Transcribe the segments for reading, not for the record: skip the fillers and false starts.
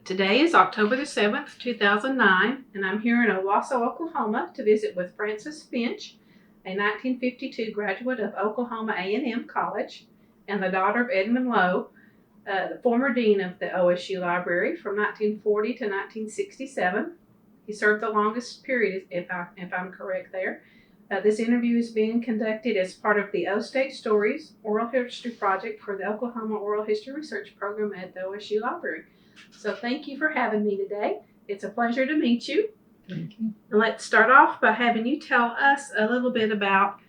Today is October the 7th, 2009, and I'm here in Owasso, Oklahoma to visit with Frances Finch, a 1952 graduate of Oklahoma A&M College and the daughter of Edmon Low, the former dean of the OSU Library from 1940 to 1967. He served the longest period, if I'm correct there. This interview is being conducted as part of the O State Stories Oral History Project for the Oklahoma Oral History Research Program at the OSU Library. So thank you for having me today. It's a pleasure to meet you. Thank you. And let's start off by having you tell us a little bit about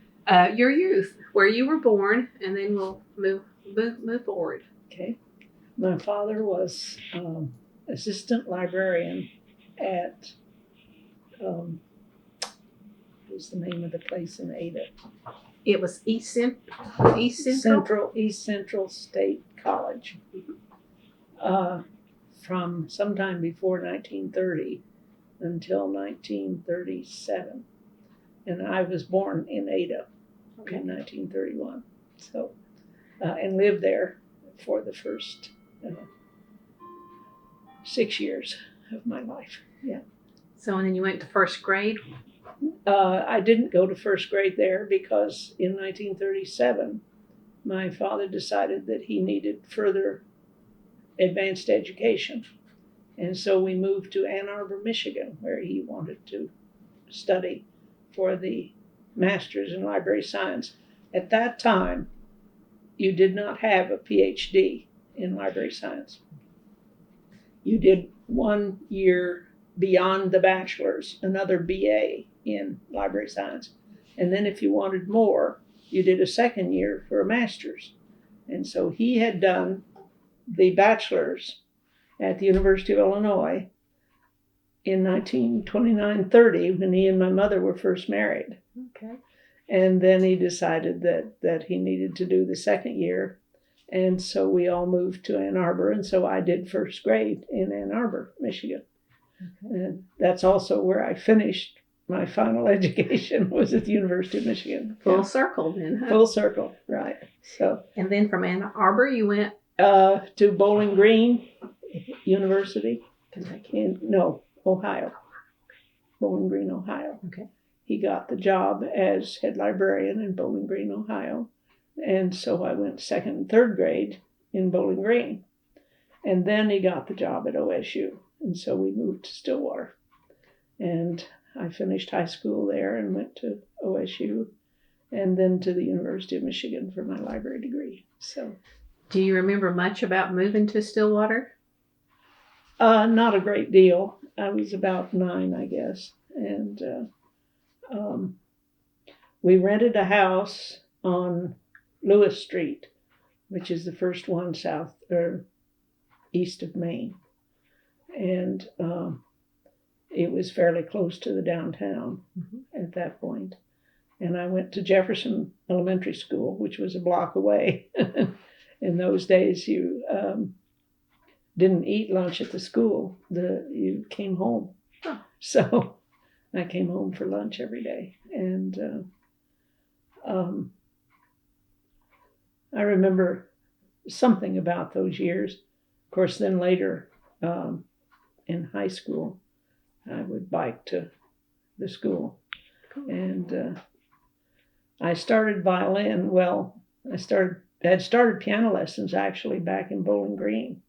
your youth, where you were born, and then we'll move forward. Okay. My father was assistant librarian at, what was the name of the place in Ada? It was East Central State College. From sometime before 1930 until 1937. And I was born in Ada in 1931. So, and lived there for the first 6 years of my life. Yeah. So, and then you went to first grade? I didn't go to first grade there because in 1937, my father decided that he needed further advanced education. And so we moved to Ann Arbor, Michigan, where he wanted to study for the master's in library science. At that time, you did not have a PhD in library science. You did 1 year beyond the bachelor's, another BA in library science. And then if you wanted more, you did a second year for a master's. And so he had done the bachelor's at the University of Illinois in 1929-30 when he and my mother were first married. Okay. And then he decided that he needed to do the second year. And so we all moved to Ann Arbor. And so I did first grade in Ann Arbor, Michigan. Okay. And that's also where I finished my final education, was at the University of Michigan. Full circle then, huh? Full circle, right. So. And then from Ann Arbor you went? To Bowling Green University. Kentucky? Ohio. Bowling Green, Ohio. Okay. He got the job as head librarian in Bowling Green, Ohio. And so I went second and third grade in Bowling Green. And then he got the job at OSU. And so we moved to Stillwater. And I finished high school there and went to OSU and then to the University of Michigan for my library degree. So. Do you remember much about moving to Stillwater? Not a great deal. I was about 9, I guess. And we rented a house on Lewis Street, which is the first one south or east of Maine. And it was fairly close to the downtown at that point. And I went to Jefferson Elementary School, which was a block away. In those days, you didn't eat lunch at the school. You came home. Huh. So I came home for lunch every day. And I remember something about those years. Of course, then later in high school, I would bike to the school. Cool. And I started violin. Well, I had started piano lessons actually back in Bowling Green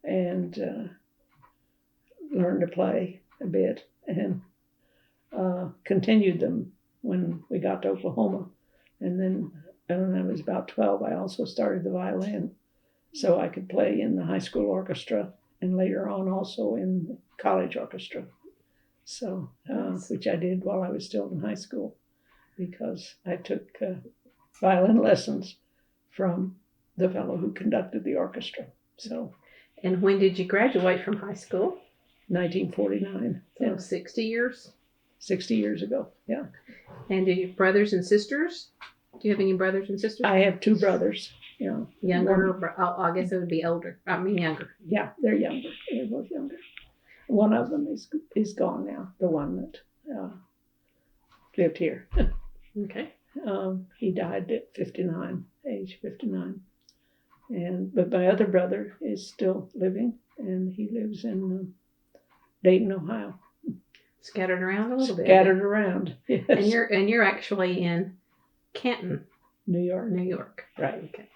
and learned to play a bit and continued them when we got to Oklahoma. And then when I was about 12, I also started the violin so I could play in the high school orchestra and later on also in the college orchestra. So, which I did while I was still in high school because I took violin lessons from the fellow who conducted the orchestra. So. And when did you graduate from high school? 1949. So 60 years? 60 years ago, yeah. And do you have brothers and sisters? Do you have any brothers and sisters? I have 2 brothers. Yeah. Younger? I guess it would be older. I mean younger. Yeah, they're younger. They're both younger. One of them is gone now, the one that lived here. Okay. He died at age 59. But my other brother is still living, and he lives in Dayton, Ohio. Scattered around a little bit. Scattered around, yes. And you're actually in Canton, New York. New York. Right. Okay.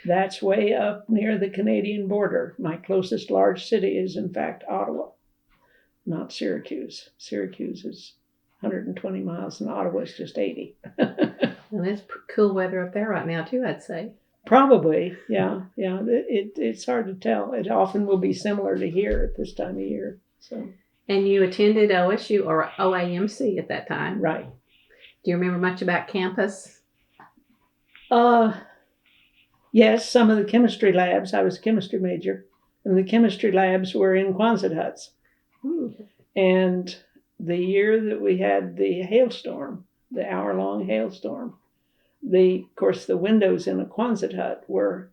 That's way up near the Canadian border. My closest large city is, in fact, Ottawa, not Syracuse. Syracuse is 120 miles, and Ottawa is just 80. And it's cool weather up there right now, too, I'd say. Probably, yeah. It's hard to tell. It often will be similar to here at this time of year. So. And you attended OSU or OAMC at that time. Right. Do you remember much about campus? Yes, some of the chemistry labs. I was a chemistry major, and the chemistry labs were in Quonset huts. Ooh. And the year that we had the hailstorm, the hour-long hailstorm, of course, the windows in a Quonset hut were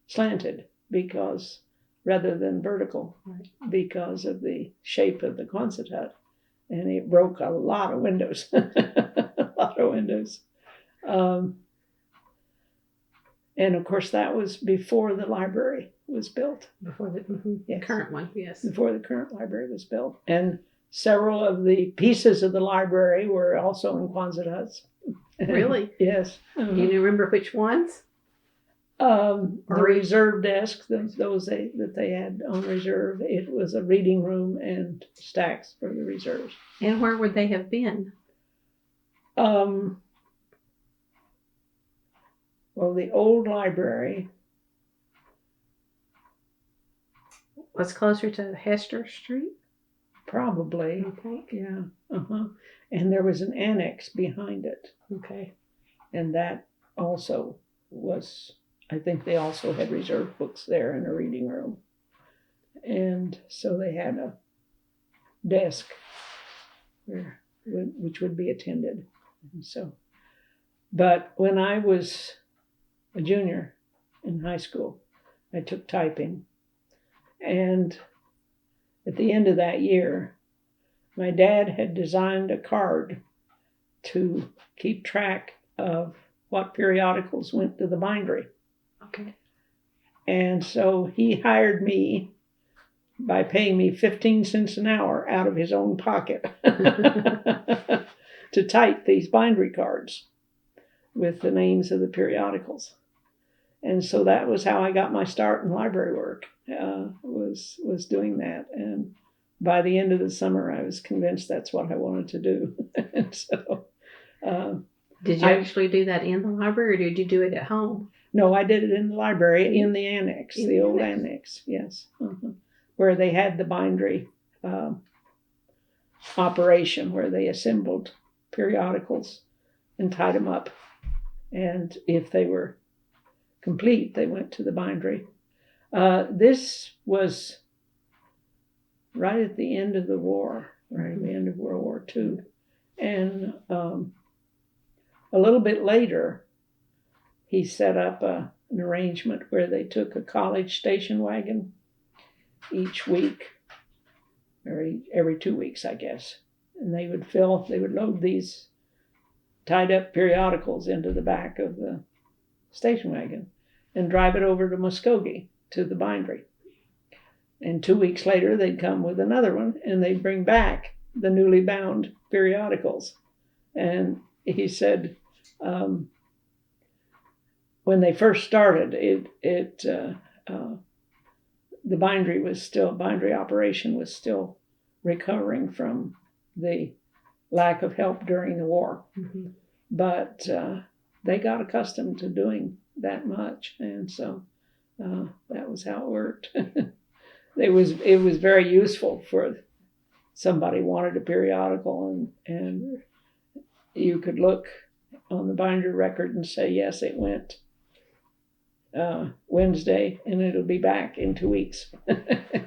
slanted because, rather than vertical, right, because of the shape of the Quonset hut, and it broke a lot of windows, a lot of windows. And of course, that was before the library was built. Before the Yes. current one, yes. Before the current library was built. And several of the pieces of the library were also in Quonset huts. Really? Yes. Do you remember which ones? The reserve desk, those that they had on reserve, it was a reading room and stacks for the reserves. And where would they have been? Well, the old library was closer to Hester Street. Probably. Okay. Yeah. And there was an annex behind it. Okay. And that also was, I think they also had reserve books there in a reading room. And so they had a desk which would be attended. And so, but when I was a junior in high school, I took typing. And at the end of that year, my dad had designed a card to keep track of what periodicals went to the bindery. Okay. And so he hired me by paying me 15 cents an hour out of his own pocket to type these bindery cards with the names of the periodicals. And so that was how I got my start in library work, was doing that. And by the end of the summer, I was convinced that's what I wanted to do. And so, did you actually do that in the library, or did you do it at home? No, I did it in the library, in the annex, the old annex, yes, where they had the bindery operation, where they assembled periodicals and tied them up. And if they were complete, they went to the bindery. This was right at the end of the war, right at the end of World War II. And a little bit later, he set up an arrangement where they took a college station wagon each week, or every 2 weeks, I guess. And they would load these tied up periodicals into the back of the station wagon and drive it over to Muskogee to the bindery. And 2 weeks later, they'd come with another one, and they'd bring back the newly bound periodicals. And he said, when they first started, the bindery operation was still recovering from the lack of help during the war. Mm-hmm. But they got accustomed to doing that much, and so that was how it worked. It was very useful for somebody wanted a periodical, and you could look on the binder record and say, yes, it went Wednesday, and it'll be back in 2 weeks.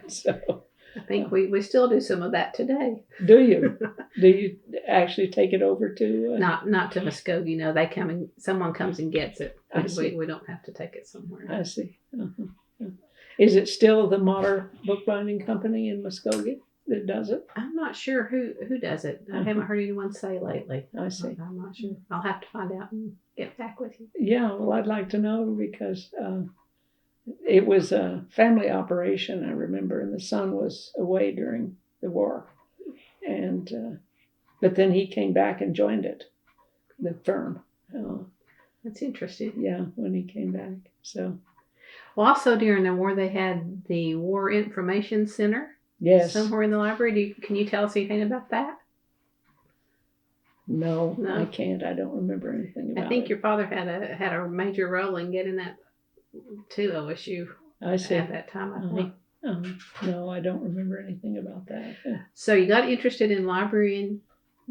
So I think we still do some of that today. Do you? Do you actually take it over to? Not to Muskogee. No, they come and someone comes and gets it. I see. We don't have to take it somewhere. I see. Is it still the Modern Bookbinding Company in Muskogee? that does it? I'm not sure who does it. I haven't heard anyone say lately. I see. I'm not sure. I'll have to find out and get back with you. Yeah, well, I'd like to know because it was a family operation, I remember, and the son was away during the war. And but then he came back and joined it, the firm. That's interesting. Yeah, when he came back. So Well, also during the war, they had the War Information Center. yes. Somewhere in the library. Can you tell us anything about that? No, I can't. I don't remember anything about it. I think your father had a major role in getting that to OSU. I see. At that time, I think. No, I don't remember anything about that. So you got interested in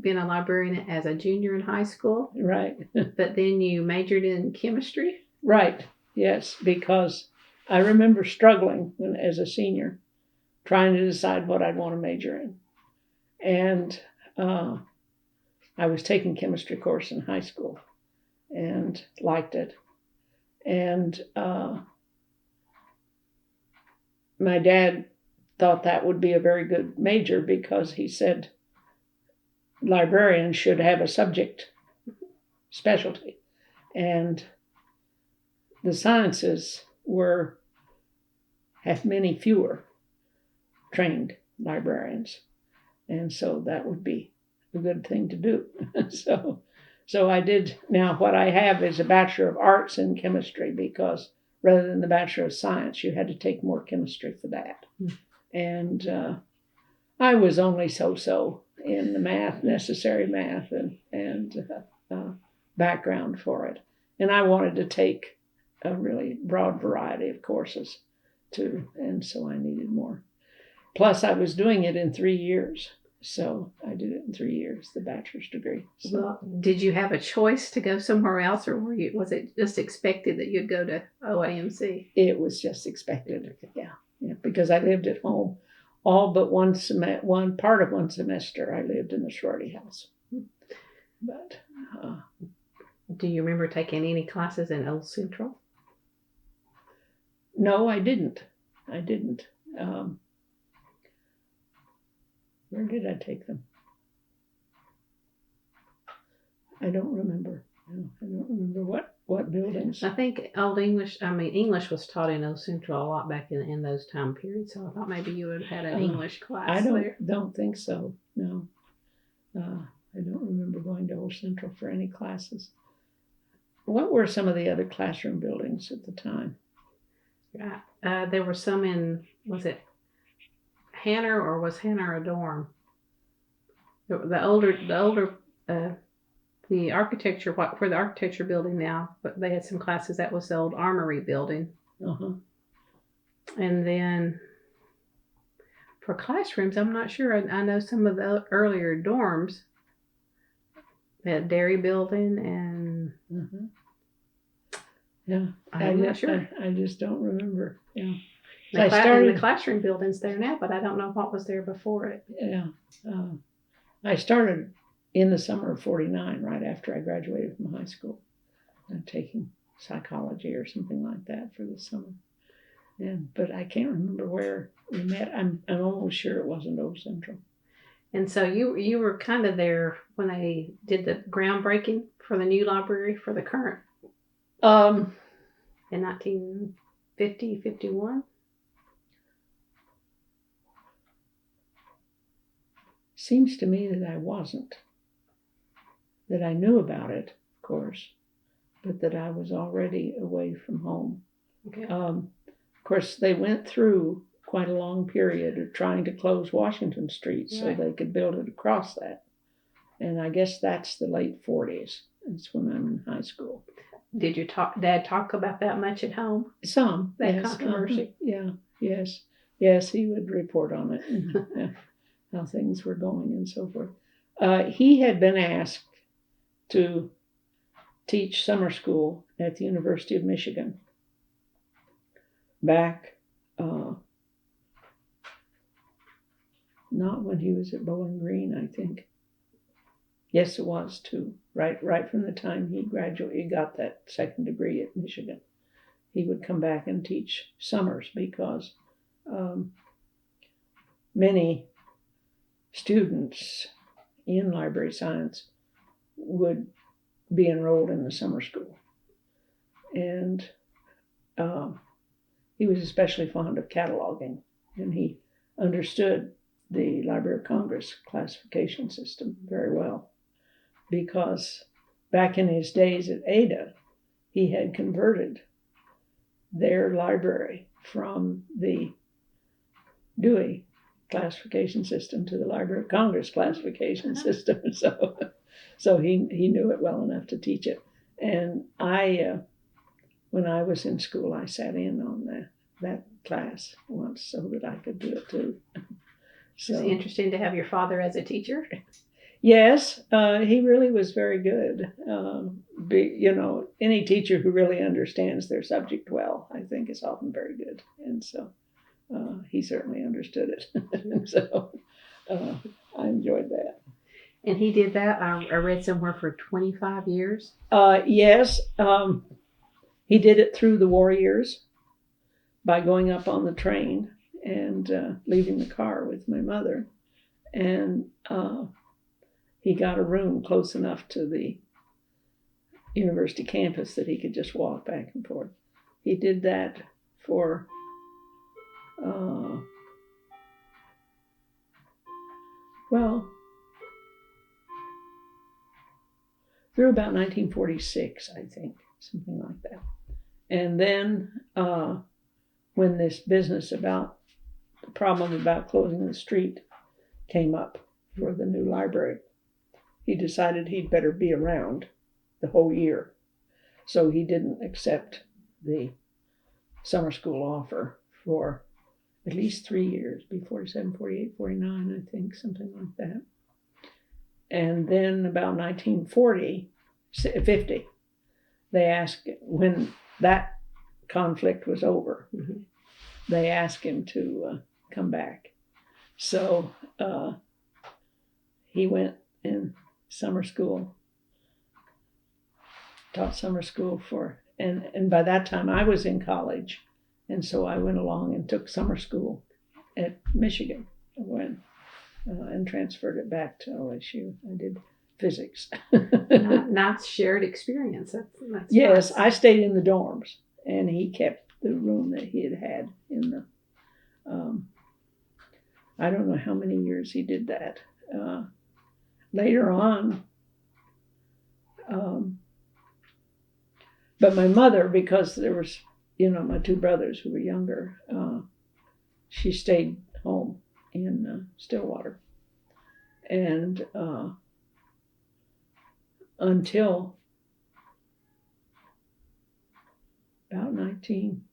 being a librarian as a junior in high school, Right. but then you majored in chemistry. Right. Yes, because I remember struggling as a senior, trying to decide what I'd want to major in, and I was taking chemistry course in high school, and liked it, and my dad thought that would be a very good major because he said librarians should have a subject specialty, and the sciences have many fewer trained librarians, and so that would be a good thing to do. So I did. Now what I have is a Bachelor of Arts in chemistry because rather than the Bachelor of Science, you had to take more chemistry for that. And I was only so in the necessary math and background for it. And I wanted to take a really broad variety of courses too, and so I needed more. Plus, I was doing it in 3 years, so I did it in 3 years, the bachelor's degree. So. Well, did you have a choice to go somewhere else, or was it just expected that you'd go to OAMC? It was just expected, yeah, because I lived at home all but one part of one semester. I lived in the Shorty house, but. Do you remember taking any classes in Old Central? No, I didn't. Where did I take them? I don't remember. No, I don't remember what buildings. I think English was taught in Old Central a lot back in those time periods, so I thought maybe you would have had an English class there. I don't think so, no. I don't remember going to Old Central for any classes. What were some of the other classroom buildings at the time? There were some in, was it Hanner, or was Hanner a dorm? The architecture, where the architecture building now, but they had some classes. That was the old armory building. Uh-huh. And then for classrooms, I'm not sure. I know some of the earlier dorms, that dairy building and. Uh-huh. Yeah, I'm not sure. I just don't remember. Yeah. The classroom building's there now, but I don't know what was there before it. Yeah. I started in the summer of '49, right after I graduated from high school, taking psychology or something like that for the summer. But I can't remember where we met. I'm almost sure it wasn't Old Central. And so you were kind of there when they did the groundbreaking for the new library for the current. In 1950, 51? Seems to me that I wasn't. That I knew about it, of course, but that I was already away from home. Okay. Of course, they went through quite a long period of trying to close Washington Street so they could build it across that. And I guess that's the late 40s. That's when I'm in high school. Did your dad talk about that much at home? Some. That controversy? Yeah. Yes, he would report on it and how things were going and so forth. He had been asked to teach summer school at the University of Michigan back, not when he was at Bowling Green, I think. Yes, it was too. Right from the time he got that second degree at Michigan. He would come back and teach summers because many students in library science would be enrolled in the summer school. And he was especially fond of cataloging, and he understood the Library of Congress classification system very well, because back in his days at Ada, he had converted their library from the Dewey classification system to the Library of Congress classification system. So he knew it well enough to teach it. And when I was in school, I sat in on that class once so that I could do it too. So, is it interesting to have your father as a teacher? Yes, he really was very good. Any teacher who really understands their subject well, I think, is often very good. And so he certainly understood it. So I enjoyed that. And he did that, I read somewhere, for 25 years? Yes, he did it through the war years by going up on the train and leaving the car with my mother. And he got a room close enough to the university campus that he could just walk back and forth. He did that for through about 1946, I think, something like that. And then when this business about the problem about closing the street came up for the new library, he decided he'd better be around the whole year. So he didn't accept the summer school offer for at least 3 years, be 47, 48, 49, I think, something like that. And then about 50, they asked, when that conflict was over, they asked him to come back. So he went in summer school, taught summer school and by that time I was in college, and so I went along and took summer school at Michigan and transferred it back to OSU. I did physics. Nice shared experience. That's yes, nice. I stayed in the dorms, and he kept the room that he had in the. I don't know how many years he did that. Later on, but my mother, because there was, my two brothers who were younger, she stayed home in Stillwater, and until about 19.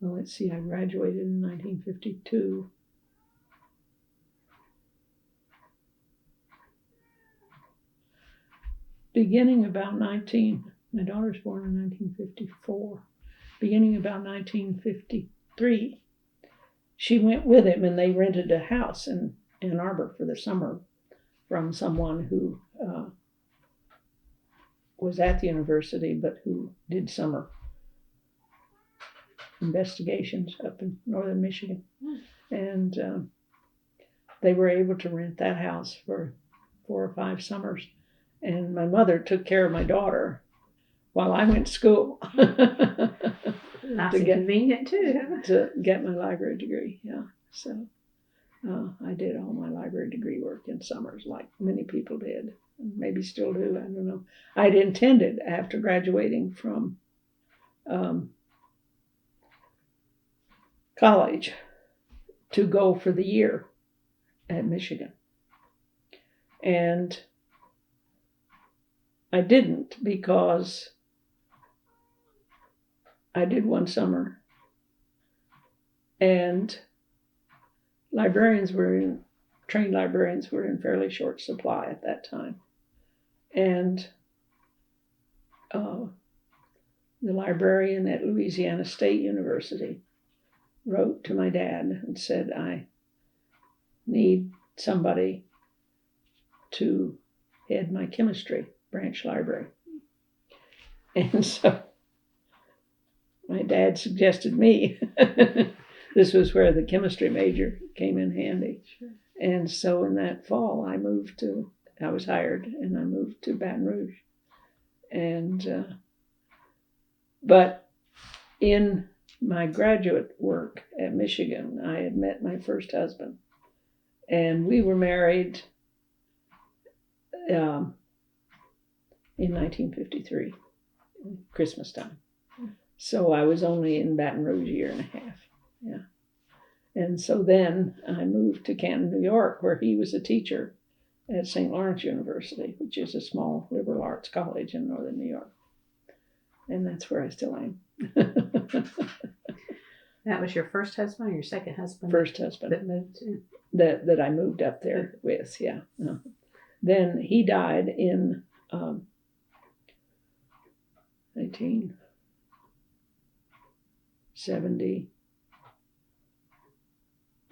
Let's see, I graduated in 1952. Beginning about my daughter's born in 1954. Beginning about 1953, she went with him, and they rented a house in Ann Arbor for the summer from someone who was at the university, but who did summer investigations up in northern Michigan. And they were able to rent that house for 4 or 5 summers. And my mother took care of my daughter while I went to school. Nice and convenient, too. To get my library degree, yeah. So I did all my library degree work in summers, like many people did. Maybe still do, I don't know. I'd intended, after graduating from college, to go for the year at Michigan. And I didn't, because I did one summer, and trained librarians were in fairly short supply at that time. And the librarian at Louisiana State University wrote to my dad and said, I need somebody to head my chemistry branch library. And so my dad suggested me. this was where the chemistry major came in handy. Sure. And so in that fall, I was hired and I moved to Baton Rouge. And, but in my graduate work at Michigan, I had met my first husband. And we were married in 1953, Christmas time. So I was only in Baton Rouge a year and a half. Yeah. And so then I moved to Canton, New York, where he was a teacher at St. Lawrence University, which is a small liberal arts college in northern New York. And that's where I still am. That was your first husband or your second husband? First husband. That moved to? That I moved up there with, yeah. Then he died in 1972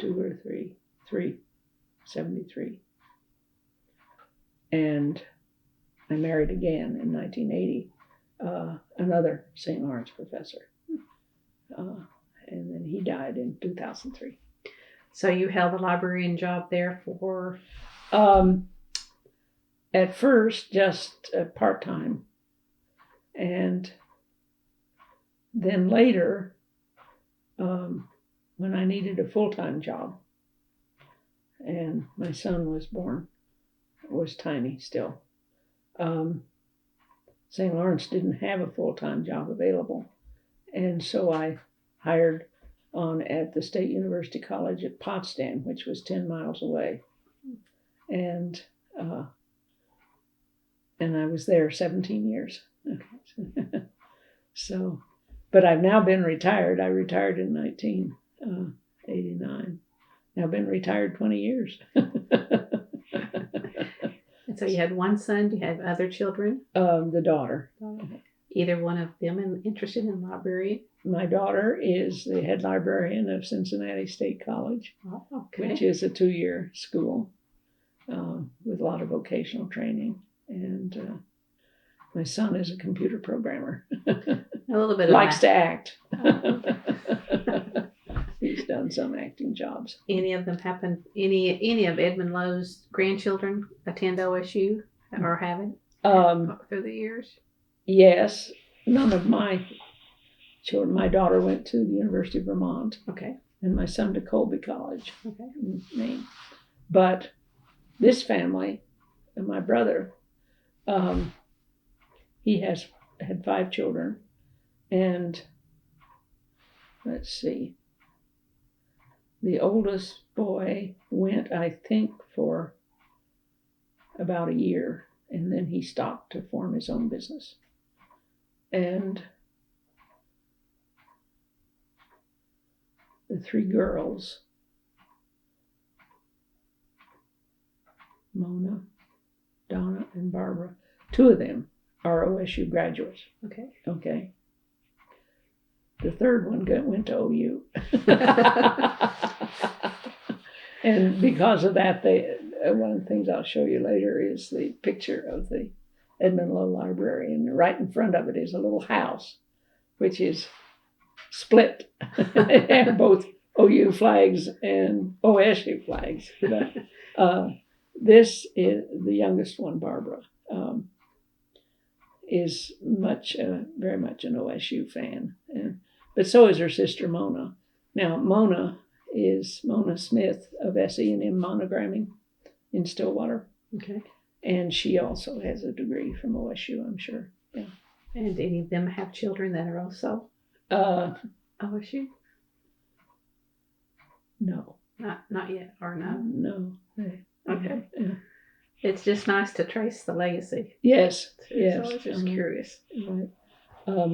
or 73. And I married again in 1980, another St. Lawrence professor. And then he died in 2003. So you held a librarian job there for? At first, just part-time. And then later, when I needed a full-time job, and my son was born, was tiny still. St. Lawrence didn't have a full-time job available. And so I hired on at the State University College at Potsdam, which was 10 miles away. And I was there 17 years. So, but I've now been retired. I retired in 1989. I've been retired 20 years. And so you had one son. Do you have other children? The daughter. Either one of them interested in library? My daughter is the head librarian of Cincinnati State College, which is a 2-year school with a lot of vocational training. And my son is a computer programmer. A little bit. Likes to act. He's done some acting jobs. Any of them happen? Any of Edmon Low's grandchildren attend OSU or haven't through the years? Yes, none of my children. My daughter went to the University of Vermont. Okay. And my son to Colby College. Okay. In Maine. But this family, and my brother, he had 5 children, and let's see, the oldest boy went, I think, for about a year, and then he stopped to form his own business. And the 3 girls, Mona, Donna, and Barbara, 2 of them are OSU graduates. Okay. Okay. The 3rd one went to OU. And because of that, one of the things I'll show you later is the picture of the Edmon Low Library. And right in front of it is a little house, which is split. It had both OU flags and OSU flags. But, this is the youngest one, Barbara, is very much an OSU fan. But so is her sister, Mona. Now, Mona is Mona Smith of S.E&M Monogramming in Stillwater. Okay. And she also has a degree from OSU, I'm sure. Yeah. And any of them have children that are also OSU? No. Not yet, or no? No. Okay. Yeah. It's just nice to trace the legacy. Yes. So Yes. I was just curious. Right. Let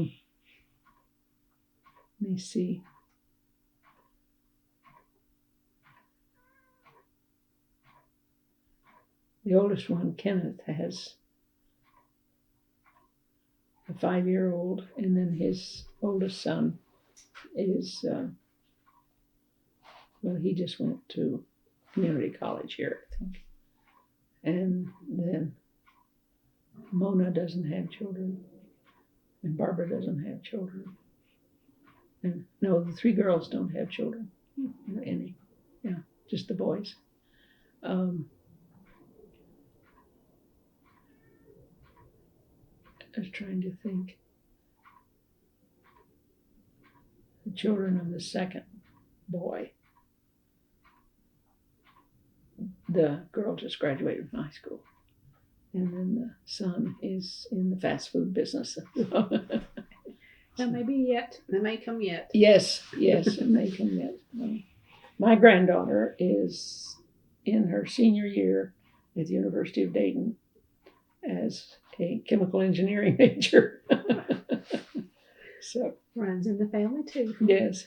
me see. The oldest one, Kenneth, has a 5-year-old, and then his oldest son is, he just went to community college here, I think. And then Mona doesn't have children, and Barbara doesn't have children. And no, the 3 girls don't have children. Any. Yeah, just the boys. I was trying to think. The children of the second boy. The girl just graduated from high school. And then the son is in the fast food business. That may be yet. That may come yet. Yes, it may come yet. My granddaughter is in her senior year at the University of Dayton as a chemical engineering major. So Runs in the family too. yes.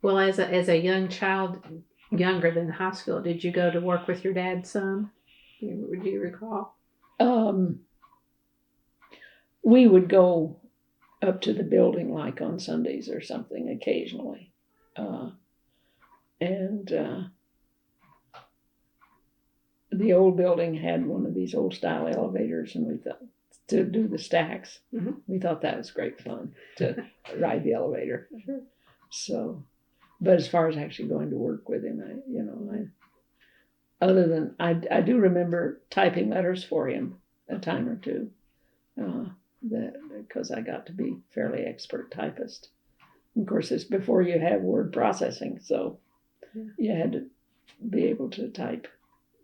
Well, as a young child, younger than high school, did you go to work with your dad some? Do you recall? We would go up to the building like on Sundays or something occasionally. The old building had one of these old style elevators, and we thought to do the stacks. Mm-hmm. We thought that was great fun to ride the elevator. Sure. So, but as far as actually going to work with him, I do remember typing letters for him a time or two, because I got to be fairly expert typist. Of course, it's before you have word processing, so you had to be able to type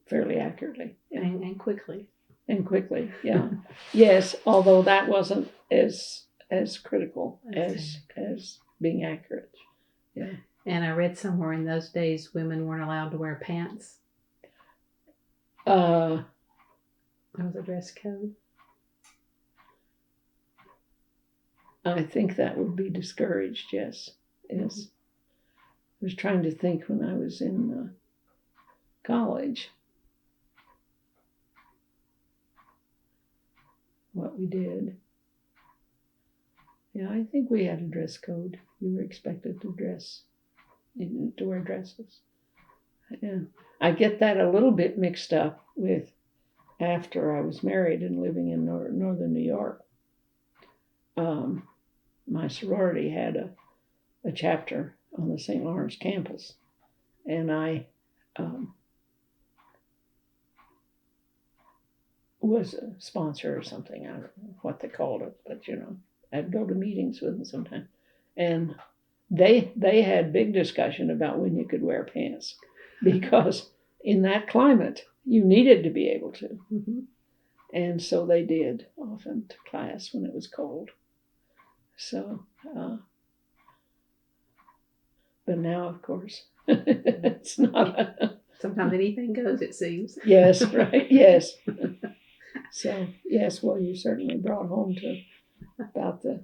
fairly accurately and quickly. And quickly, yeah. Yes, although that wasn't as critical as being accurate. Yeah. And I read somewhere in those days women weren't allowed to wear pants. That was a dress code. I think that would be discouraged. Yes. I was trying to think when I was in college what we did. Yeah, I think we had a dress code. You were expected to wear dresses. Yeah. I get that a little bit mixed up with after I was married and living in northern New York. My sorority had a chapter on the St. Lawrence campus, and I was a sponsor or something. I don't know what they called it, but I'd go to meetings with them sometimes, and they had big discussion about when you could wear pants, because in that climate you needed to be able to, and so they did often to class when it was cold. So, but now of course it's not. Sometimes anything goes, it seems. Yes, right. Yes. So, yes, well, you certainly brought home about the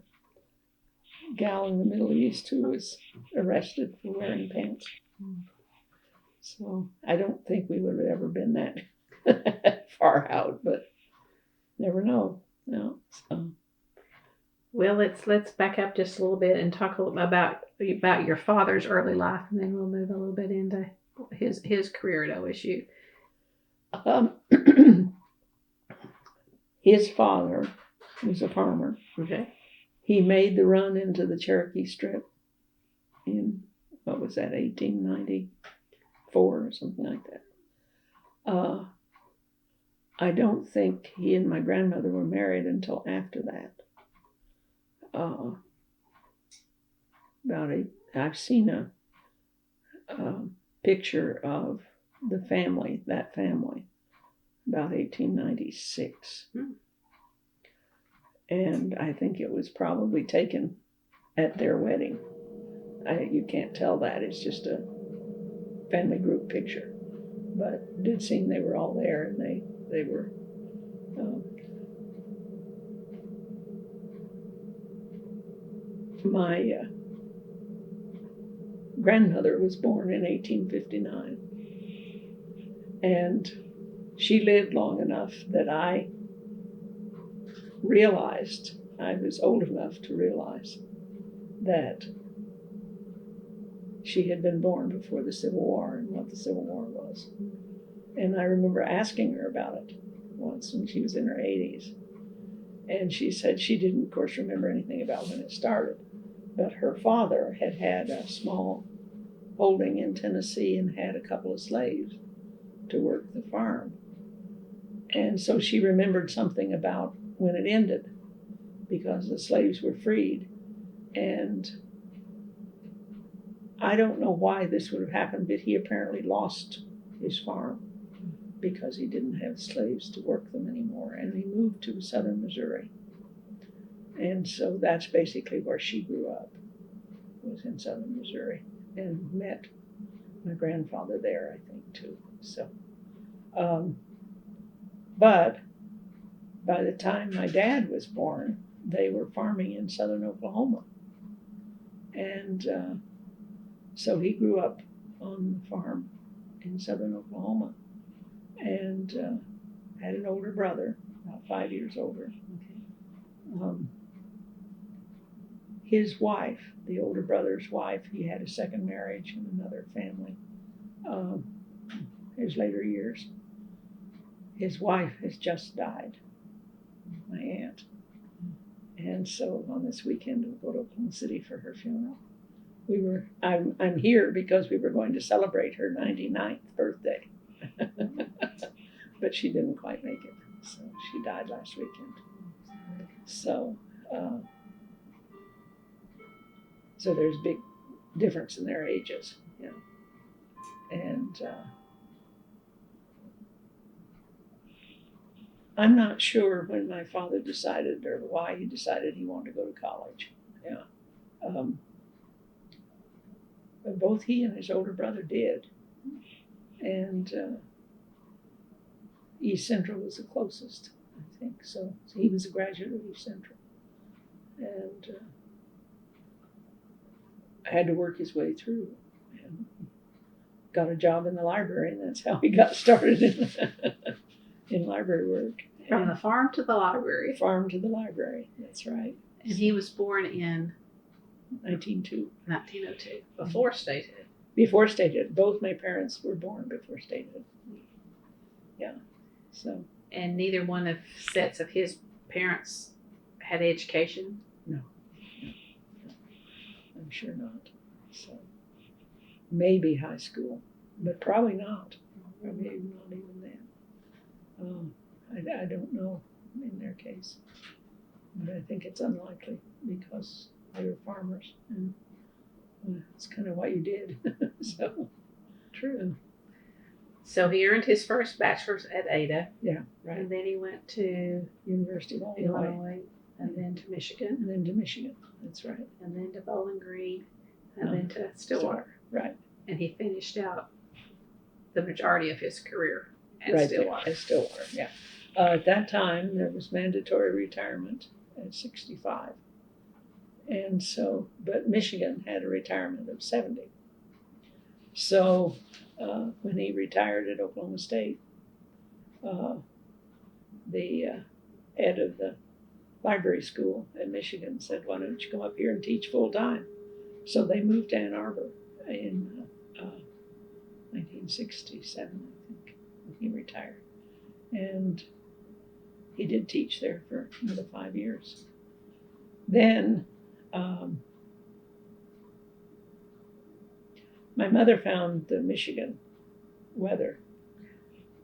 gal in the Middle East who was arrested for wearing pants. So, I don't think we would have ever been that far out, but never know. No. So. Well, let's back up just a little bit and talk a little about your father's early life, and then we'll move a little bit into his career at OSU. His father was a farmer. Okay. He made the run into the Cherokee Strip in, 1894 or something like that. I don't think he and my grandmother were married until after that. I've seen a picture of that family, about 1896. And I think it was probably taken at their wedding. You can't tell that. It's just a family group picture. But it did seem they were all there, and they were... my grandmother was born in 1859. And she lived long enough that I was old enough to realize that she had been born before the Civil War and what the Civil War was. And I remember asking her about it once when she was in her 80s. And she said she didn't, of course, remember anything about when it started. But her father had had a small holding in Tennessee and had a couple of slaves to work the farm. And so she remembered something about when it ended, because the slaves were freed. And I don't know why this would have happened, but he apparently lost his farm because he didn't have slaves to work them anymore, and he moved to southern Missouri. And so that's basically where she grew up, was in southern Missouri, and met my grandfather there, I think, too. So, but by the time my dad was born, they were farming in southern Oklahoma. And so he grew up on the farm in southern Oklahoma, and had an older brother, about 5 years older. His wife, the older brother's wife, he had a second marriage and another family. His later years, his wife has just died, my aunt. And so on this weekend we'll go to Oklahoma City for her funeral. I'm here because we were going to celebrate her 99th birthday. But she didn't quite make it, so she died last weekend. So there's big difference in their ages, you know. And I'm not sure when my father decided or why he decided he wanted to go to college. Yeah. But both he and his older brother did. And East Central was the closest, I think. So he was a graduate of East Central. And had to work his way through and got a job in the library, and that's how he got started in library work. From the farm to the library. Farm to the library, that's right. And he was born in 1902. 1902, before statehood. Before statehood. Both my parents were born before statehood. Yeah. So. And neither one of sets of his parents had education? No. I'm sure not. So maybe high school, but probably not. Probably not even then. I don't know in their case, but I think it's unlikely because they were farmers, and it's kind of what you did. So true. So he earned his first bachelor's at Ada. Yeah, right. And then he went to University of Illinois, and then to Michigan, and then to Michigan. That's right. and then to Bowling Green, and then to Stillwater. Right. And he finished out the majority of his career at Right Stillwater. there, at Stillwater, yeah. At that time, there was mandatory retirement at 65. And so, but Michigan had a retirement of 70. So when he retired at Oklahoma State, the head of the library school at Michigan said, "Why don't you come up here and teach full time?" So they moved to Ann Arbor in 1967, I think, when he retired. And he did teach there for another 5 years. Then my mother found the Michigan weather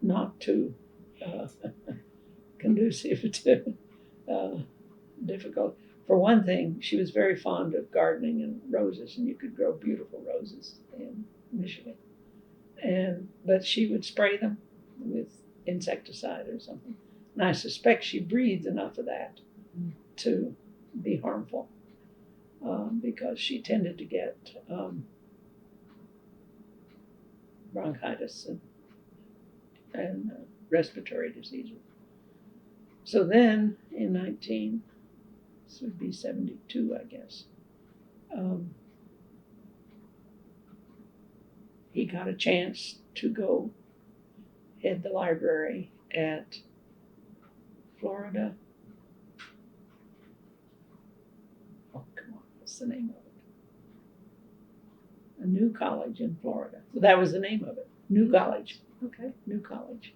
not too conducive to difficult. For one thing, she was very fond of gardening and roses, and you could grow beautiful roses in Michigan. But she would spray them with insecticide or something. And I suspect she breathed enough of that to be harmful because she tended to get bronchitis and respiratory diseases. So then in this would be 72, I guess, he got a chance to go head the library at Florida. Oh, come on, what's the name of it? A new college in Florida. So that was the name of it. New College. Okay. New College.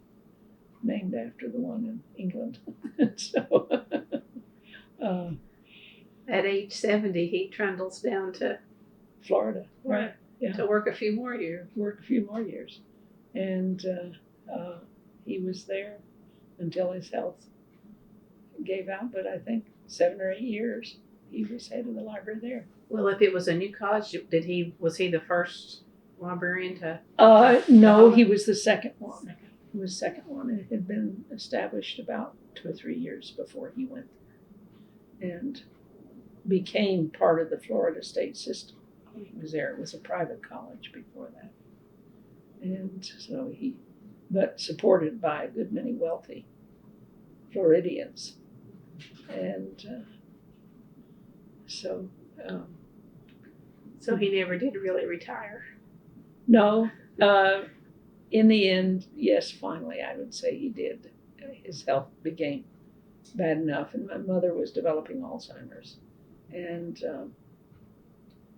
Named after the one in England. So At age 70, he trundles down to Florida, right? Yeah. to work a few more years. Worked a few more years, and he was there until his health gave out. But I think 7 or 8 years he was head of the library there. Well, if it was a new college, was he the first librarian to? No, he was the second one. He was the second one. It had been established about 2 or 3 years before he went there, and became part of the Florida state system. He was there. It was a private college before that, and so but supported by a good many wealthy Floridians, and so. So he never did really retire. No, in the end, yes, finally, I would say he did. His health became bad enough, and my mother was developing Alzheimer's, and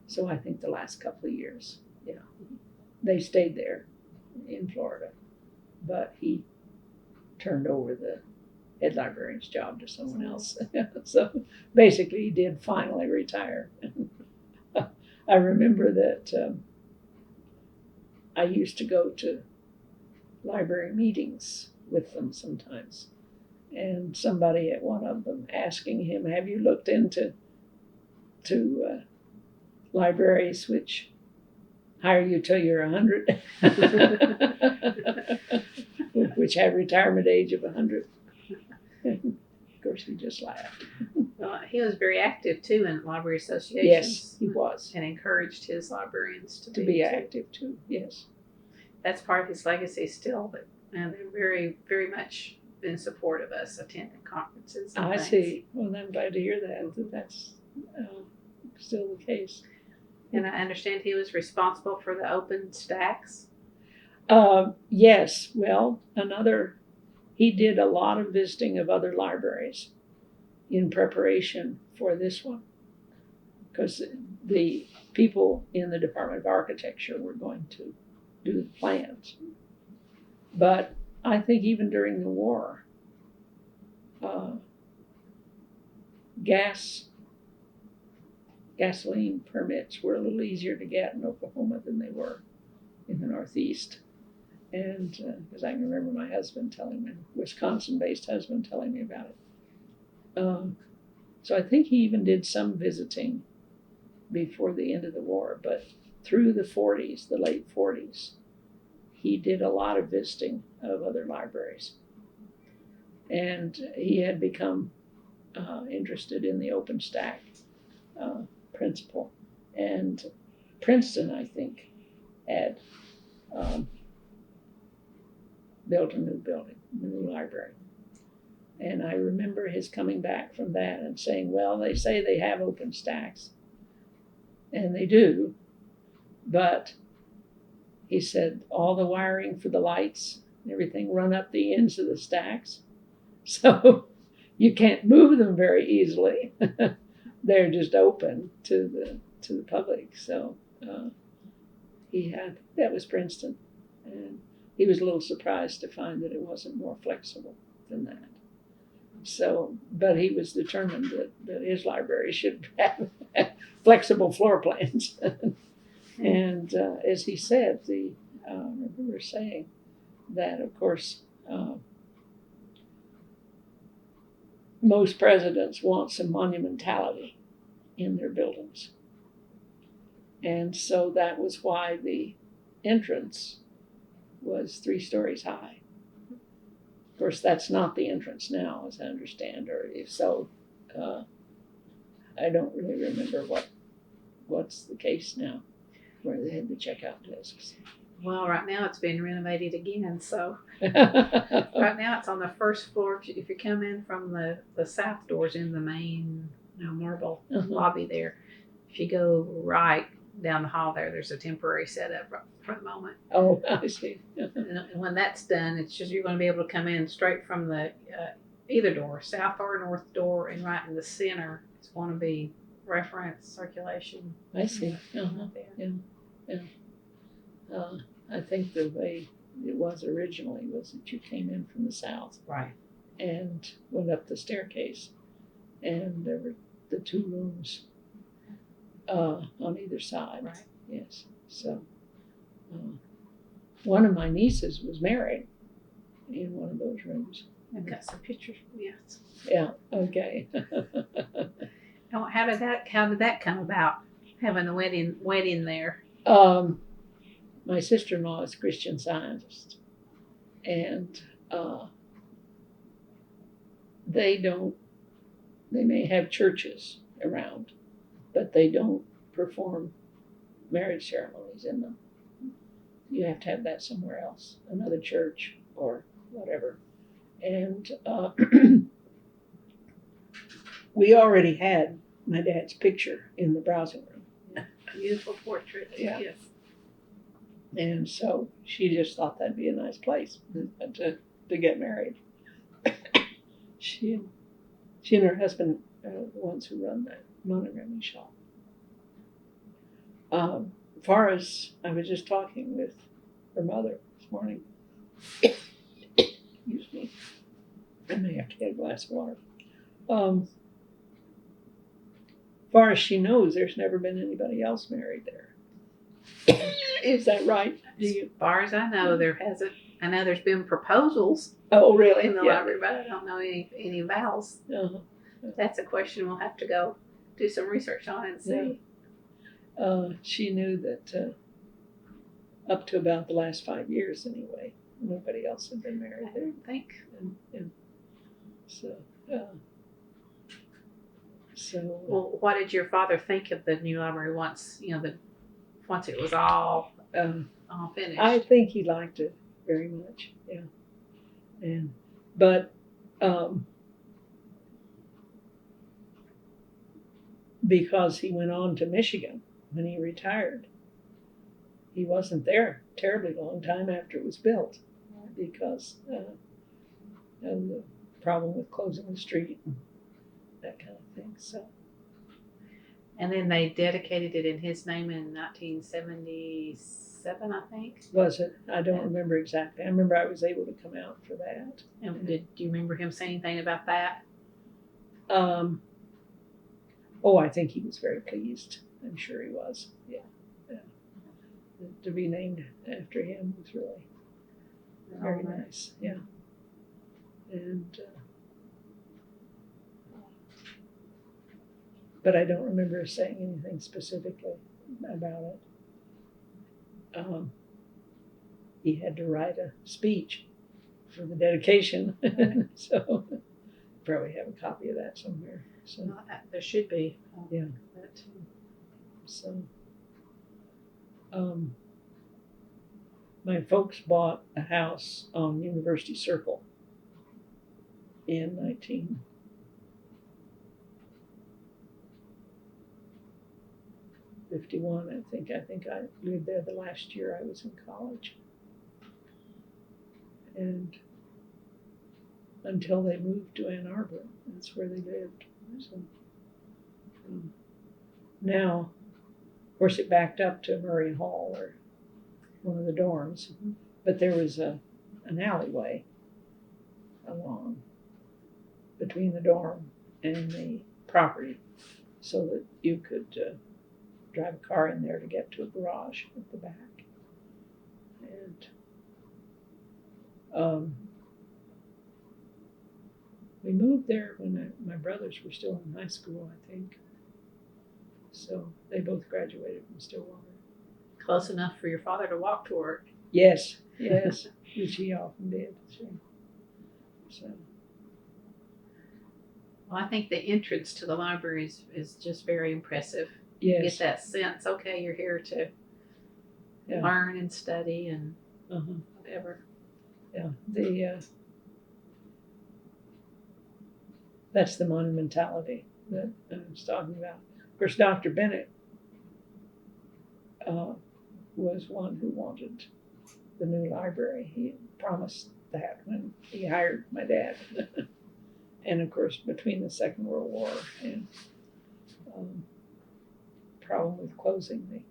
so I think the last couple of years, they stayed there in Florida, but he turned over the head librarian's job to someone else. So basically, he did finally retire. I remember that I used to go to library meetings with them sometimes, and somebody at one of them asking him, "Have you looked into libraries which hire you till you're 100, which have retirement age of 100?" Of course, he just laughed. Well, he was very active too in library associations. Yes, he was. And encouraged his librarians to be active too. Yes. That's part of his legacy still, but they're very, very much in support of us attending conferences. I see. Well, I'm glad to hear that's still the case. And I understand he was responsible for the open stacks. Yes. Well, he did a lot of visiting of other libraries in preparation for this one, because the people in the Department of Architecture were going to do the plans. But I think even during the war, gasoline permits were a little easier to get in Oklahoma than they were in the Northeast. And because I can remember my husband Wisconsin-based husband telling me about it. So I think he even did some visiting before the end of the war, but through the 40s, the late 40s, he did a lot of visiting of other libraries. And he had become interested in the OpenStack principle. And Princeton, I think, had built a new building, a new library. And I remember his coming back from that and saying, well, they say they have OpenStacks, and they do, but he said all the wiring for the lights and everything run up the ends of the stacks, so you can't move them very easily. They're just open to the public. So that was Princeton, and he was a little surprised to find that it wasn't more flexible than that. So, but he was determined that his library should have flexible floor plans. And as he said, I remember saying that, of course, most presidents want some monumentality in their buildings. And so that was why the entrance was 3 stories high. Of course, that's not the entrance now, as I understand, or if so, I don't really remember what's the case now, where they had the checkout desks. Well, right now it's been renovated again, so right now it's on the first floor. If you come in from the south doors in the main marble lobby there, if you go right down the hall there's a temporary setup for the moment. Oh, I see. And when that's done, it's just you're going to be able to come in straight from the either door, south or north door, and right in the center it's going to be reference circulation. I see. Yeah. I think the way it was originally was that you came in from the south, right, and went up the staircase, and there were the 2 rooms on either side. Right. Yes. So one of my nieces was married in one of those rooms. I've got some pictures. Yes. Yeah. Okay. Oh, how did that come about? Having the wedding there. My sister-in-law is a Christian Scientist, and they may have churches around, but they don't perform marriage ceremonies in them. You have to have that somewhere else, another church or whatever. And we already had my dad's picture in the browsing room. Beautiful portrait. Yeah. Yes. And so she just thought that'd be a nice place to get married. She and her husband are the ones who run that monogramming shop. As far as I was just talking with her mother this morning. Excuse me. I may have to get a glass of water. As far as she knows, there's never been anybody else married there. Is that right? As far as I know, there hasn't. I know there's been proposals Oh, really? in the Yeah. library, but I don't know any vows. Uh-huh. That's a question we'll have to go do some research on and see. She knew that up to about the last 5 years, anyway, nobody else had been married I there. don't think. And so, Well, what did your father think of the new library once it was all finished? I think he liked it very much. Yeah, but because he went on to Michigan when he retired, he wasn't there a terribly long time after it was built because of the problem with closing the street and that kind of thing. So. And then they dedicated it in his name in 1977, I think. Was it? I don't remember exactly. I remember I was able to come out for that. And do you remember him saying anything about that? I think he was very pleased. I'm sure he was. Yeah. To be named after him was really very nice. Yeah. And but I don't remember saying anything specifically about it. He had to write a speech for the dedication, so probably have a copy of that somewhere. So There should be. Yeah. So my folks bought a house on University Circle in 1951, I think. I think I lived there the last year I was in college. And until they moved to Ann Arbor, that's where they lived. So now, of course, it backed up to Murray Hall or one of the dorms, but there was an alleyway along between the dorm and the property so that you could drive a car in there to get to a garage at the back. And we moved there when my brothers were still in high school, I think. So they both graduated from Stillwater. Close enough for your father to walk to work. Yes, which he often did. So. Well, I think the entrance to the library is just very impressive. Yes. You get that sense, okay, you're here to learn and study and whatever. Yeah, that's the monumentality that I was talking about. Of course, Dr. Bennett was one who wanted the new library. He promised that when he hired my dad. And of course, between the Second World War and problem with closing the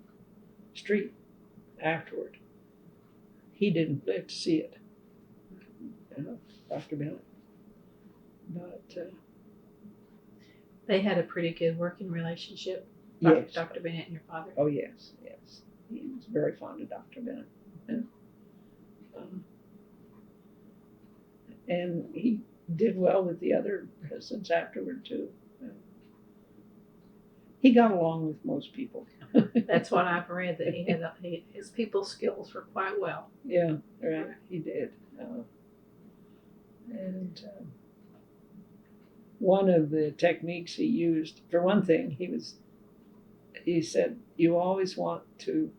street afterward, he didn't live to see it, Dr. Bennett. But They had a pretty good working relationship, Yes. Dr. Bennett and your father. Oh, yes, yes. He was very fond of Dr. Bennett. And he did well with the other residents afterward, too. He got along with most people. That's what I've read, that his people skills were quite well. Yeah, right. He did. One of the techniques he used, for one thing, he said, you always want to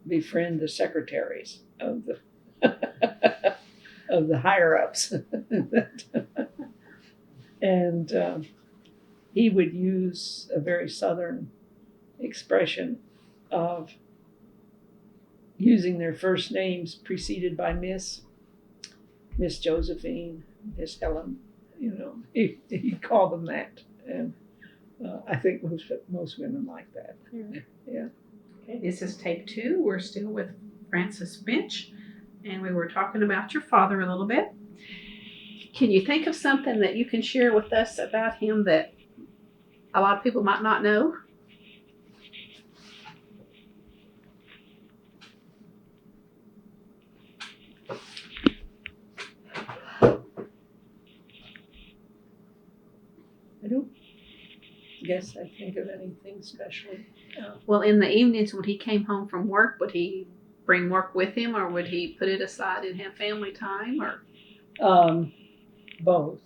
befriend the secretaries of the of the higher ups. And he would use a very Southern expression of using their first names preceded by Miss Josephine, Miss Helen. He called them that, and I think most women like that. Yeah. Okay, this is tape 2. We're still with Frances Finch, and we were talking about your father a little bit. Can you think of something that you can share with us about him that a lot of people might not know? I don't guess I think of anything special. Well, in the evenings when he came home from work, would he bring work with him, or would he put it aside and have family time, or? Both.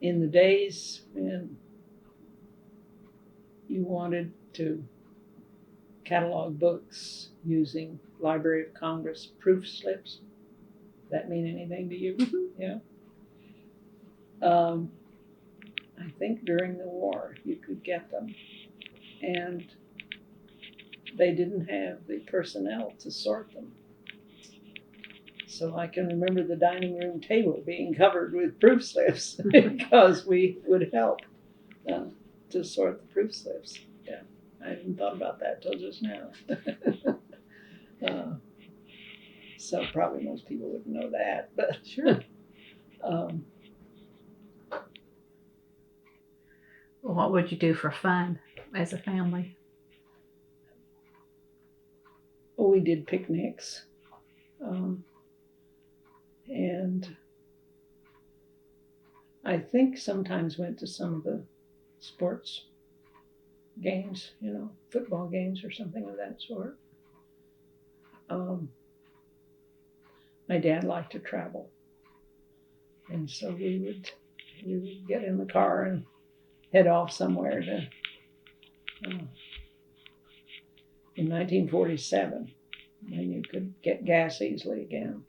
In the days when you wanted to catalog books using Library of Congress proof slips, that mean anything to you? Mm-hmm. Yeah. I think during the war you could get them, and they didn't have the personnel to sort them. So I can remember the dining room table being covered with proof slips because we would help to sort the proof slips. Yeah, I hadn't thought about that till just now. So probably most people wouldn't know that, but Sure. Well, What would you do for fun as a family? we did picnics, and I think sometimes went to some of the sports games, football games or something of that sort. My dad liked to travel, and so we would get in the car and head off somewhere to. In 1947, when you could get gas easily again,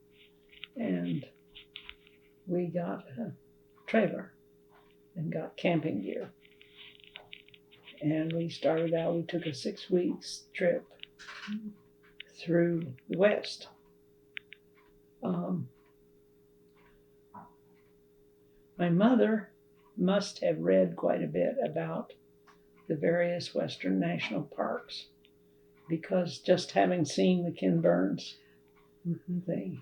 and we got a trailer and got camping gear. And we started out, we took a 6 weeks trip through the West. My mother must have read quite a bit about the various Western national parks, because just having seen the Ken Burns thing,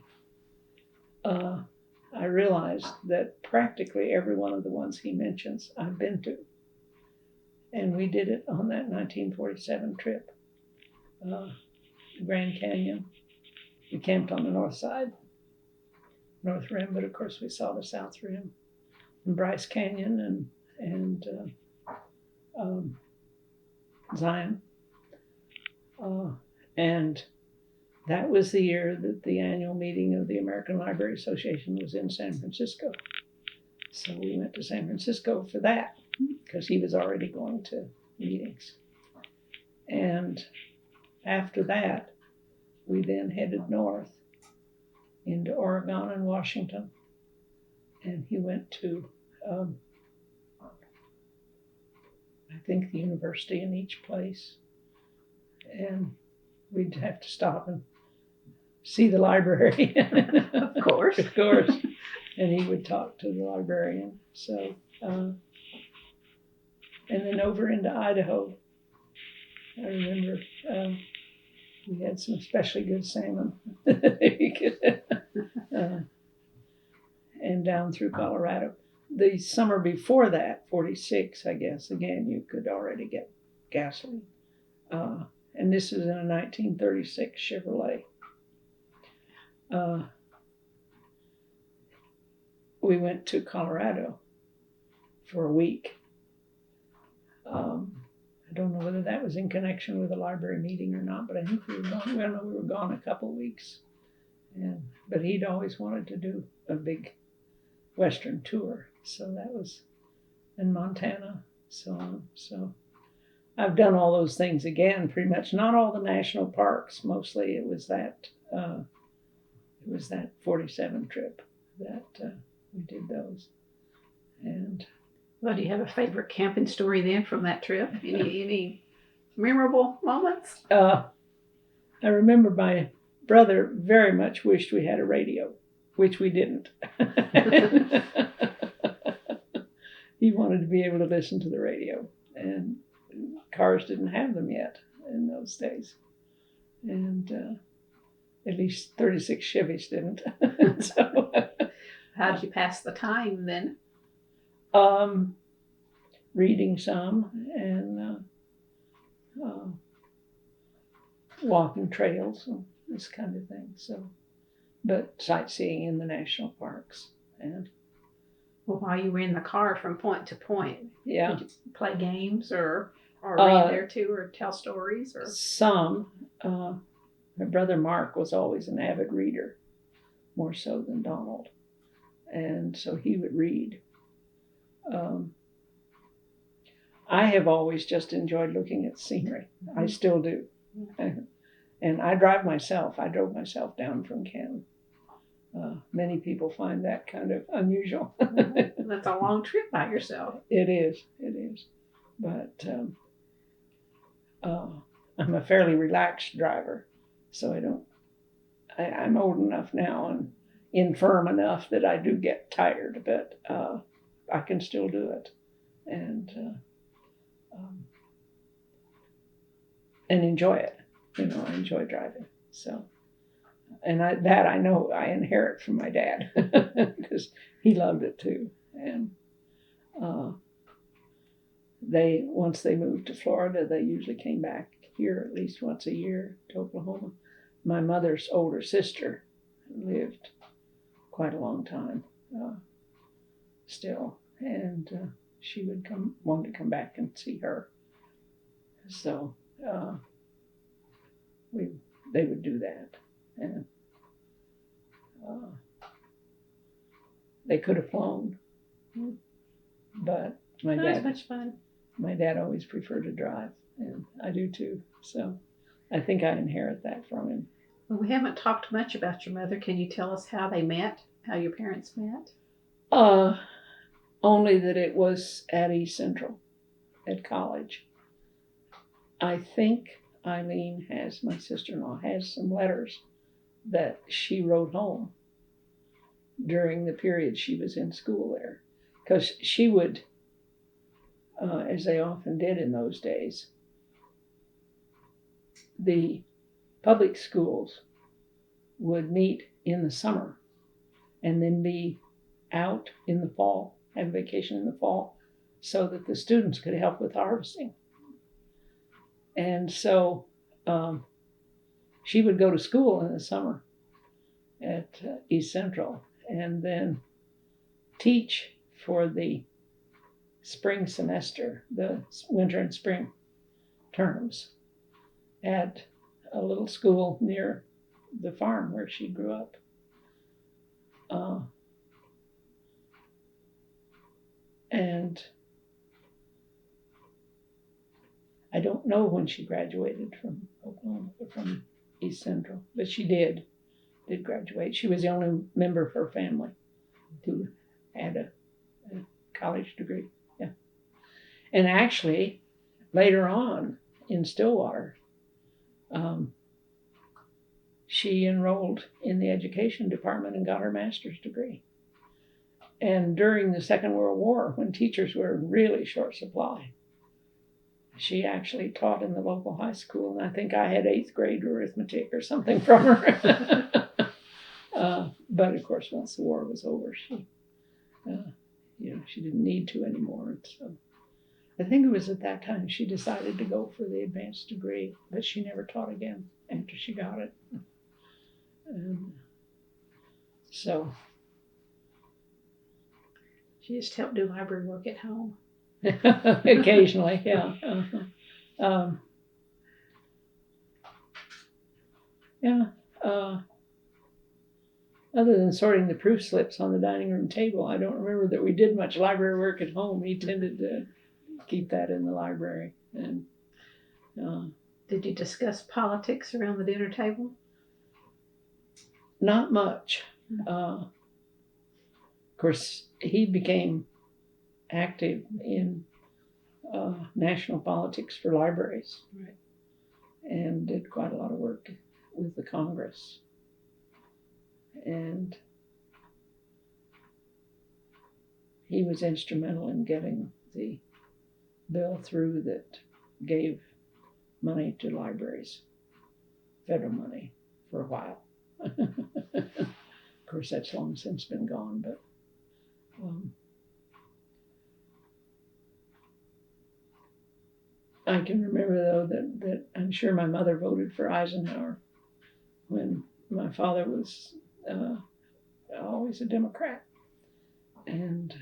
I realized that practically every one of the ones he mentions I've been to. And we did it on that 1947 trip. The Grand Canyon. We camped on the north side, North Rim, but of course we saw the South Rim, and Bryce Canyon, and Zion. And that was the year that the annual meeting of the American Library Association was in San Francisco. So we went to San Francisco for that, because he was already going to meetings. And after that, we then headed north into Oregon and Washington. And he went to, I think, the university in each place. And we'd have to stop and see the library. Of course. Of course. And he would talk to the librarian. So, and then over into Idaho, I remember we had some especially good salmon. down through Colorado. The summer before that, 46, I guess, again, you could already get gasoline. And this is in a 1936 Chevrolet. We went to Colorado for a week. I don't know whether that was in connection with a library meeting or not, but I think we were gone. Well, no, we were gone a couple of weeks. But he'd always wanted to do a big Western tour, so that was in Montana, so on. So I've done all those things again, pretty much. Not all the national parks. Mostly it was that 47 trip that we did those. And Well, do you have a favorite camping story then from that trip? Any memorable moments? I remember my brother very much wished we had a radio, which we didn't. He wanted to be able to listen to the radio, and cars didn't have them yet in those days. And at least 36 Chevys didn't. So, how did you pass the time then? Reading some and walking trails and this kind of thing. So, but sightseeing in the national parks. And Well, while you were in the car from point to point, yeah, did you play games or read there too, or tell stories? Or some. My brother Mark was always an avid reader, more so than Donald, and so he would read. I have always just enjoyed looking at scenery. I still do. And I drive myself. I drove myself down from Canton. Many people find that kind of unusual. That's a long trip by yourself. It is. But I'm a fairly relaxed driver, so I'm old enough now and infirm enough that I do get tired, but I can still do it. And enjoy it. I enjoy driving. So, and I know I inherit from my dad because he loved it too. And once they moved to Florida, they usually came back here at least once a year to Oklahoma. My mother's older sister lived quite a long time still, and she would wanted to come back and see her. So they would do that, and they could have flown, but That was much fun. My dad always preferred to drive, and I do too. So I think I inherit that from him. Well, we haven't talked much about your mother. Can you tell us how they met? How your parents met? Only that it was at East Central, at college. I think Eileen my sister-in-law, has some letters that she wrote home during the period she was in school there. Because she would, as they often did in those days, the public schools would meet in the summer and then be out in the fall, have vacation in the fall, so that the students could help with harvesting. And so she would go to school in the summer at East Central and then teach for the spring semester, the winter and spring terms, at a little school near the farm where she grew up. And I don't know when she graduated from Oklahoma, from East Central, but she did graduate. She was the only member of her family who had a college degree. Yeah. And actually, later on in Stillwater, she enrolled in the education department and got her master's degree. And during the Second World War, when teachers were in really short supply, she actually taught in the local high school, and I think I had 8th grade arithmetic or something from her. But of course, once the war was over, she she didn't need to anymore. And so I think it was at that time she decided to go for the advanced degree, but she never taught again after she got it. And so She just helped do library work at home. occasionally, yeah. Other than sorting the proof slips on the dining room table, I don't remember that we did much library work at home. He tended to keep that in the library. And did you discuss politics around the dinner table? Not much. Of course, he became active in national politics for libraries, right, and did quite a lot of work with the Congress. And he was instrumental in getting the bill through that gave money to libraries, federal money, for a while. Of course, that's long since been gone, but I can remember, though, that I'm sure my mother voted for Eisenhower when my father was always a Democrat. And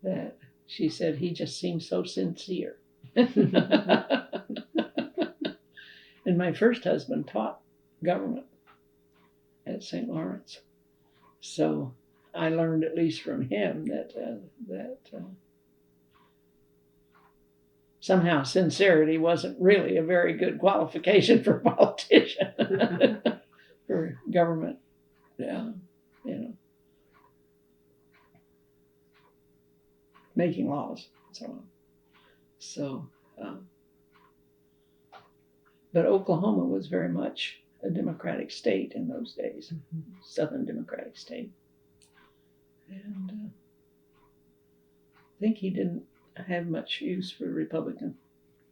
that she said he just seemed so sincere. And my first husband taught government at St. Lawrence. So I learned, at least from him, that somehow sincerity wasn't really a very good qualification for a politician, for government, making laws and so on. So, but Oklahoma was very much a Democratic state in those days, Southern Democratic state. And I think he didn't have much use for Republican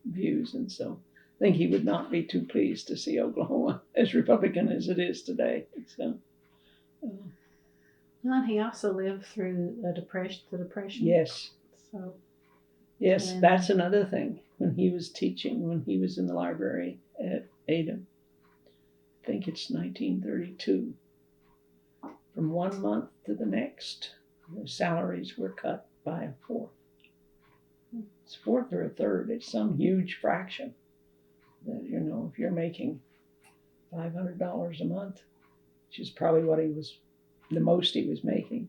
views, and so I think he would not be too pleased to see Oklahoma as Republican as it is today. So, well, he also lived through the depression. Yes. So. Yes, that's another thing. When he was teaching, when he was in the library at Ada, I think it's 1932, from 1 month to the next, the salaries were cut by a fourth. It's a fourth or a third. It's some huge fraction. That, if you're making $500 a month, which is probably what the most he was making,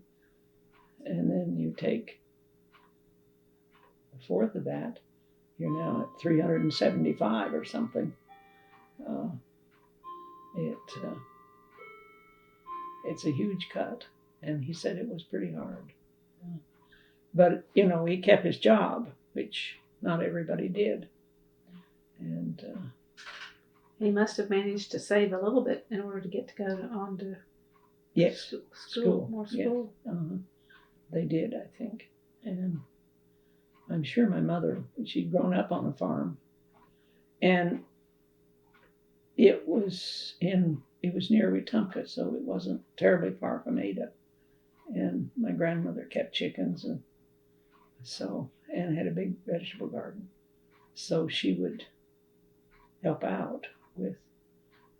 and then you take a fourth of that, you're now at 375 or something. It's a huge cut, and he said it was pretty hard. But he kept his job, which not everybody did, and he must have managed to save a little bit in order to get to go on to yes, school. More school. Yeah. They did, I think, and I'm sure my mother, she'd grown up on a farm, and it was near Wetumpka, so it wasn't terribly far from Ada. And my grandmother kept chickens, and had a big vegetable garden. So she would help out with.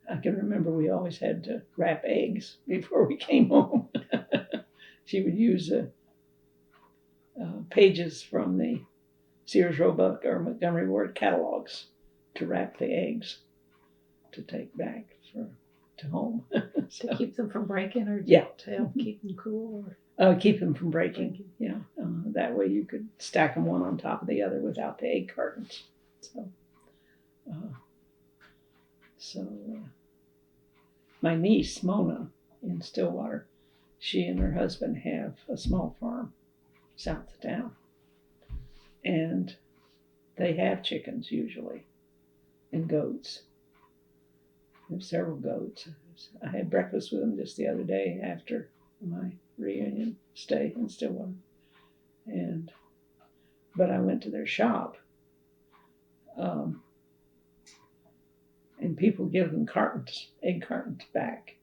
I can remember we always had to wrap eggs before we came home. She would use pages from the Sears Roebuck or Montgomery Ward catalogs to wrap the eggs to take back to home. To keep them from breaking, or yeah, to help keep them cool, or keep them from breaking. Yeah, that way you could stack them one on top of the other without the egg cartons. So, my niece Mona in Stillwater, she and her husband have a small farm south of town, and they have chickens usually, and goats. We have several goats. I had breakfast with them just the other day after my reunion stay in Stillwater. But I went to their shop, and people give them egg cartons back.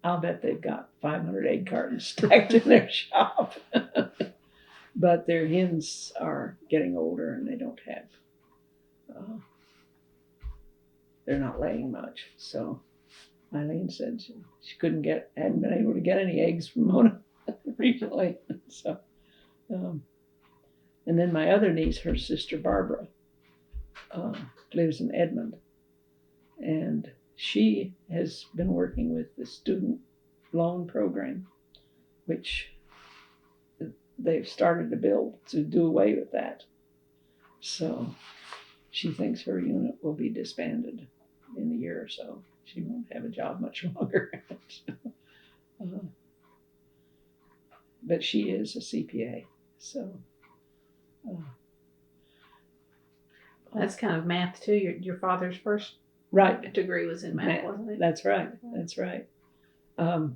I'll bet they've got 500 egg cartons stacked in their shop. But their hens are getting older and they don't have, they're not laying much. So Eileen said she hadn't been able to get any eggs from Mona recently. So, and then my other niece, her sister Barbara, lives in Edmond, and she has been working with the student loan program, which they've started to build to do away with that. So she thinks her unit will be disbanded in a year or so. She won't have a job much longer. But she is a CPA, so. That's kind of math too. Your father's first Right. degree was in math, wasn't it? That's right. That's right. I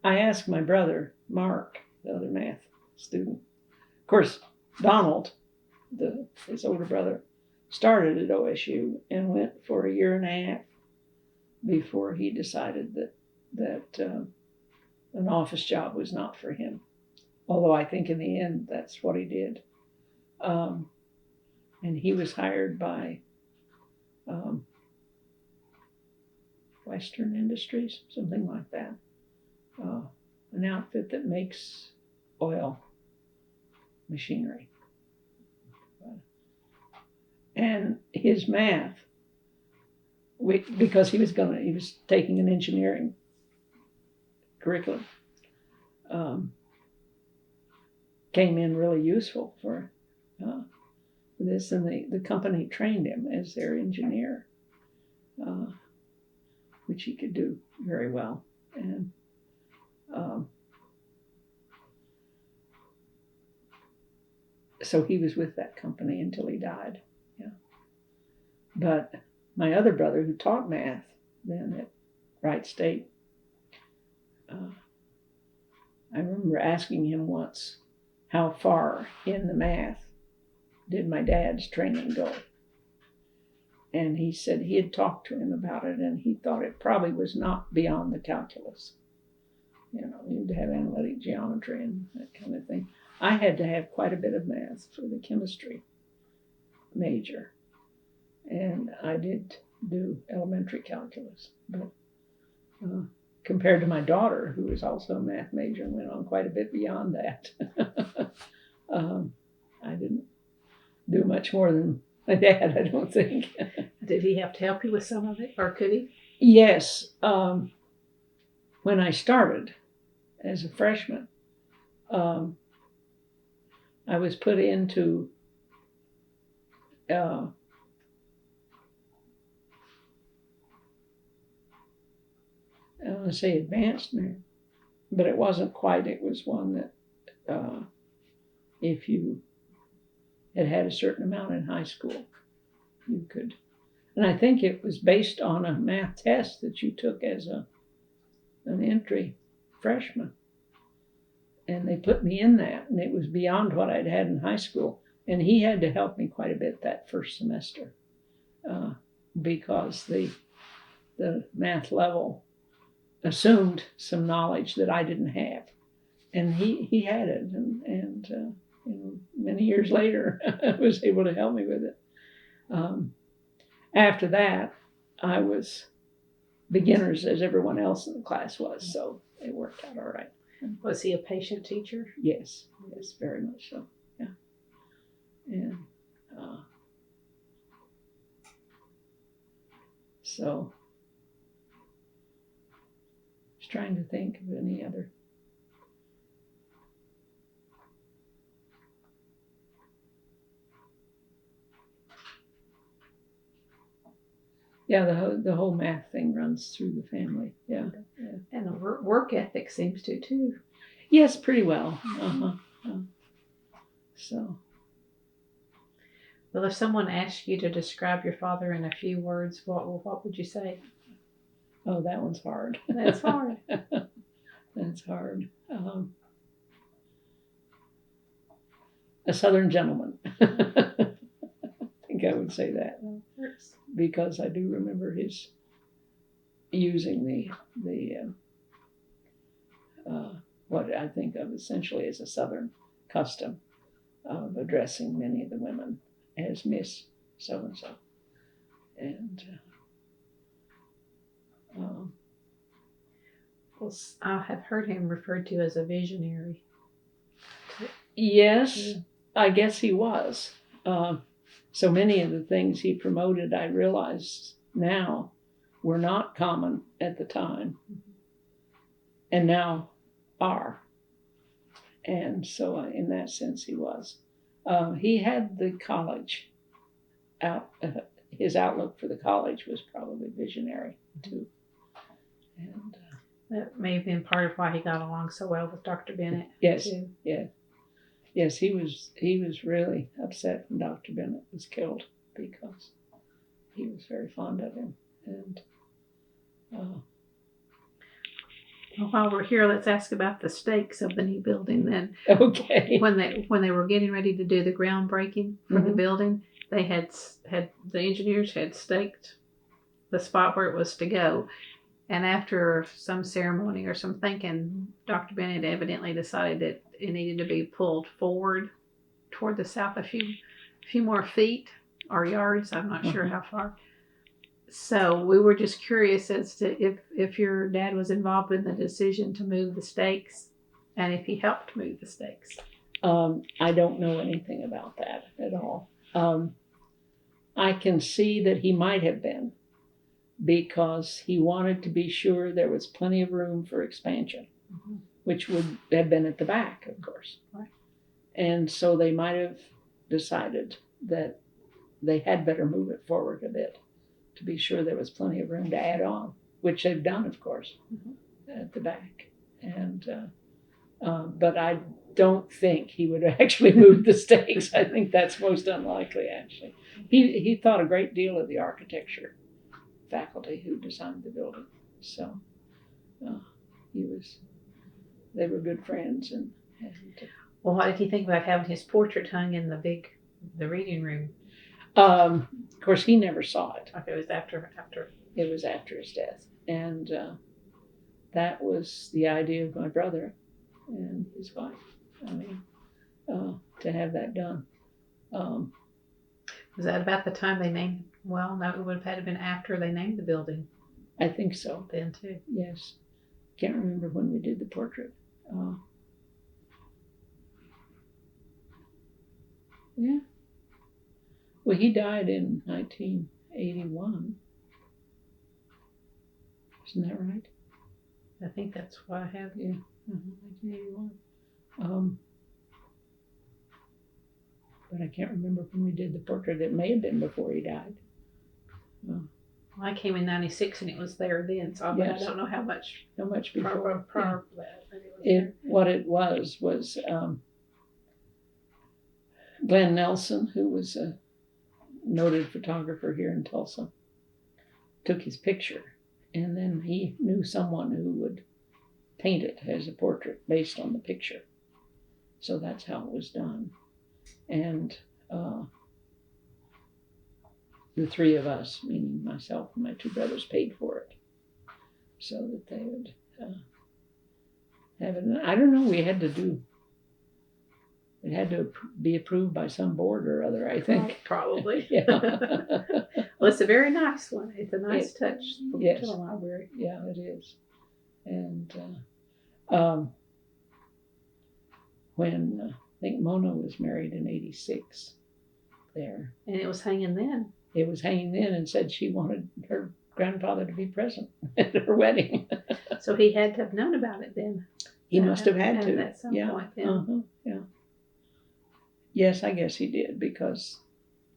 asked my brother, Mark, the other math student. Of course, Donald, his older brother, started at OSU and went for a year and a half before he decided that an office job was not for him. Although I think in the end, that's what he did. And he was hired by Western Industries, something like that. An outfit that makes oil machinery. And his math, because he was taking an engineering curriculum, came in really useful for this, and the company trained him as their engineer, which he could do very well. And so he was with that company until he died. Yeah. But my other brother, who taught math then at Wright State, I remember asking him once, how far in the math did my dad's training go? And he said he had talked to him about it, and he thought it probably was not beyond the calculus. You need to have analytic geometry and that kind of thing. I had to have quite a bit of math for the chemistry major, and I did do elementary calculus. But compared to my daughter, who was also a math major and went on quite a bit beyond that, I didn't do much more than my dad, I don't think. Did he have to help you with some of it, or could he? Yes. When I started as a freshman, I was put into I want to say advanced math, but it wasn't quite. It was one that if you had a certain amount in high school, you could. And I think it was based on a math test that you took as an entry freshman. And they put me in that, and it was beyond what I'd had in high school. And he had to help me quite a bit that first semester because the math level assumed some knowledge that I didn't have. And he had it, and many years later, was able to help me with it. After that, I was beginners as everyone else in the class was, so it worked out all right. Was he a patient teacher? Yes, very much so. Yeah, and so I was trying to think of any other. Yeah, the whole math thing runs through the family. Yeah. And the work ethic seems to too. Yes, pretty well. So. Well, if someone asked you to describe your father in a few words, what would you say? Oh, that one's hard. That's hard. That's hard. A Southern gentleman. I think I would say that. Because I do remember his using the what I think of essentially as a Southern custom of addressing many of the women as Miss So and So, and Well, I have heard him referred to as a visionary. yes, I guess he was. So many of the things he promoted, I realize now, were not common at the time, and now are. And so, in that sense, he was. He had the college out. His outlook for the college was probably visionary too. And That may have been part of why he got along so well with Dr. Bennett. yes, too. yes, he was really upset when Dr. Bennett was killed because he was very fond of him. And Well, while we're here, let's ask about the stakes of the new building then. okay, When they were getting ready to do the groundbreaking for the building, they had the engineers had staked the spot where it was to go. And after some ceremony or some thinking, Dr. Bennett evidently decided that it needed to be pulled forward toward the south a few more feet or yards. I'm not sure how far. So we were just curious as to if your dad was involved in the decision to move the stakes and if he helped move the stakes. I don't know anything about that at all. I can see that he might have been, because he wanted to be sure there was plenty of room for expansion, which would have been at the back, of course. Right. And so they might have decided that they had better move it forward a bit to be sure there was plenty of room to add on, which they've done, of course, at the back. And but I don't think he would have actually moved the stakes. I think that's most unlikely, actually. He thought a great deal of the architecture faculty who designed the building. So they were good friends. And Well, what did he think about having his portrait hung in the reading room? of course, he never saw it. Okay, it was after. It was after his death. And that was the idea of my brother and his wife. I mean, to have that done. Was that about the time they named? Well, no, it would have had to been after they named the building. I think so. Then too. Yes. Can't remember when we did the portrait. Yeah. Well, he died in 1981. Isn't that right? I think that's what I have. Yeah. 1981. But I can't remember when we did the portrait. It may have been before he died. Well, I came in '96 and it was there then, so Yes. I don't know how much Before. prior to that. But it was there. What it was Glenn Nelson, who was a noted photographer here in Tulsa, took his picture, and then he knew someone who would paint it as a portrait based on the picture. So that's how it was done. And the three of us, meaning myself and my two brothers, paid for it so that they would have it. And I don't know, it had to be approved by some board or other, I think. Probably. Yeah. Well, it's a very nice one. It's a nice touch yes. to the library. Yeah, it is. And when I think Mona was married in '86 there. And it was hanging then. It was hanging then and said she wanted her grandfather to be present at her wedding. So he had to have known about it then. He must have had to. At some point then. Yeah. Yes, I guess he did, because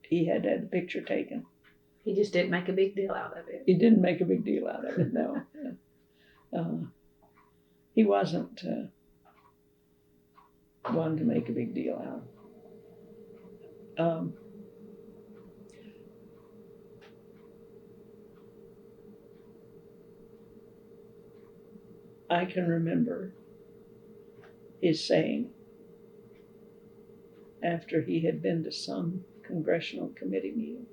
he had had the picture taken. He just didn't make a big deal out of it. He didn't make a big deal out of it, no. He wasn't one to make a big deal out. I can remember his saying, after he had been to some congressional committee meeting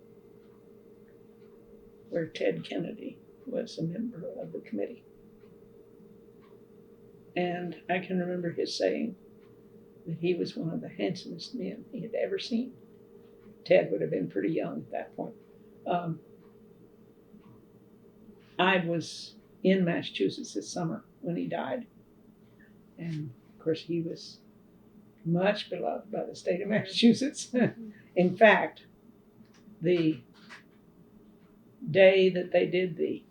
where Ted Kennedy was a member of the committee. And I can remember his saying that he was one of the handsomest men he had ever seen. Ted would have been pretty young at that point. I was in Massachusetts this summer when he died. And of course, he was much beloved by the state of Massachusetts. In fact, the day that they did the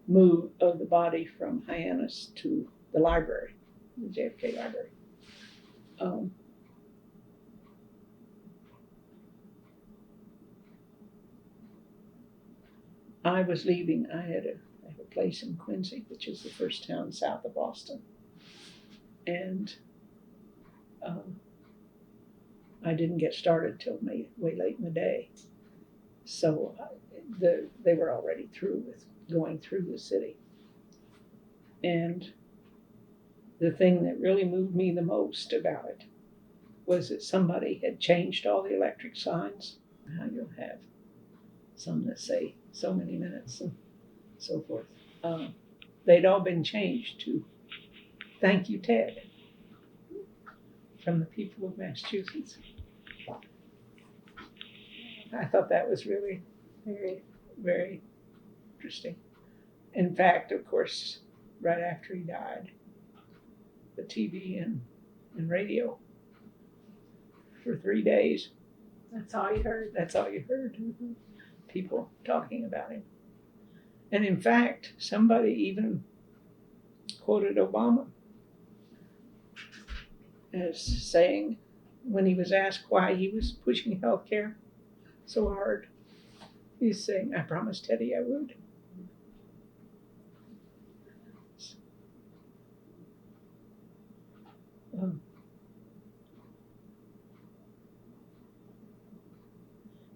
move of the body from Hyannis to the library, the JFK library, I was leaving. I had a place in Quincy, which is the first town south of Boston. And I didn't get started till way late in the day. So they were already through with going through the city. And the thing that really moved me the most about it was that somebody had changed all the electric signs. Now you'll have some that say so many minutes and so forth. They'd all been changed to "Thank you, Ted," from the people of Massachusetts. I thought that was really very, very interesting. In fact, of course, right after he died, the TV and radio for 3 days. That's all you heard. That's all you heard. Mm-hmm. People talking about him. And in fact, somebody even quoted Obama as saying, when he was asked why he was pushing health care so hard, he's saying, "I promised Teddy I would."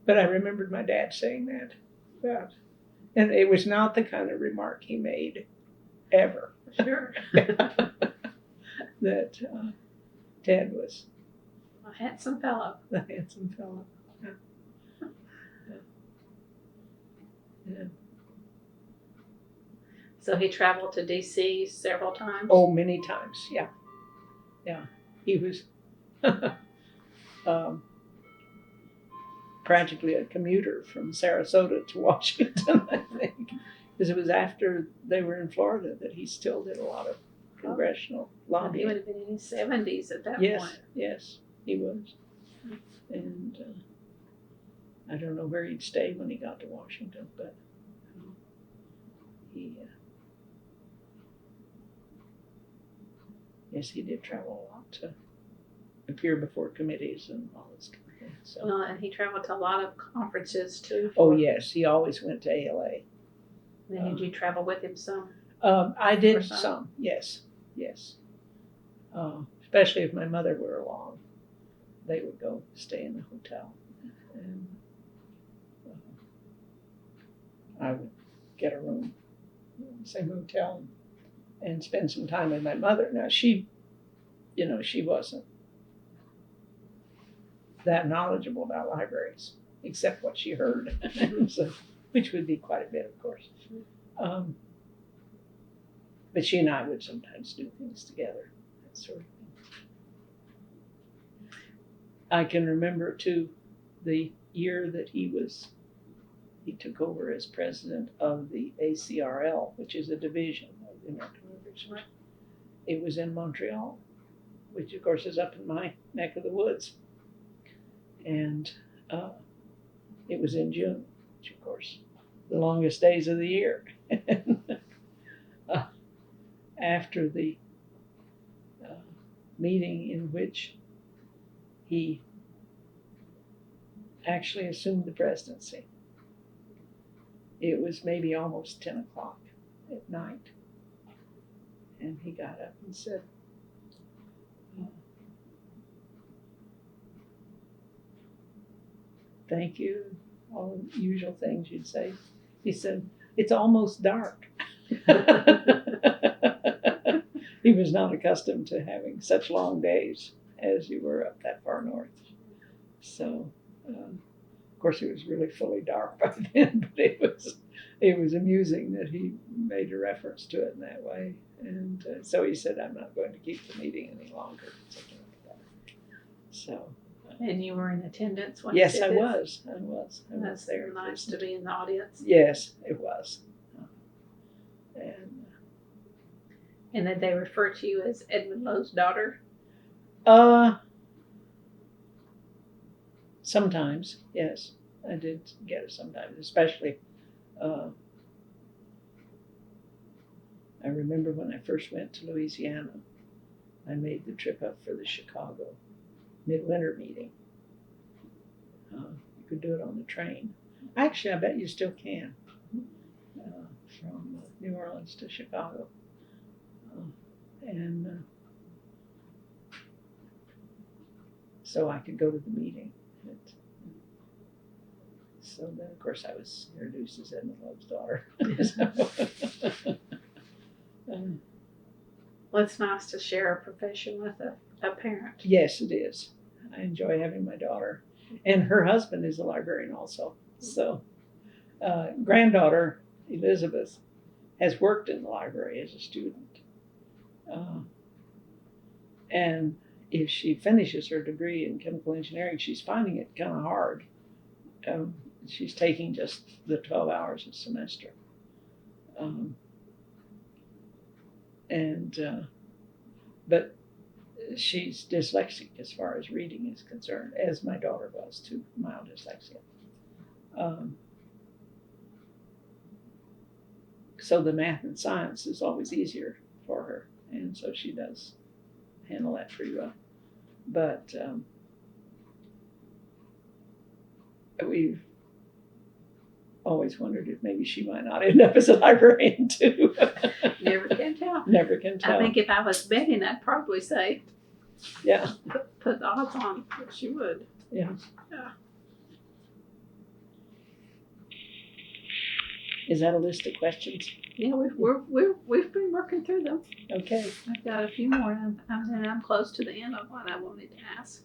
But I remembered my dad saying that. And it was not the kind of remark he made ever. Sure. That Ted was A handsome fellow. the handsome fellow. Yeah. So he traveled to D.C. several times? Oh, many times, yeah. He was practically a commuter from Sarasota to Washington, I think. Because it was after they were in Florida that he still did a lot of congressional lobbying. He would have been in his 70s at that point. Yes, he was. And I don't know where he'd stay when he got to Washington, but he did travel a lot to appear before committees and all this kind of thing. So. Well, and he traveled to a lot of conferences too. Oh yes, he always went to ALA. And did you travel with him some? I did some, yes. Especially if my mother were along, they would go stay in the hotel, and I would get a room in the same hotel and spend some time with my mother. Now she wasn't that knowledgeable about libraries, except what she heard, so, which would be quite a bit, of course. But she and I would sometimes do things together, that sort of thing. I can remember too the year that he took over as president of the ACRL, which is a division of the American Library. Right. It was in Montreal, which of course is up in my neck of the woods. And it was in June, which of course, the longest days of the year. After the meeting in which he actually assumed the presidency, it was maybe almost 10 o'clock at night. And he got up and said, "Thank you," all the usual things you'd say. He said, "It's almost dark." He was not accustomed to having such long days as you were up that far north. So, of course, it was really fully dark by then, but it was amusing that he made a reference to it in that way. And so he said, I'm not going to keep the meeting any longer. Something like that. So. And you were in attendance when Yes, he did I this? was. I That's was there. nice to be in the audience. Yes, it was. And did they refer to you as Edmon Low's daughter? Sometimes, yes, I did get it sometimes, especially. I remember when I first went to Louisiana, I made the trip up for the Chicago midwinter meeting. You could do it on the train. Actually, I bet you still can. From New Orleans to Chicago. So I could go to the meeting. So then, of course, I was introduced as Edmon Low's daughter. Well, it's nice to share a profession with a parent. Yes, it is. I enjoy having my daughter. And her husband is a librarian also. So, granddaughter, Elizabeth, has worked in the library as a student. And if she finishes her degree in chemical engineering, she's finding it kind of hard. She's taking just the 12 hours a semester. But she's dyslexic as far as reading is concerned, as my daughter was too, mild dyslexia. So the math and science is always easier for her, and so she does handle that pretty well. But we've always wondered if maybe she might not end up as a librarian too. Never can tell. Never can tell. I think if I was betting, I'd probably say, yeah, put the odds on that she would. Yeah. Yeah. Is that a list of questions? Yeah, we've been working through them. Okay. I've got a few more, and I'm close to the end of what I wanted to ask.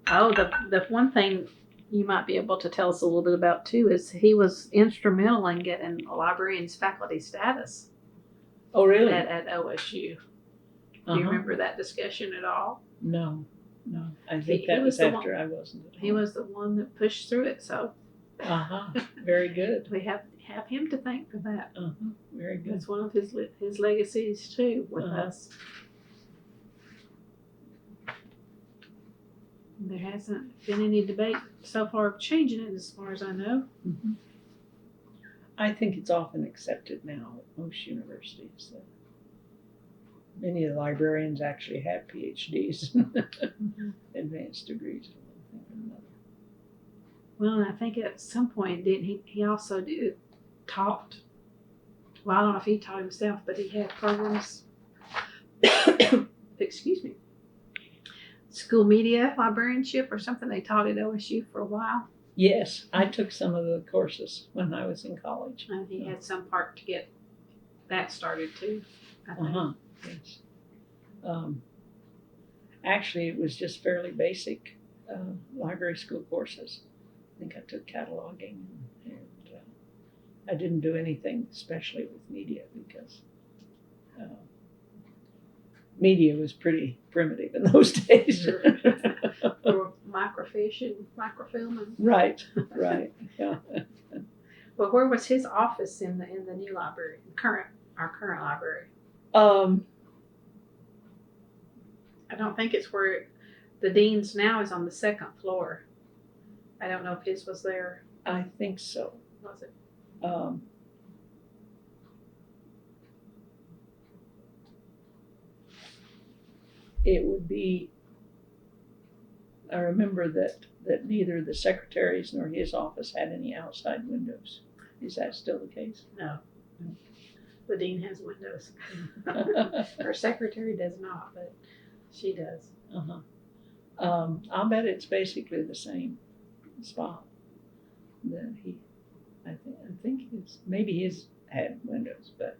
Oh, the one thing you might be able to tell us a little bit about too is he was instrumental in getting a librarian's faculty status. Oh, really? At OSU. Do you remember that discussion at all? No. I think that was after I wasn't at home. He was the one that pushed through it, so. Very good. We have him to thank for that. Very good. That's one of his legacies too with us. There hasn't been any debate so far of changing it, as far as I know. I think it's often accepted now at most universities that many of the librarians actually have PhDs, advanced degrees in one thing or another. Well, and I think at some point, didn't he also taught? Well, I don't know if he taught himself, but he had programs. Excuse me. School media librarianship or something they taught at OSU for a while. Yes, I took some of the courses when I was in college. And he had some part to get that started too, I think. Yes. Actually, it was just fairly basic library school courses. I think I took cataloging and I didn't do anything especially with media because media was pretty primitive in those days. Or microfiche and microfilm. Right, yeah. Well, where was his office in the new library, our current library? I don't think it's where the dean's now is on the second floor. I don't know if his was there. I think so. Was it? It would be, I remember that neither the secretaries nor his office had any outside windows. Is that still the case? No. The dean has windows. Her secretary does not, but she does. I'll bet it's basically the same spot that I think maybe his had windows, but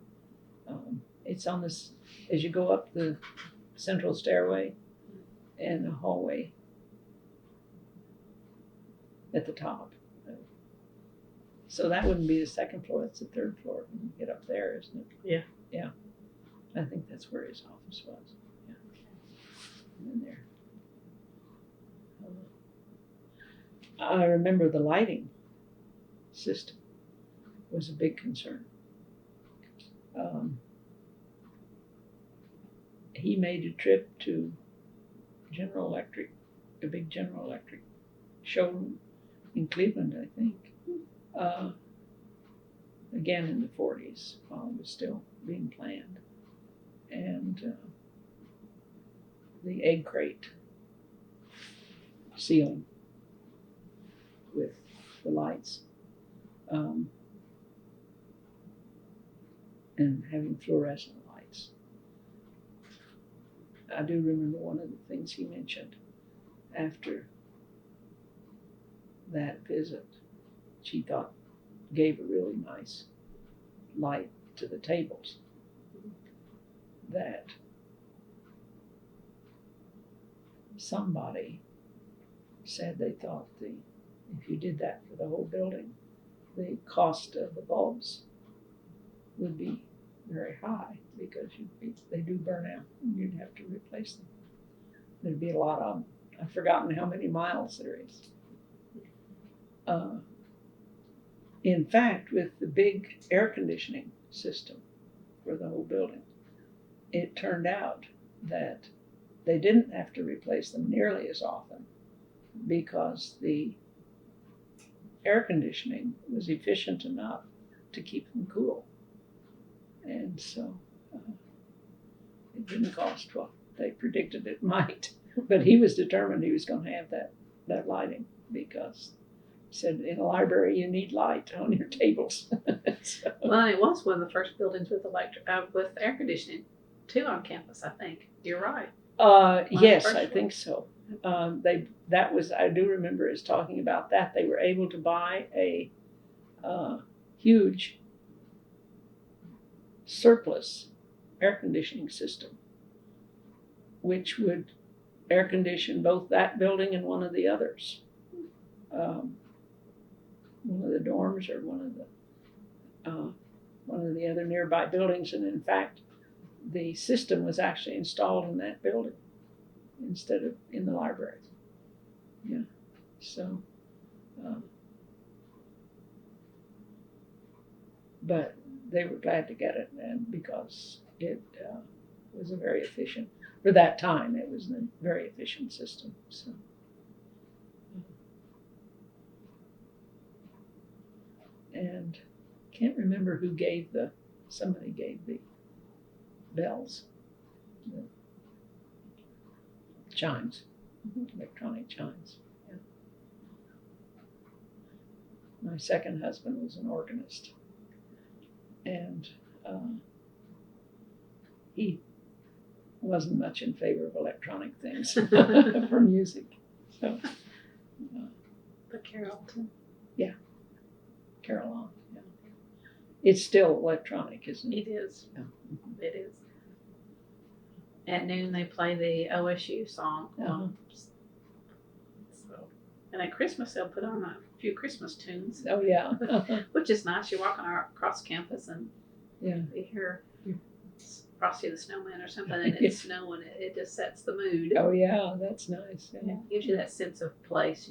it's on this, as you go up the central stairway and the hallway, at the top. So that wouldn't be the second floor, it's the third floor when you get up there, isn't it? Yeah. Yeah. I think that's where his office was. Yeah. In there. I remember the lighting system was a big concern. He made a trip to General Electric, a big General Electric showroom in Cleveland, I think. Again in the 40s, while it was still being planned. And the egg crate ceiling with the lights, and having fluorescent lights. I do remember one of the things he mentioned after that visit, which he thought gave a really nice light to the tables, that somebody said they thought if you did that for the whole building, the cost of the bulbs would be very high because they do burn out and you'd have to replace them. There'd be a lot of them. I've forgotten how many miles there is. In fact, with the big air conditioning system for the whole building, it turned out that they didn't have to replace them nearly as often because the air conditioning was efficient enough to keep them cool. And so it didn't cost what they predicted it might. But he was determined he was going to have that lighting because he said in a library you need light on your tables. So, Well, it was one of the first buildings with with air conditioning too on campus, I think. You're right. yes, I think so. I do remember us talking about that. They were able to buy a huge surplus air conditioning system, which would air condition both that building and one of the others. One of the dorms or one of the other nearby buildings. And in fact, the system was actually installed in that building instead of in the library. Yeah. So, but they were glad to get it, and because it was a very efficient, for that time, it was a very efficient system. So. And can't remember who somebody gave the bells, the chimes, electronic chimes. Yeah. My second husband was an organist, and he wasn't much in favor of electronic things for music. So, But Carrollton. Yeah. Carolyn. Yeah. It's still electronic, isn't it? It is. Yeah. It is. At noon they play the OSU song. So, and at Christmas they'll put on a few Christmas tunes. Oh yeah. Which is nice. You're walking across campus and Yeah. you hear Frosty the Snowman or something, and it's snowing. It just sets the mood. Oh yeah, that's nice. Yeah. It gives you that sense of place.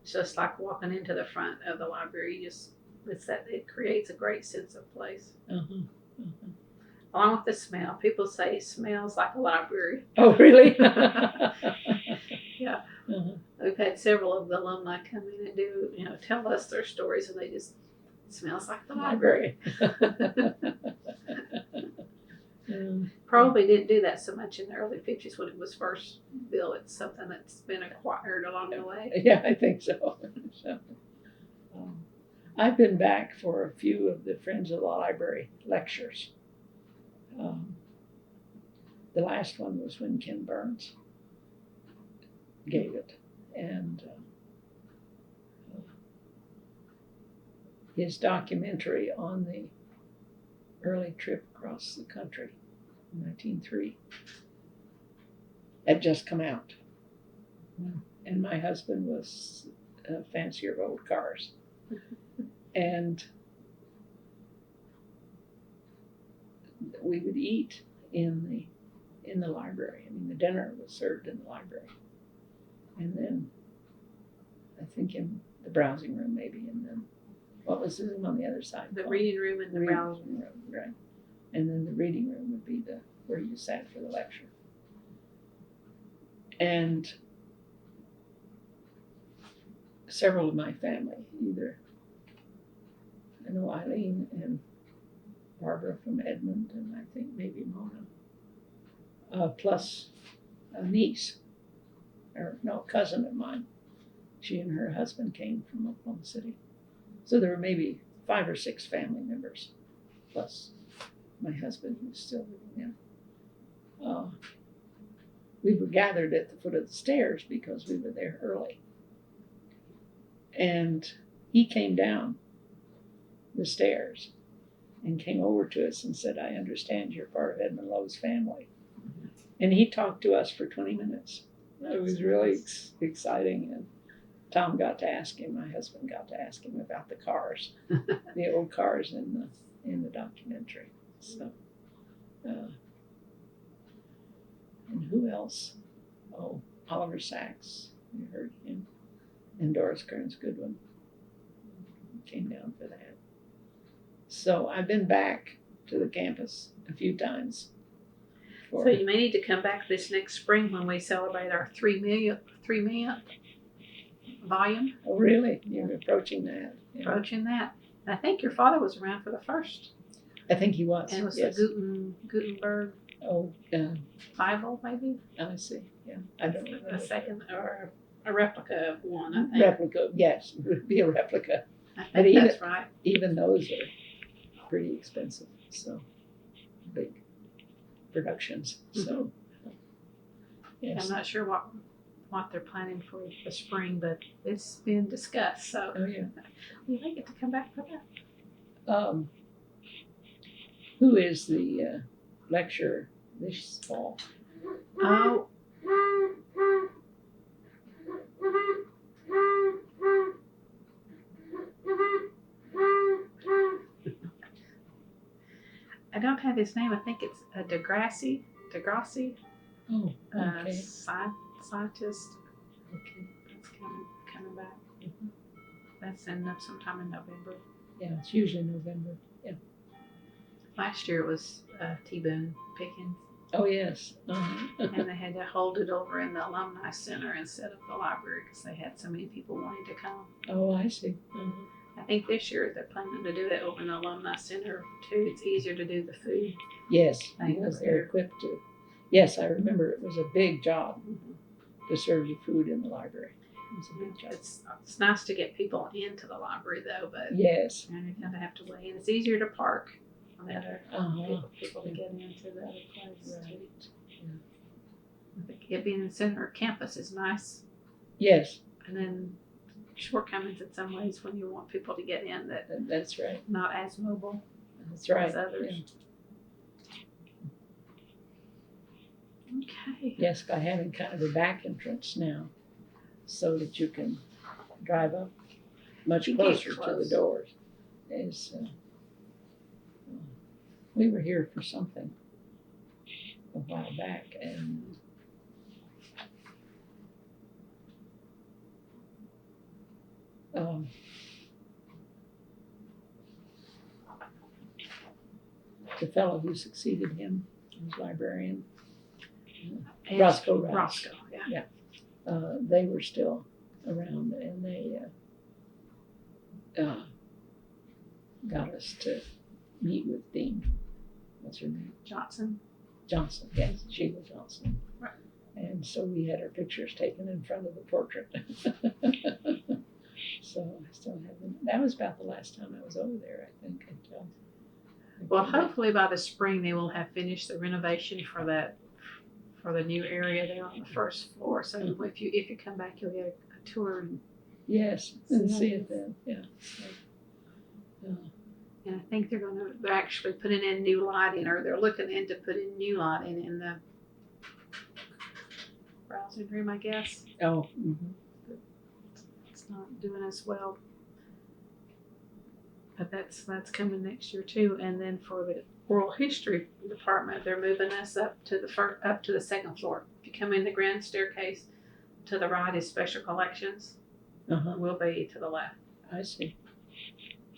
It's just like walking into the front of the library. It creates a great sense of place. Along with the smell. People say it smells like a library. Oh really? Yeah. We've had several of the alumni come in and do, tell us their stories, and it smells like the library. Probably didn't do that so much in the early 50s when it was first built. It's something that's been acquired along the way. Yeah, I think so. I've been back for a few of the Friends of the Library lectures. The last one was when Ken Burns gave it, and his documentary on the early trip across the country in 1903 had just come out, and my husband was fancier old cars. And we would eat in the library. I mean, the dinner was served in the library. And then I think in the browsing room maybe, and then what was the room on the other side? The called? reading room and the browsing room, right. And then the reading room would be where you sat for the lecture. And several of my family, either I know Eileen and Barbara from Edmond, and I think maybe Mona, plus a niece, or no, cousin of mine. She and her husband came from Oklahoma City. So there were maybe 5 or 6 family members, plus my husband who's still living there. We were gathered at the foot of the stairs because we were there early. And he came down the stairs and came over to us and said, I understand you're part of Edmon Low's family. And he talked to us for 20 minutes. It was really exciting. And Tom got to ask him, my husband got to ask him about the cars, the old cars in the documentary. So, and who else? Oh, Oliver Sacks, you heard him. And Doris Kearns Goodwin came down for that. So I've been back to the campus a few times. So you may need to come back this next spring when we celebrate our 3 millionth volume. Oh, really? You're approaching that? Yeah. Approaching that. And I think your father was around for the first. I think he was. And it was yes. the Gutenberg Oh, Bible, maybe? I see. Yeah, I don't know. A second, or a replica of one, I think. Replica, yes, it would be a replica. I think that's right. Even those are pretty expensive, so big productions. So, yes. I'm not sure what they're planning for the spring, but it's been discussed. So Oh yeah. You may get to come back for that. Who is the lecturer this fall? Oh. I don't have his name. I think it's Degrassi. Oh, okay. Scientist. Okay. That's coming back. Mm-hmm. That's sometime in November. Yeah, it's usually November. Yeah. Last year it was T. Boone Pickens. Oh yes. And they had to hold it over in the Alumni Center instead of the library because they had so many people wanting to come. Oh, I see. Mm-hmm. I think this year they're planning to do it over in the Alumni Center too. It's easier to do the food. Yes, because they're equipped to. Yes, I remember it was a big job to serve you food in the library. It was a big job. It's nice to get people into the library though, but yes, you kind of have to wait, and it's easier to park on the other people to get into the other place. Right. Yeah. I think it being in the center of campus is nice. Yes. And then shortcomings in some ways when you want people to get in that's right. Not as mobile. That's right. As others. Yeah. Okay. Yes, by having kind of a back entrance now, so that you can drive up much closer to the doors. We were here for something a while back, and the fellow who succeeded him was librarian. Roscoe, yeah. They were still around, and they got us to meet with Dean. What's her name? Johnson, yes, Sheila Johnson. Right. And so we had our pictures taken in front of the portrait. So I still have them. That was about the last time I was over there, I think. Well, hopefully by the spring they will have finished the renovation for the new area there on the first floor. So if you come back, you'll get a tour. And yes, and see it then. Yeah. And I think they're actually putting in new lighting, or they're looking into putting new lighting in the browsing room, I guess. Oh. Mm-hmm. it's not doing as well. But that's coming next year too. And then for the oral history department, they're moving us up to the second floor. If you come in the grand staircase, to the right is special collections. Uh-huh. We'll be to the left. I see.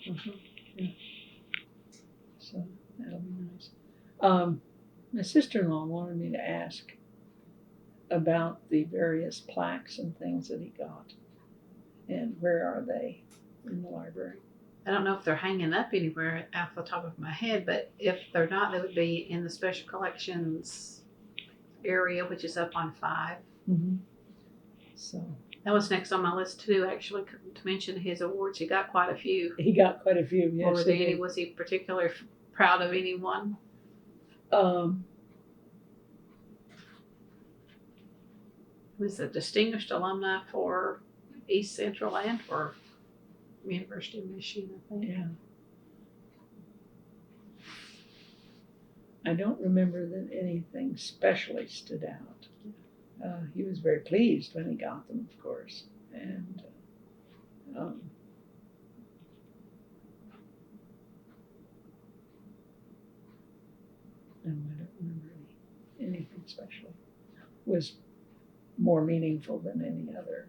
Uh-huh. Yeah. So that'll be nice. My sister-in-law wanted me to ask about the various plaques and things that he got, and where are they in the library? I don't know if they're hanging up anywhere off the top of my head, but if they're not, they would be in the special collections area, which is up on 5. Mm-hmm. So that was next on my list too, actually, to mention his awards. He got quite a few. He got quite a few, yes. Or was he particularly proud of anyone? He was a distinguished alumni for East Central and for University of Michigan, I think. Yeah. I don't remember that anything especially stood out. He was very pleased when he got them, of course, and I don't remember anything special. Was more meaningful than any other.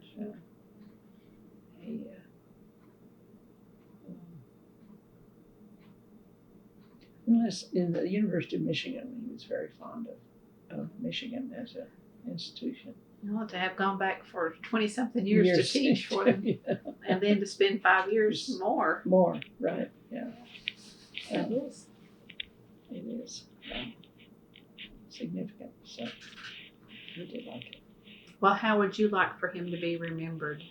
Unless in the University of Michigan, he was very fond of Michigan as an institution. Well, to have gone back for 20-something years to teach for them, yeah. And then to spend 5 years more. More, right, yeah. It is. It is significant, so we did like it. Well, how would you like for him to be remembered?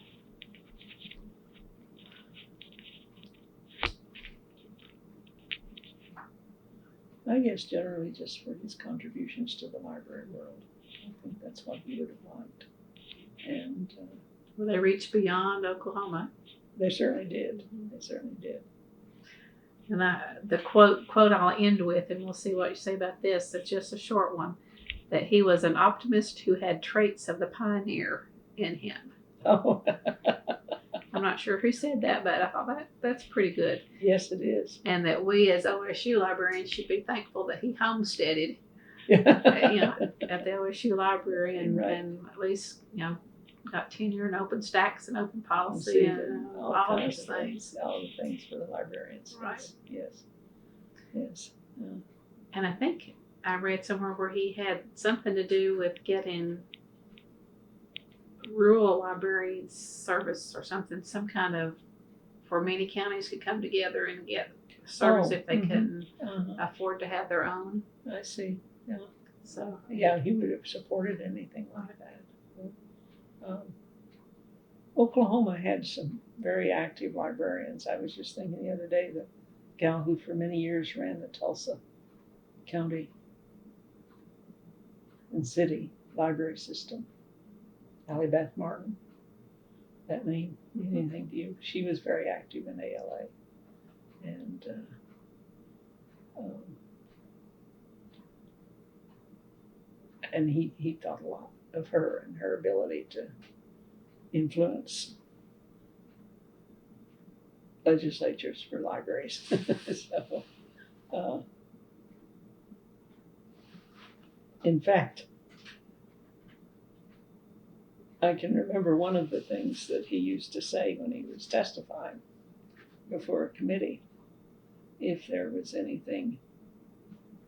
I guess generally just for his contributions to the library world. I think that's what he would have liked. And Will they reach beyond Oklahoma? They certainly did. They certainly did. And the quote I'll end with, and we'll see what you say about this. It's just a short one. That he was an optimist who had traits of the pioneer in him. Oh. I'm not sure who said that, but I thought that's pretty good. Yes, it is. And that we as OSU librarians should be thankful that he homesteaded Yeah. At the OSU library and, Right. and at least, got tenure and open stacks and open policy and all these things. All the things for the librarians. Right. Yes. Yes. Yeah. And I think I read somewhere where he had something to do with getting rural library service or something, some kind of, for many counties could come together and get service if they couldn't afford to have their own. I see. Yeah. So yeah, he would have supported anything like that. Oklahoma had some very active librarians. I was just thinking the other day, the gal who for many years ran the Tulsa County and City library system, Allie Beth Martin. That name mean anything to you? She was very active in ALA, and he thought a lot of her and her ability to influence legislatures for libraries. So, in fact, I can remember one of the things that he used to say when he was testifying before a committee, if there was anything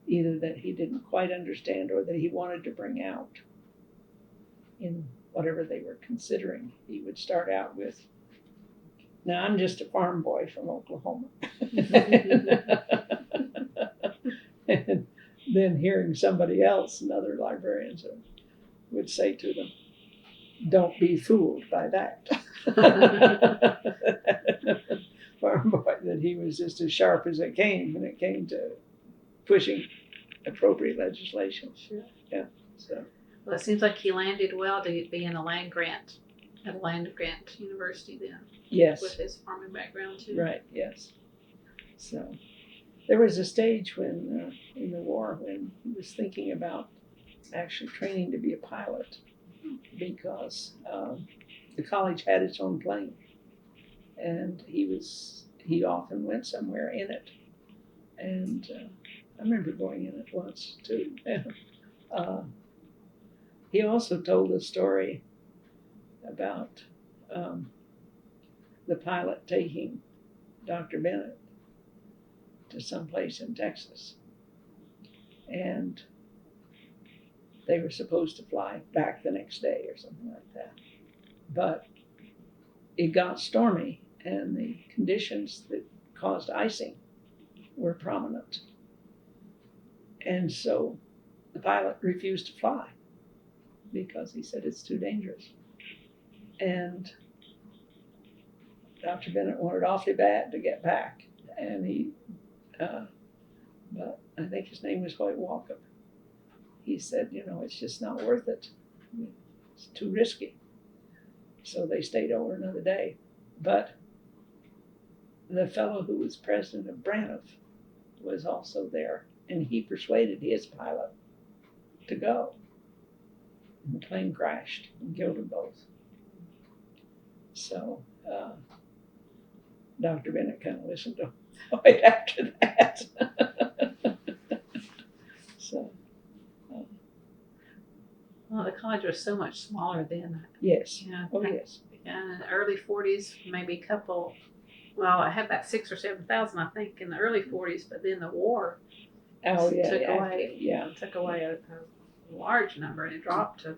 either that he didn't quite understand or that he wanted to bring out in whatever they were considering, he would start out with, "Now, I'm just a farm boy from Oklahoma." And then hearing somebody else, another librarians, would say to them, "Don't be fooled by that." Farm boy, that he was just as sharp as it came when it came to pushing appropriate legislation. Sure. Yeah. So. Well, it seems like he landed well to be in a land grant at a land grant university then. Yes. With his farming background too. Right. Yes. So there was a stage when in the war when he was thinking about actually training to be a pilot because the college had its own plane. and he often went somewhere in it. And I remember going in it once too. He also told a story about the pilot taking Dr. Bennett to someplace in Texas. And they were supposed to fly back the next day or something like that. But it got stormy, and the conditions that caused icing were prominent. And so the pilot refused to fly because he said it's too dangerous. And Dr. Bennett wanted awfully bad to get back, and but I think his name was Hoyt Walker. He said, it's just not worth it. It's too risky. So they stayed over another day. But the fellow who was president of Braniff was also there, and he persuaded his pilot to go. And the plane crashed and killed them both. So Dr. Bennett kind of listened to Hoyt after that. So. Well, the college was so much smaller then. Yes. Yeah. Oh, yes. And in the early 40s, maybe a couple. Well, I had about 6,000 or 7,000, I think, in the early 40s. But then the war took away a large number, and it dropped to a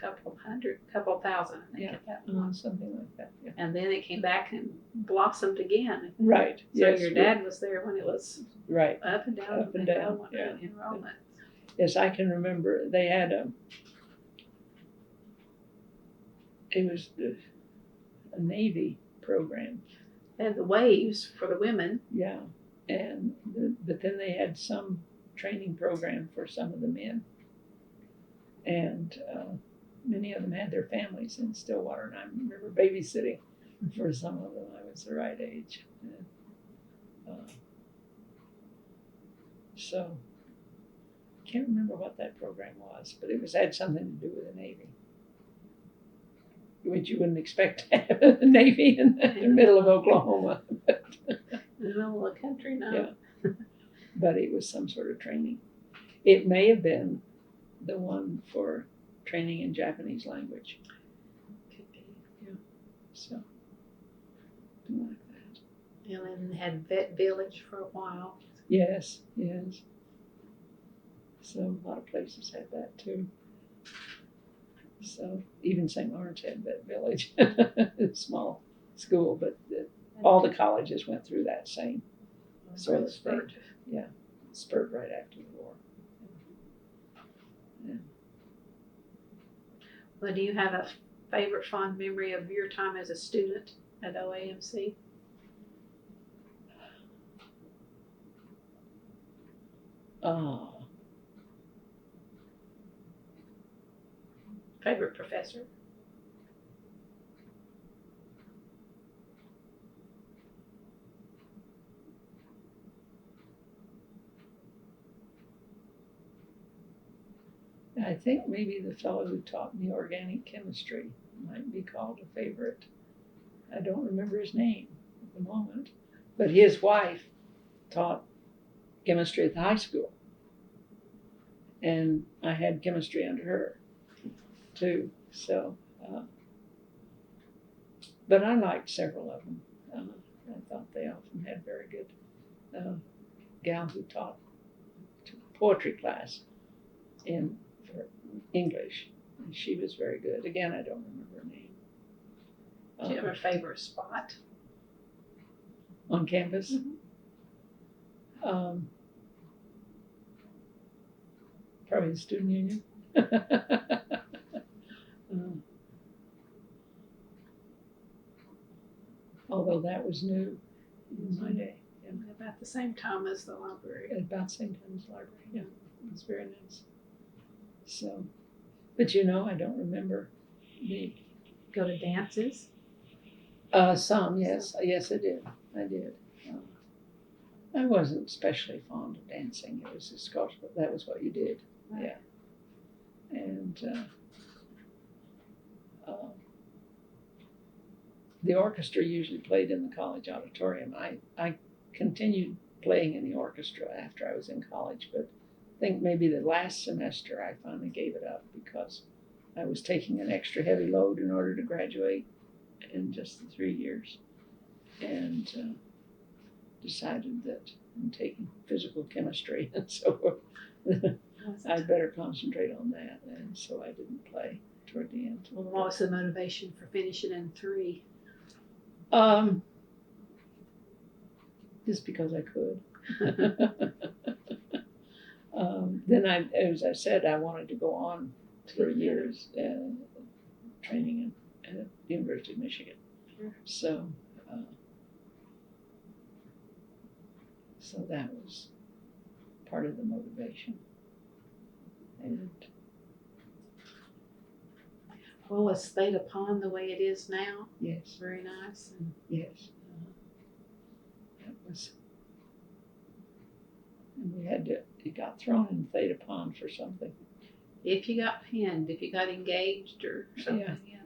couple thousand, I think, at that point. Something like that. Yeah. And then it came back and blossomed again. Right. So your dad was there when it was right up and down. Up and down. Yeah. Enrollment. Yes, I can remember they had it was a Navy program. They had the waves for the women. Yeah, but then they had some training program for some of the men, and many of them had their families in Stillwater. And I remember babysitting for some of them. I was the right age, so I can't remember what that program was, but it had something to do with the Navy. Which you wouldn't expect to have a Navy in the middle of Oklahoma. In the middle of the country now. Yeah. But it was some sort of training. It may have been the one for training in Japanese language. Could be. Yeah. So, something like that. And then they had Vet Village for a while. Yes, yes. So a lot of places had that too. So even St. Lawrence had Vet Village, a small school, but all the colleges went through that same sort of thing. Yeah, spurt right after the war. Yeah. Well, do you have a favorite fond memory of your time as a student at OAMC? Favorite professor? I think maybe the fellow who taught me organic chemistry might be called a favorite. I don't remember his name at the moment, but his wife taught chemistry at the high school, and I had chemistry under her too. So, but I liked several of them. I thought they often had very good gal who taught poetry class for English, and she was very good. Again, I don't remember her name. Do you have a favorite spot on campus? Mm-hmm. Probably the student union. Although that was new in my day. Yeah. About the same time as the library. At about the same time as the library, yeah. It was very nice. So, but I don't remember the. Go to dances? Some, yes. Yes, I did. I wasn't especially fond of dancing. It was just because that was what you did. Right. Yeah. And the orchestra usually played in the college auditorium. I continued playing in the orchestra after I was in college, but I think maybe the last semester I finally gave it up because I was taking an extra heavy load in order to graduate in just the 3 years, and decided that I'm taking physical chemistry, and so I'd better concentrate on that, and so I didn't play toward the end. Well, what was the motivation for finishing in 3? Just because I could. Then as I said, I wanted to go on 3 years training at the University of Michigan. Sure. So that was part of the motivation. And Well, is Theta Pond the way it is now? yes, Very nice. yes, that was. And we had to. It got thrown in Theta Pond for something. If you got pinned, if you got engaged or something, yes.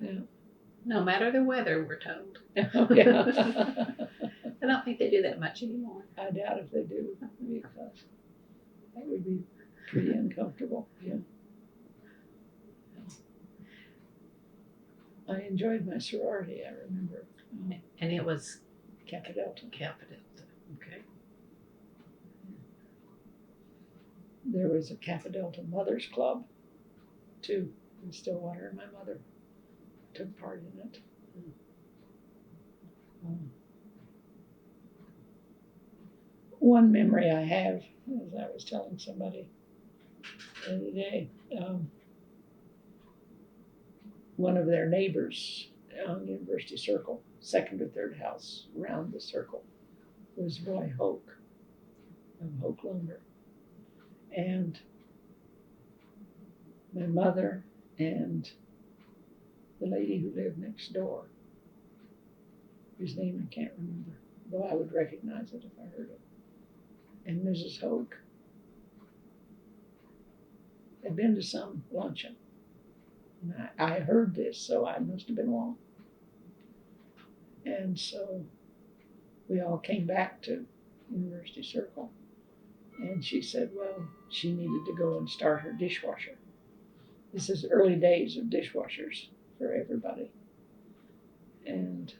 Yeah. No matter the weather, we're told. Yeah. I don't think they do that much anymore. I doubt if they do, because that would be pretty uncomfortable. Yeah. I enjoyed my sorority, I remember. And it was Kappa Delta. Kappa Delta. Okay. There was a Kappa Delta Mothers Club, too, in Stillwater, and my mother took part in it. One memory I have, as I was telling somebody the other day, one of their neighbors on University Circle, second or third house around the circle, was Roy Hoke of Hoke Lumber. And my mother and the lady who lived next door, whose name I can't remember, though I would recognize it if I heard it, and Mrs. Hoke had been to some luncheon. And I heard this, so I must have been along. And so we all came back to University Circle, and she said, well, she needed to go and start her dishwasher. This is early days of dishwashers for everybody. And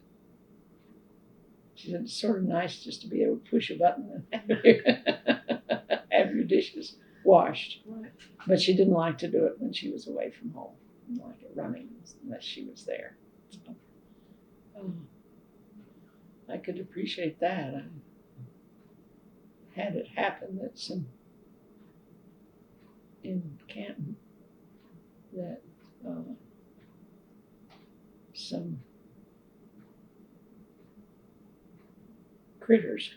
she said, it's sort of nice just to be able to push a button and have your dishes washed. Right. But she didn't like to do it when she was away from home. Didn't like it running unless she was there. So, I could appreciate that. I had it happen that in Canton that some critters,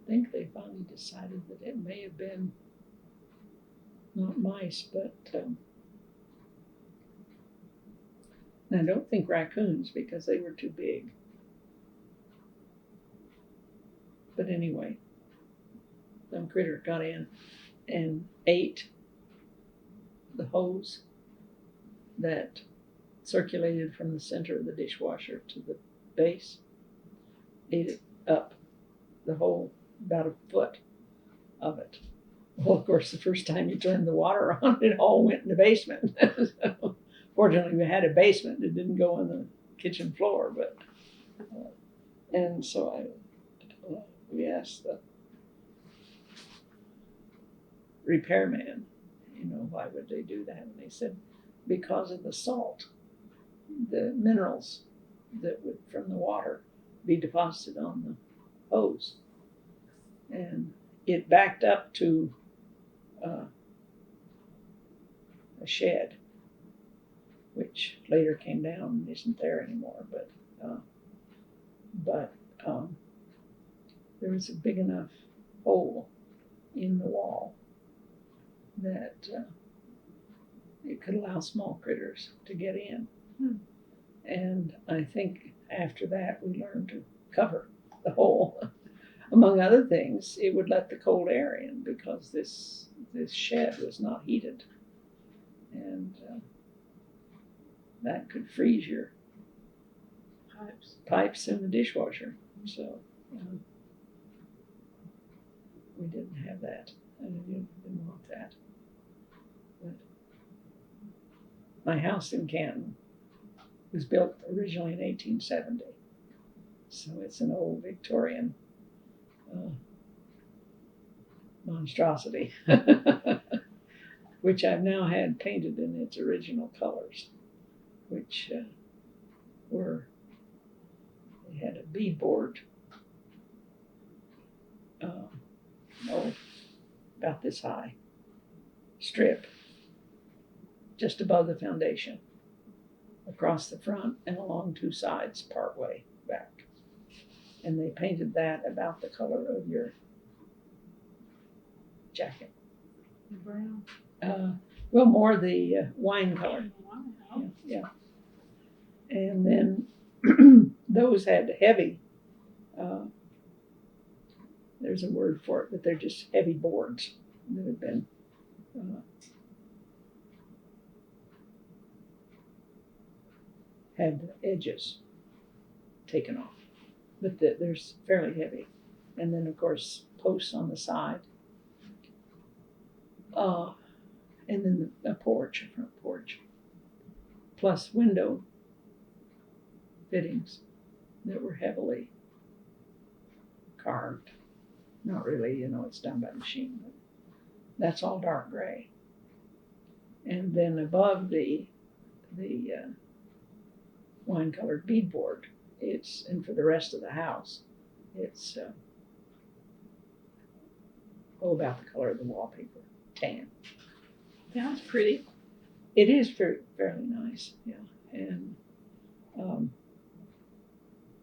I think they finally decided that it may have been not mice, but I don't think raccoons, because they were too big. But anyway, some critter got in and ate the hose that circulated from the center of the dishwasher to the base, ate it up, the whole, about a foot of it. Well, of course, the first time you turned the water on, it all went in the basement. So, fortunately, we had a basement. It didn't go on the kitchen floor, but, and so we asked the repairman, why would they do that? And they said, because of the salt, the minerals that would, from the water, be deposited on the hose. And it backed up to a shed, which later came down and isn't there anymore. But there was a big enough hole in the wall that it could allow small critters to get in. And I think after that we learned to cover the hole. Among other things, it would let the cold air in because this shed was not heated. And that could freeze your Pipes. pipes in the dishwasher. So we didn't have that. I didn't want that. But my house in Canton was built originally in 1870. So it's an old Victorian monstrosity, which I've now had painted in its original colors, which they had a beadboard, about this high, strip just above the foundation, across the front and along two sides, partway back. And they painted that about the color of your jacket. Brown. Well, more the wine color. Wow. Yeah. And then those had heavy, there's a word for it, but they're just heavy boards that have been had the edges taken off, but they're fairly heavy. And then, of course, posts on the side. And then a porch, a front porch, plus window fittings that were heavily carved. Not really, it's done by machine, but that's all dark gray. And then above the wine-colored beadboard, and for the rest of the house, it's about the color of the wallpaper, tan. Sounds pretty. It is fairly nice, yeah. And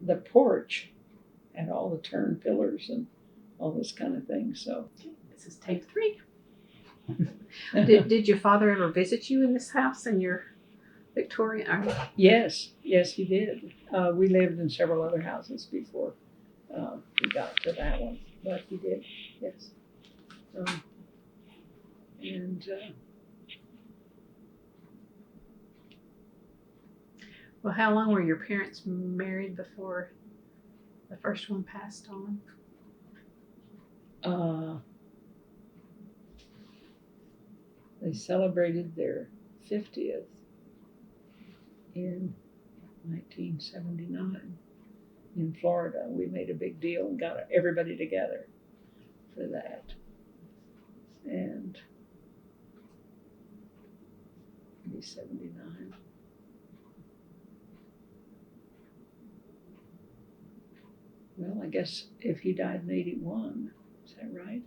the porch had all the turn pillars and all this kind of thing. So This is take 3. Did your father ever visit you in this house in your Victorian? yes, he did. We lived in several other houses before we got to that one, but he did, yes. Well, how long were your parents married before the first one passed on? They celebrated their 50th in 1979 in Florida. We made a big deal and got everybody together for that. And maybe 79. Well, I guess if he died in 81, is that right?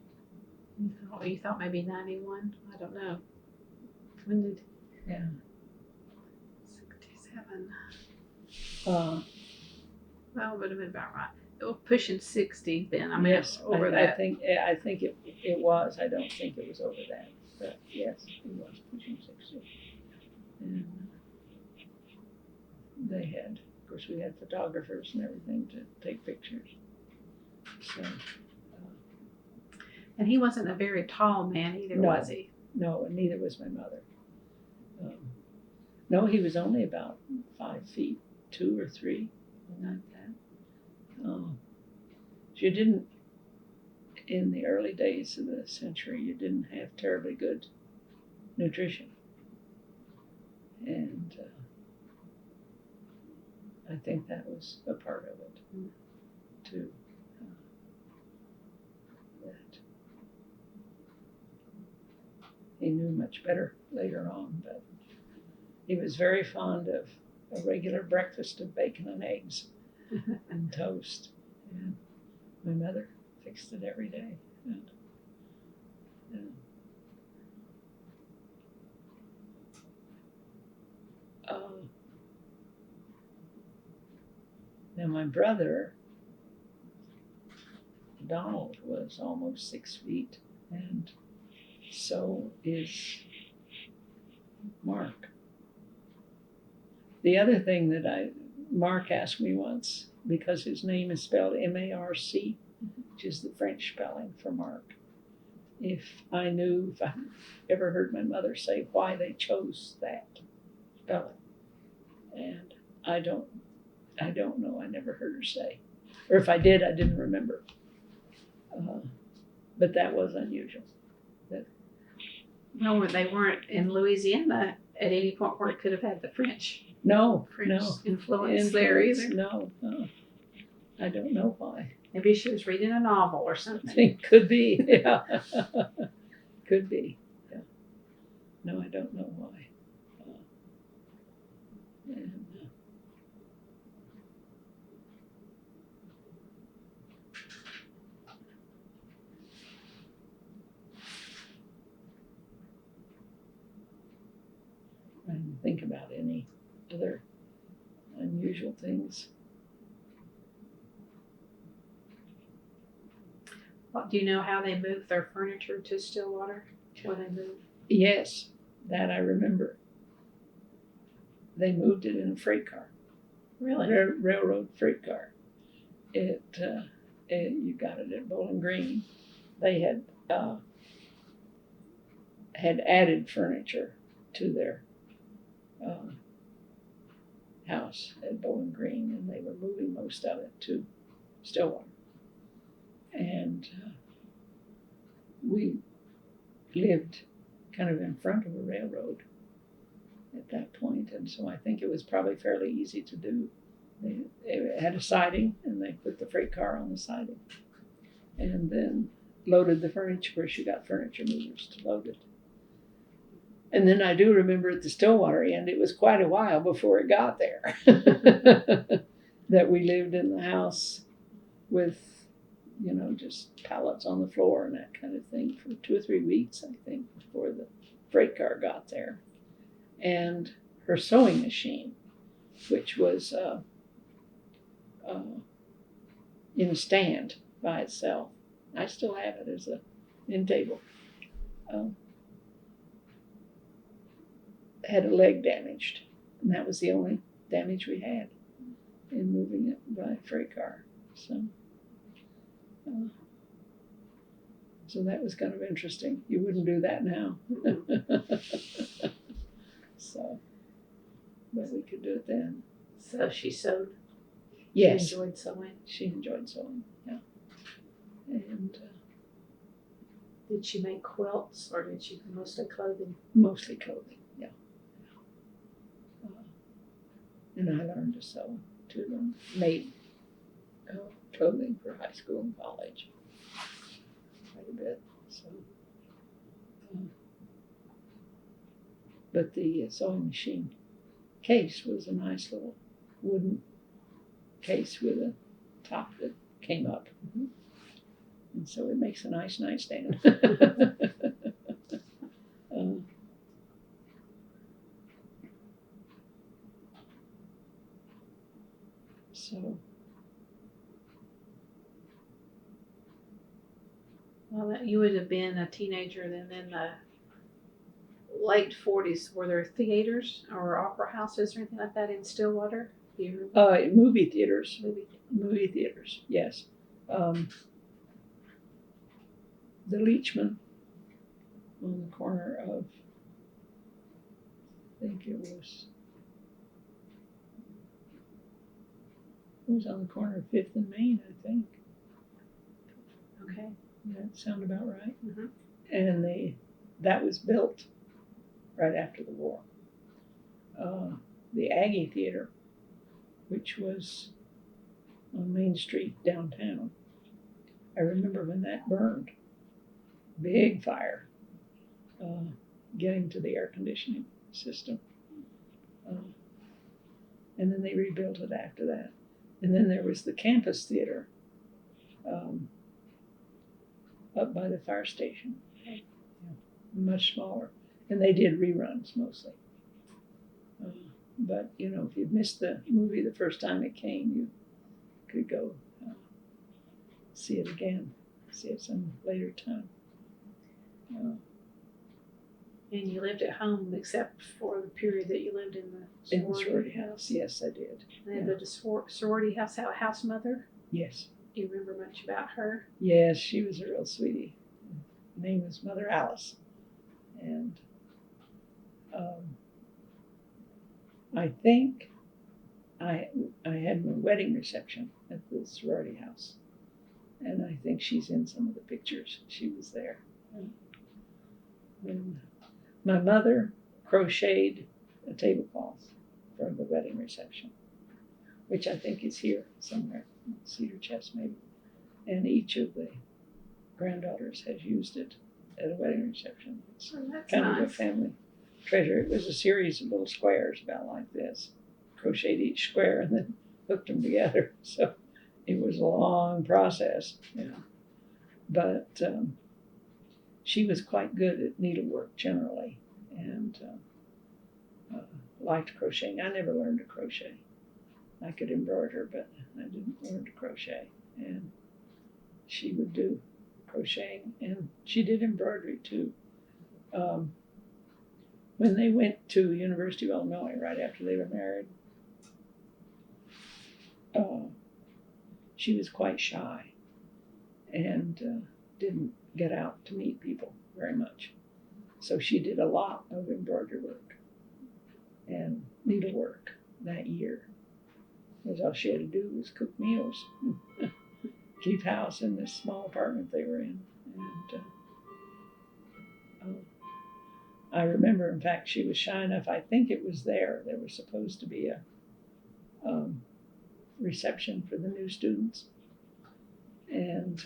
Oh, you thought maybe 91? I don't know. When did? Yeah. 67. Uh, Well, it would have been about right. It was pushing 60 then. I mean, yes, over I that. think it was. I don't think it was over that, but yes, it was pushing 60. And they had, of course, we had photographers and everything to take pictures. So. And he wasn't a very tall man either, No. was he? No, and neither was my mother. No, he was only about 5 feet, 2 or 3, like that. You didn't, in the early days of the century, you didn't have terribly good nutrition. And I think that was a part of it, too. That he knew much better later on, but he was very fond of a regular breakfast of bacon and eggs and toast. And my mother fixed it every day. Now my brother, Donald, was almost 6 feet, and so is Mark. The other thing that Mark asked me once, because his name is spelled M-A-R-C, which is the French spelling for Mark, if I ever heard my mother say why they chose that spelling. And I don't know. I never heard her say. Or if I did, I didn't remember. But that was unusual. Well, they weren't in Louisiana at any point where it could have had the French No. influence there either. No. I don't know why. Maybe she was reading a novel or I something. think could be. Yeah. Could be. Yeah. No, I don't know why. And, I didn't think about any other unusual things. Do you know how they moved their furniture to Stillwater? Where they moved? Yes, that I remember. They moved it in a freight car, Really? railroad freight car. You got it at Bowling Green. They had added furniture to their house at Bowling Green, and they were moving most of it to Stillwater. And we lived kind of in front of a railroad at that point, and so I think it was probably fairly easy to do. It had a siding, and they put the freight car on the siding, and then loaded the furniture. Of course, you got furniture movers to load it. And then I do remember at the Stillwater end, it was quite a while before it got there that we lived in the house with, just pallets on the floor and that kind of thing for 2 or 3 weeks, I think, before the freight car got there. And her sewing machine, which was in a stand by itself. I still have it as a end table. Had a leg damaged, and that was the only damage we had in moving it by freight car. So that was kind of interesting. You wouldn't do that now. So, but we could do it then. So she sewed. Yes. She enjoyed sewing. She enjoyed sewing, yeah. And Did she make quilts, or did she mostly clothing? mostly clothing, yeah. And I learned to sew too, and made clothing for high school and college quite a bit. So, but the sewing machine case was a nice little wooden case with a top that came up. Mm-hmm. And so it makes a nice nightstand. So, Well, you would have been a teenager then in the late 40s. Were there theaters or opera houses or anything like that in Stillwater? Do you remember? movie theaters. Movie. Movie theaters, yes. The Leachman on the corner of, I think it was on the corner of 5th and Main, I think. Okay. That sound about right? Mm-hmm. And that was built right after the war. The Aggie Theater, which was on Main Street downtown. I remember when that burned. Big fire, getting to the air conditioning system. And then they rebuilt it after that. And then there was the campus theater up by the fire station. Yeah, much smaller. And they did reruns mostly. But, if you missed the movie the first time it came, you could go see it again, see it some later time. And you lived at home except for the period that you lived in the sorority house. Yes, I did. And the sorority house mother? Yes. Do you remember much about her? Yes, she was a real sweetie. Her name was Mother Alice. And I think I had my wedding reception at the sorority house, and I think she's in some of the pictures. She was there. And my mother crocheted a tablecloth for the wedding reception, which I think is here somewhere, Cedar Chest maybe. And each of the granddaughters has used it at a wedding reception. It's Oh, that's kind of a nice. family treasure. It was a series of little squares about like this, crocheted each square and then hooked them together. So it was a long process, you know. But she was quite good at needlework generally, and liked crocheting. I never learned to crochet. I could embroider, but I didn't learn to crochet. And she would do crocheting, and she did embroidery too. When they went to University of Illinois right after they were married, she was quite shy and didn't get out to meet people very much. So she did a lot of embroidery work and needlework that year. Because all she had to do was cook meals, keep house in this small apartment they were in. And I remember, in fact, she was shy enough. I think it was there. There was supposed to be a reception for the new students. And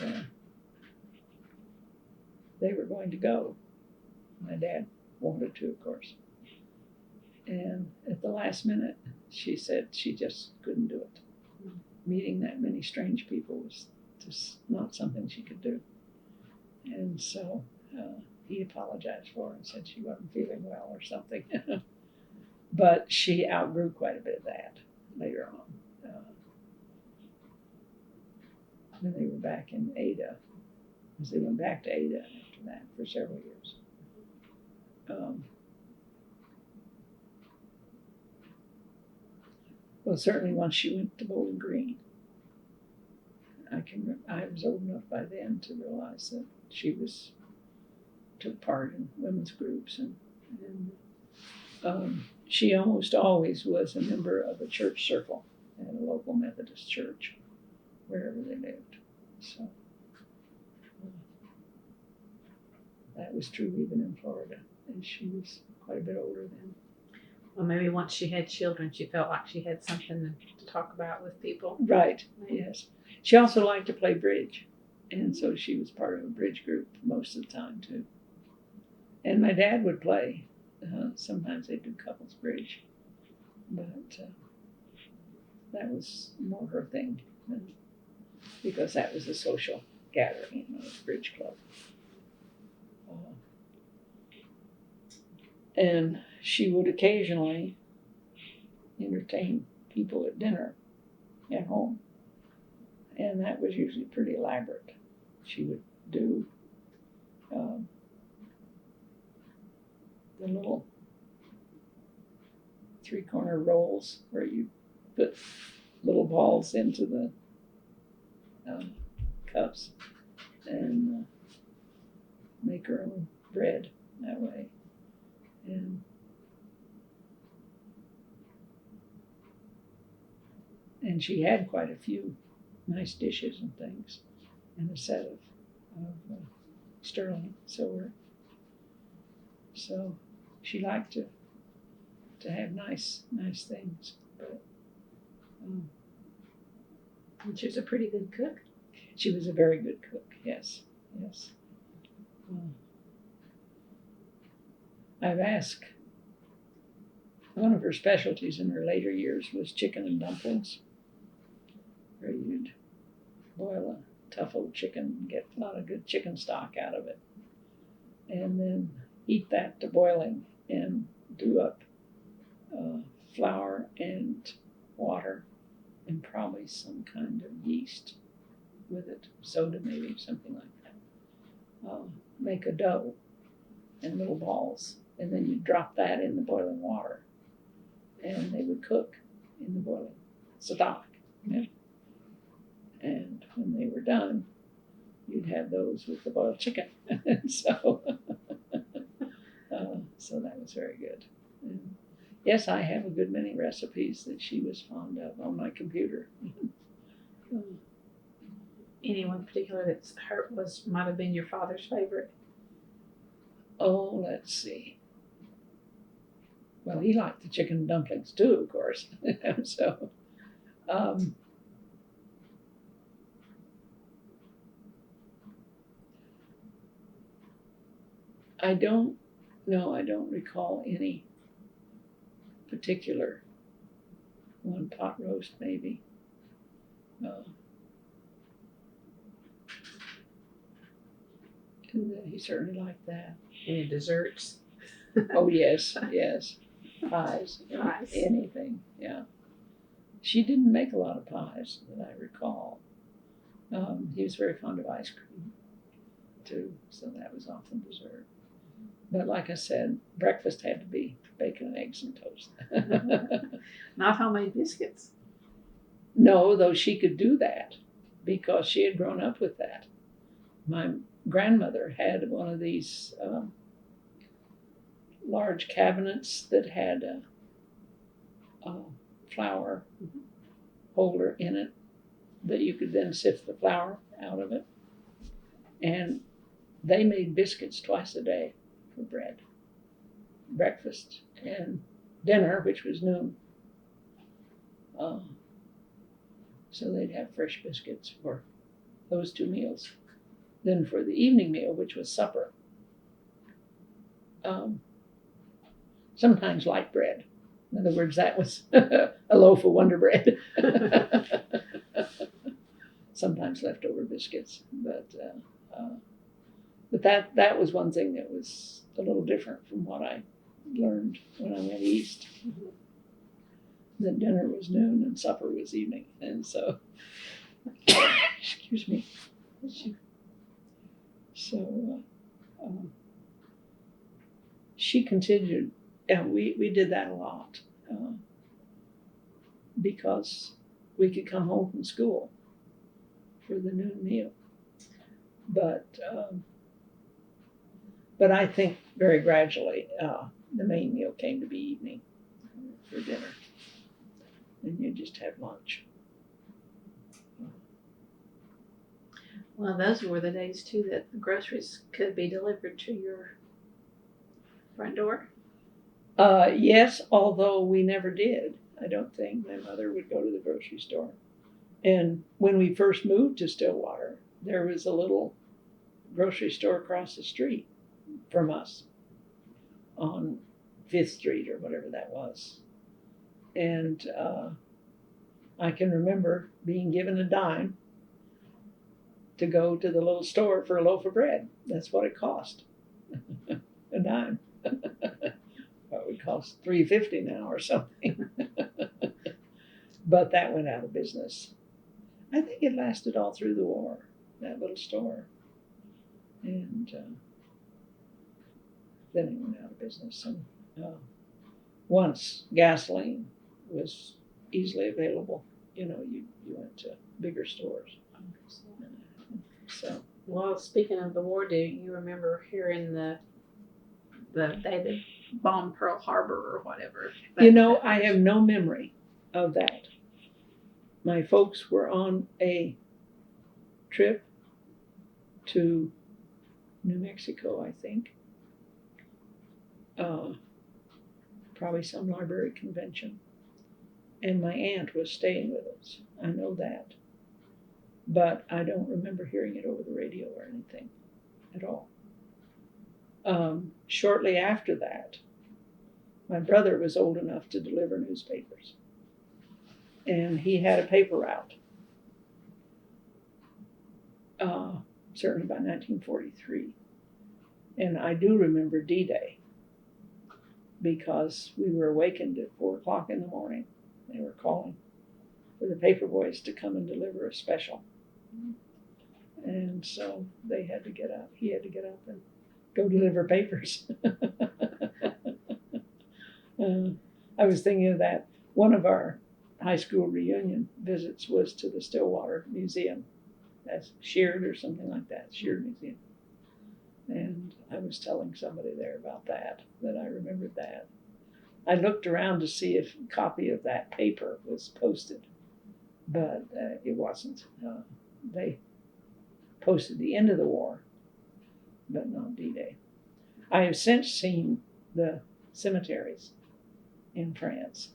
they were going to go. My dad wanted to, of course. And at the last minute, she said she just couldn't do it. Meeting that many strange people was just not something she could do. And so he apologized for her and said she wasn't feeling well or something. But she outgrew quite a bit of that later on. When they were back in Ada, because they went back to Ada after that for several years. Well, certainly once she went to Bowling Green, I was old enough by then to realize that she took part in women's groups, and she almost always was a member of a church circle at a local Methodist church, wherever they lived. So that was true even in Florida, and she was quite a bit older then. Well, maybe once she had children, she felt like she had something to talk about with people. Right, yes. She also liked to play bridge, and so she was part of a bridge group most of the time too. And my dad would play. Sometimes they do couples bridge, but that was more her thing, because that was a social gathering, a bridge club. And she would occasionally entertain people at dinner at home. And that was usually pretty elaborate. She would do the little three-corner rolls where you put little balls into the cups and make her own bread that way. And she had quite a few nice dishes and things, and a set of sterling silver. So she liked to have nice things. But And she was a pretty good cook. she was a very good cook. Yes. I've asked. One of her specialties in her later years was chicken and dumplings, where you'd boil a tough old chicken and get a lot of good chicken stock out of it, and then heat that to boiling and do up flour and water and probably some kind of yeast with it, soda maybe, something like that. Make a dough in little balls, and then you drop that in the boiling water, and they would cook in the boiling stock. Yeah. And when they were done, you'd have those with the boiled chicken. So that was very good. And Yes, I have a good many recipes that she was fond of on my computer. Anyone particular that's might have been your father's favorite? Oh, let's see. Well, he liked the chicken dumplings too, of course. So, I don't recall any particular one. Pot roast, maybe. And he certainly liked that. Any desserts? Oh, yes, yes. Pies, Pies. anything, yeah. She didn't make a lot of pies that I recall. He was very fond of ice cream too, so that was often dessert. But like I said, breakfast had to be bacon, eggs, and toast. Not homemade biscuits. No, though she could do that because she had grown up with that. My grandmother had one of these large cabinets that had a flour holder in it that you could then sift the flour out of it. And they made biscuits twice a day for bread, breakfast and dinner, which was noon. So they'd have fresh biscuits for those two meals. Then for the evening meal, which was supper, sometimes light bread. In other words, that was a loaf of Wonder Bread. Sometimes leftover biscuits, but that was one thing that was a little different from what I learned when I went east. The dinner was noon and supper was evening, and so excuse me. So she continued, and we did that a lot because we could come home from school for the noon meal. But I think very gradually the main meal came to be evening for dinner. And you just have lunch. Well, those were the days too that the groceries could be delivered to your front door. Yes, although we never did. I don't think my mother would go to the grocery store. And when we first moved to Stillwater, there was a little grocery store across the street from us on 5th Street or whatever that was. And I can remember being given a dime to go to the little store for a loaf of bread. That's what it cost. A dime. What would cost $3.50 now or something. But that went out of business. I think it lasted all through the war, that little store. And then it went out of business. And once gasoline was easily available, you went to bigger stores. So. Well, speaking of the war, do you remember hearing the day that bombed Pearl Harbor or whatever? I have no memory of that. My folks were on a trip to New Mexico, I think. Probably some library convention. And my aunt was staying with us. I know that. But I don't remember hearing it over the radio or anything at all. Shortly after that, my brother was old enough to deliver newspapers. And he had a paper route, certainly by 1943. And I do remember D-Day because we were awakened at 4 o'clock in the morning. They were calling for the paper boys to come and deliver a special. And so they had to get up. He had to get up and go deliver papers. I was thinking of that. One of our high school reunion visits was to the Stillwater Museum. That's Sheard or something like that, Sheard Museum. And I was telling somebody there about that I remembered that. I looked around to see if a copy of that paper was posted, but it wasn't. They posted the end of the war, but not D-Day. I have since seen the cemeteries in France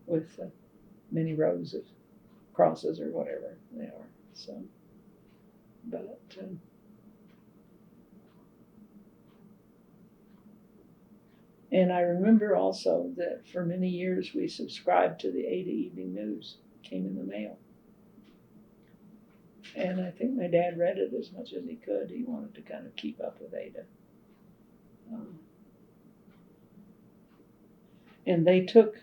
with many rows of crosses or whatever they are. So, but and I remember also that for many years we subscribed to the Ada Evening News. It came in the mail. And I think my dad read it as much as he could. He wanted to kind of keep up with Ada. And they took,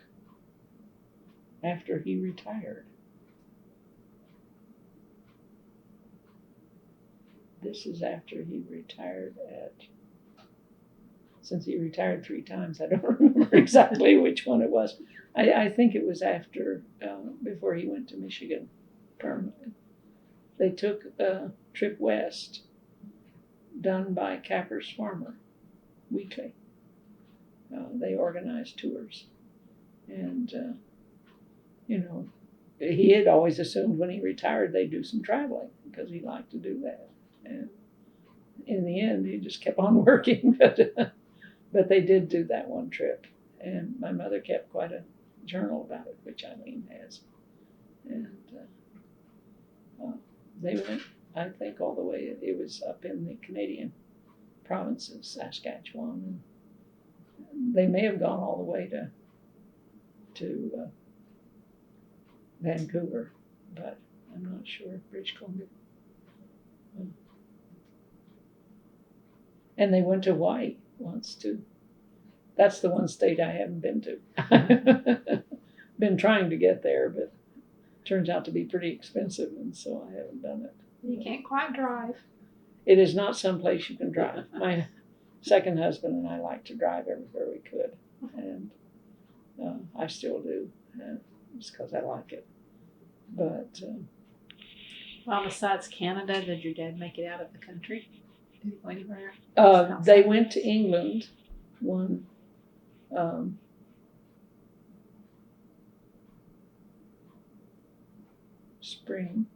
after he retired, this is after he retired since he retired 3 times, I don't remember exactly which one it was. I think it was after, before he went to Michigan permanently. They took a trip west done by Capper's Farmer weekly. They organized tours. And, he had always assumed when he retired they'd do some traveling because he liked to do that. And in the end, he just kept on working. But they did do that one trip. And my mother kept quite a journal about it, which Eileen has. And they went, I think, all the way. It was up in the Canadian province of Saskatchewan. And they may have gone all the way to Vancouver, but I'm not sure. British Columbia. And they went to Hawaii once too. That's the one state I haven't been to. Been trying to get there, but turns out to be pretty expensive, and so I haven't done it. You can't quite drive. It is not someplace you can drive. My second husband and I like to drive everywhere we could, and I still do, just because I like it. But Well, besides Canada, did your dad make it out of the country? Did he go anywhere? they went to England one spring.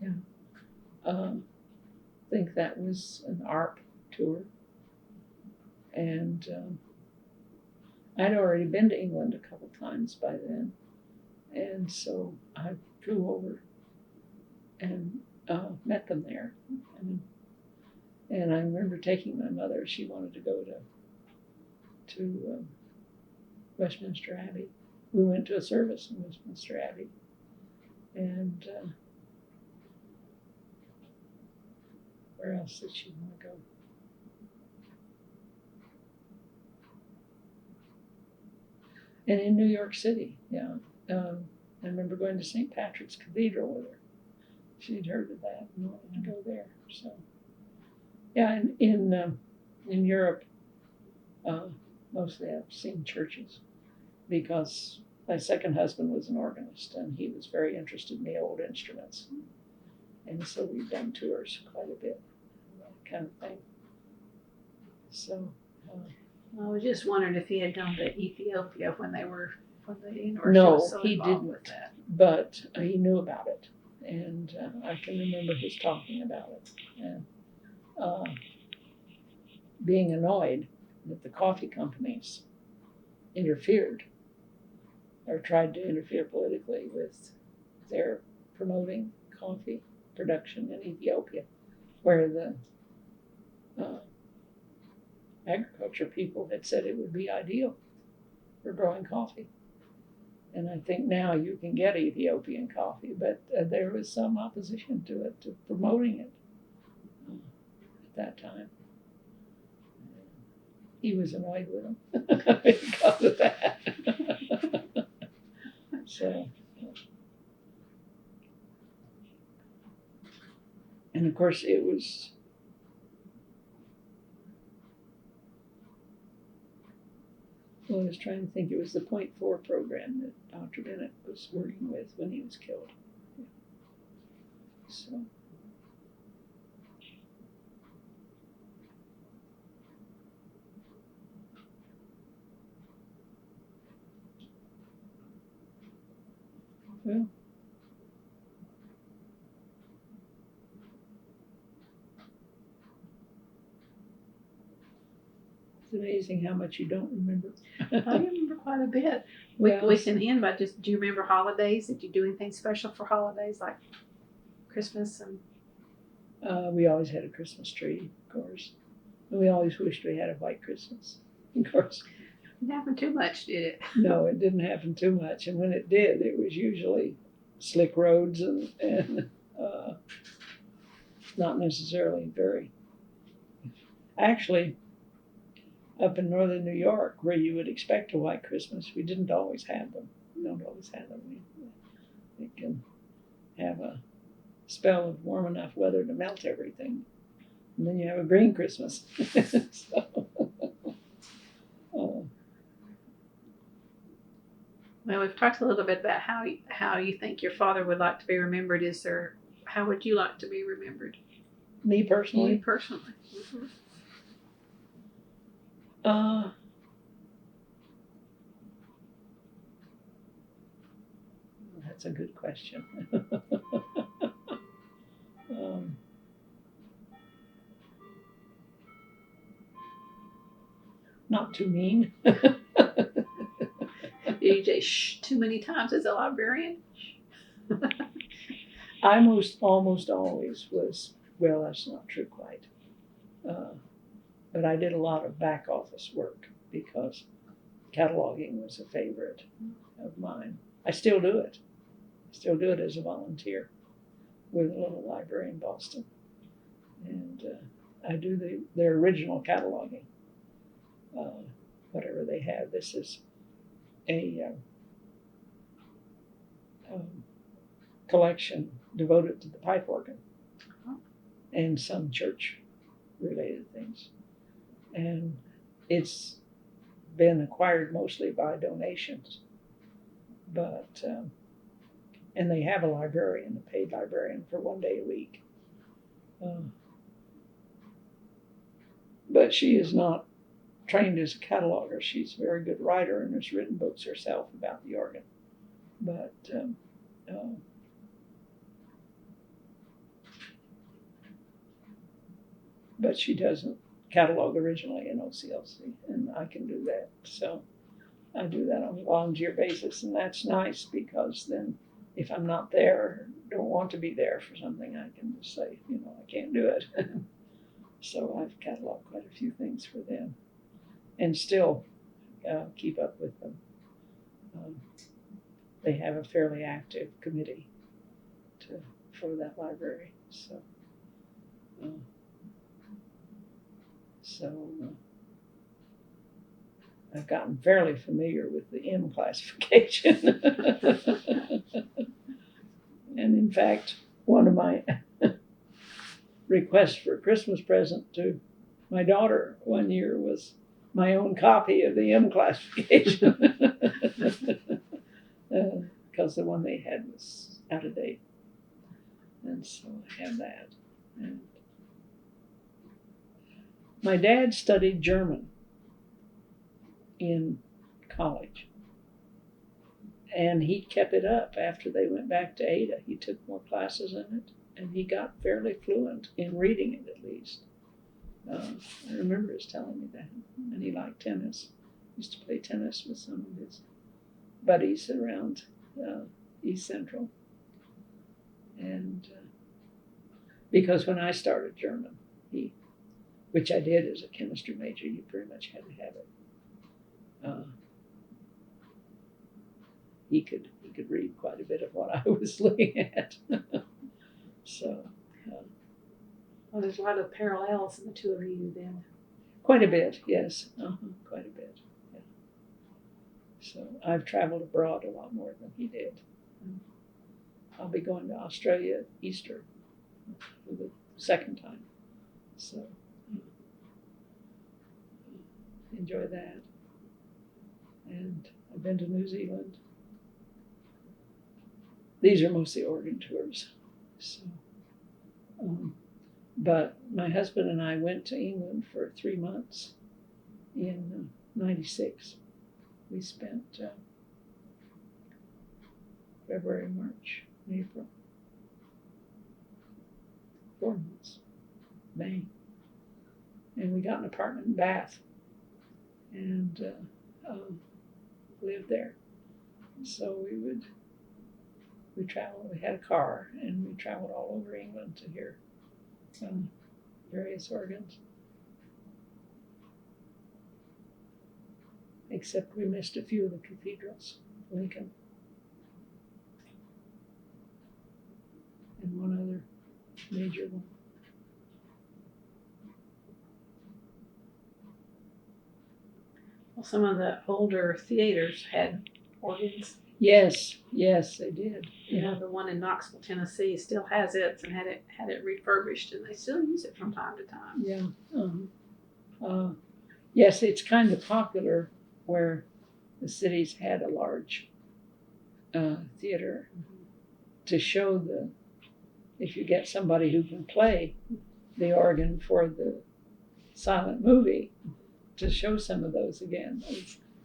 Yeah. I think that was an ARP tour. And I'd already been to England a couple times by then. And so I flew over and met them there. And I remember taking my mother. She wanted to go to Westminster Abbey. We went to a service in Westminster Abbey. And where else did she want to go? And in New York City, yeah. I remember going to St. Patrick's Cathedral with her. She'd heard of that and wanted to go there. So, yeah, and in Europe, mostly I've seen churches because my second husband was an organist and he was very interested in the old instruments. And so we've done tours quite a bit, that kind of thing. So, I was just wondering if he had gone to Ethiopia when the university no, was so he involved with didn't, that. but he knew about it. And I can remember his talking about it and being annoyed that the coffee companies interfered or tried to interfere politically with their promoting coffee production in Ethiopia, where the agriculture people had said it would be ideal for growing coffee. And I think now you can get Ethiopian coffee, but there was some opposition to it, to promoting it at that time. He was annoyed with them because of that. So, and of course it was I was trying to think. It was the .4 program that Dr. Bennett was working with when he was killed. Yeah. So. Well, it's amazing how much you don't remember. I remember quite a bit. We Well, can end by just, do you remember holidays? Did you do anything special for holidays like Christmas and? we always had a Christmas tree, of course. And we always wished we had a white Christmas, of course. It didn't happen too much, did it? No, it didn't happen too much. And when it did, it was usually slick roads and not necessarily very. Actually, up in northern New York, where you would expect a white Christmas, we didn't always have them. We don't always have them. We can have a spell of warm enough weather to melt everything. And then you have a green Christmas. So, Well, we've talked a little bit about how you think your father would like to be remembered. How would you like to be remembered? me You personally, personally. Mm-hmm. That's a good question. Not too mean. Did you say shh too many times as a librarian? I almost always was, well, that's not true quite. But I did a lot of back office work because cataloging was a favorite of mine. I still do it. Still do it as a volunteer with a little library in Boston. And I do their original cataloging, whatever they have. This is a collection devoted to the pipe organ and some church related things. And it's been acquired mostly by donations. But, and they have a librarian, a paid librarian for 1 day a week. But she is not trained as a cataloger. She's a very good writer and has written books herself about the organ. But she doesn't catalog originally in OCLC, and I can do that. So I do that on a volunteer basis, and that's nice because then if I'm not there, don't want to be there for something, I can just say, I can't do it. So I've cataloged quite a few things for them and still keep up with them. They have a fairly active committee for that library. So I've gotten fairly familiar with the M classification. And in fact, one of my requests for a Christmas present to my daughter one year was my own copy of the M classification. Because the one they had was out of date. And so I have that. And my dad studied German in college. And he kept it up after they went back to Ada. He took more classes in it, and he got fairly fluent in reading it, at least. I remember his telling me that. And he liked tennis. He used to play tennis with some of his buddies around East Central. And because when I started German, which I did as a chemistry major, you pretty much had to have it. He could read quite a bit of what I was looking at. So, Well, there's a lot of parallels in the two of you then. quite a bit, yes, quite a bit. Yeah. So I've traveled abroad a lot more than he did. I'll be going to Australia at Easter for the second time. So enjoy that. And I've been to New Zealand. These are mostly organ tours. So, but my husband and I went to England for 3 months in '96. We spent February, March, April. 4 months. May. And we got an apartment in Bath and lived there. So we traveled, we had a car and we traveled all over England to hear various organs. Except we missed a few of the cathedrals, Lincoln, and one other major one. Well, some of the older theaters had organs. Yes, they did. You know, the one in Knoxville, Tennessee, still has it and had it refurbished, and they still use it from time to time. Yeah. Yes, it's kind of popular where the cities had a large theater to show if you get somebody who can play the organ for the silent movie, to show some of those again.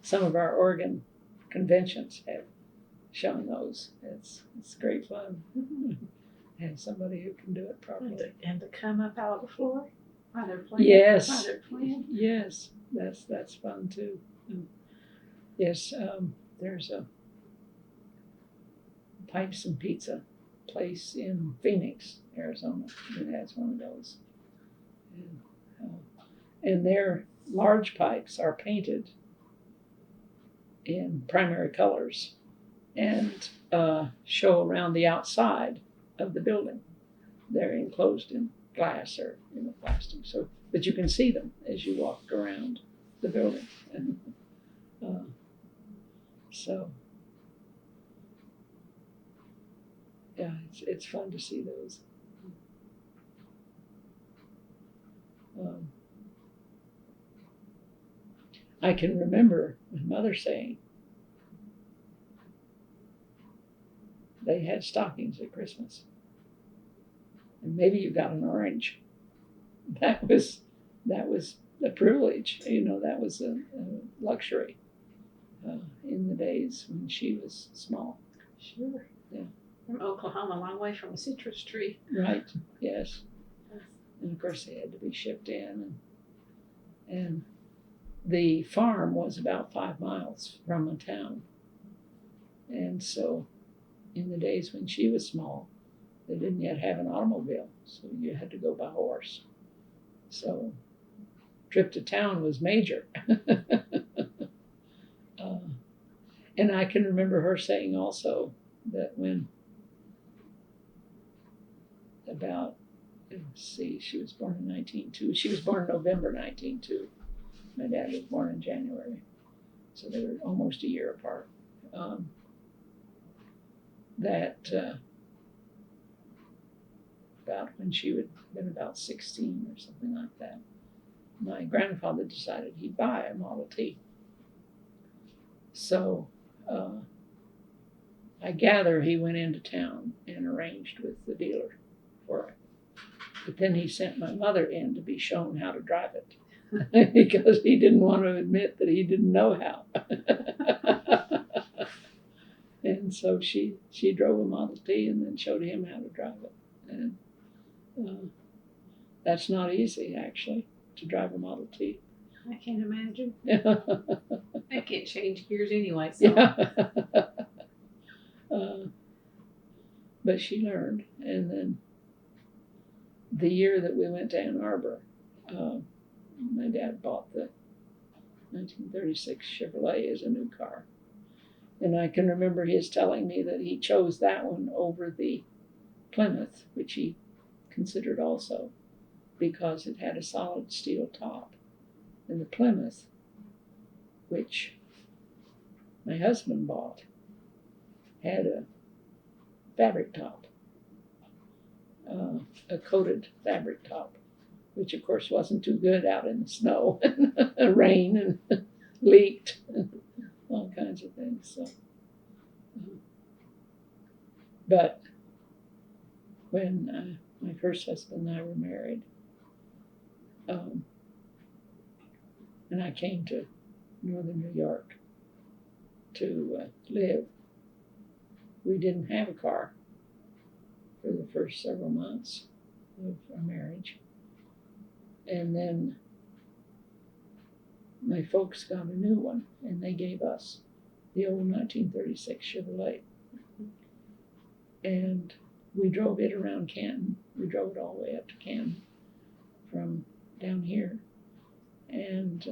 Some of our organ conventions have shown those. It's great fun. Have somebody who can do it properly. And to come up out of the floor while they're playing. Yes. While they're playing. Yes, that's fun too. Yes, there's a Pipes and Pizza place in Phoenix, Arizona, that has one of those. And their large pipes are painted in primary colors and show around the outside of the building. They're enclosed in glass or plastic, but you can see them as you walk around the building. And, yeah, it's fun to see those. I can remember my mother saying they had stockings at Christmas, and maybe you got an orange. That was a privilege. That was a luxury in the days when she was small. Sure. Yeah. From Oklahoma, a long way from a citrus tree. Right. Yes. And of course they had to be shipped in, and the farm was about 5 miles from a town. And so in the days when she was small, they didn't yet have an automobile, so you had to go by horse. So trip to town was major. And I can remember her saying also that when she was born in 1902. She was born in November 1902. My dad was born in January, so they were almost a year apart. About when she would have been about 16 or something like that, my grandfather decided he'd buy a Model T. So I gather he went into town and arranged with the dealer for it. But then he sent my mother in to be shown how to drive it because he didn't want to admit that he didn't know how. And so she drove a Model T and then showed him how to drive it. And that's not easy, actually, to drive a Model T. I can't imagine. I can't change gears anyway. So. Yeah. But she learned, and then the year that we went to Ann Arbor, my dad bought the 1936 Chevrolet as a new car. And I can remember his telling me that he chose that one over the Plymouth, which he considered also, because it had a solid steel top. And the Plymouth, which my husband bought, had a fabric top, a coated fabric top, which of course wasn't too good out in the snow and rain and leaked and all kinds of things. So, but when my first husband and I were married, and I came to northern New York to live, we didn't have a car for the first several months of our marriage. And then my folks got a new one, and they gave us the old 1936 Chevrolet. And we drove it around Canton. We drove it all the way up to Canton from down here, and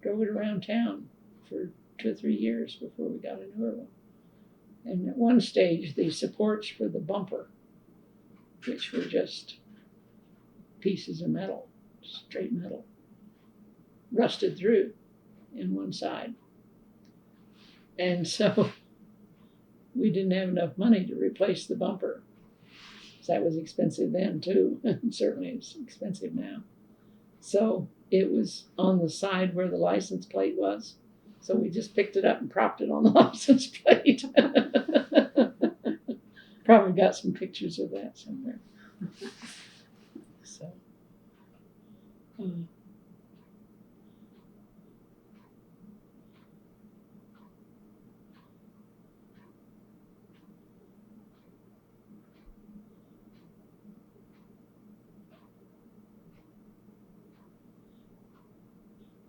drove it around town for 2 or 3 years before we got a newer one. And at one stage, the supports for the bumper, which were just pieces of metal, straight metal, rusted through in one side. And so we didn't have enough money to replace the bumper. That was expensive then too, and certainly it's expensive now. So it was on the side where the license plate was. So we just picked it up and propped it on the license plate. Probably got some pictures of that somewhere. So,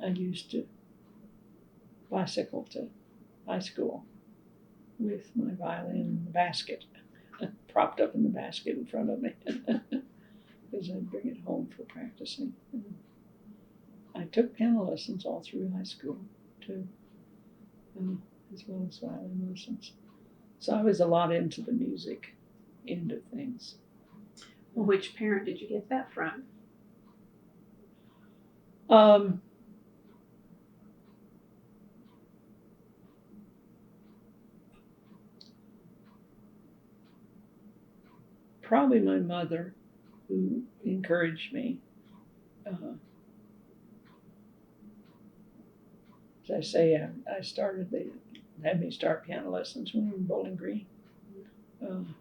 I used to bicycle to high school with my violin in the basket, propped up in the basket in front of me, because I'd bring it home for practicing. I took piano lessons all through high school too, as well as violin lessons. So I was a lot into the music end of things. Well, which parent did you get that from? Probably my mother, who encouraged me. As I say, they had me start piano lessons when we were in Bowling Green. And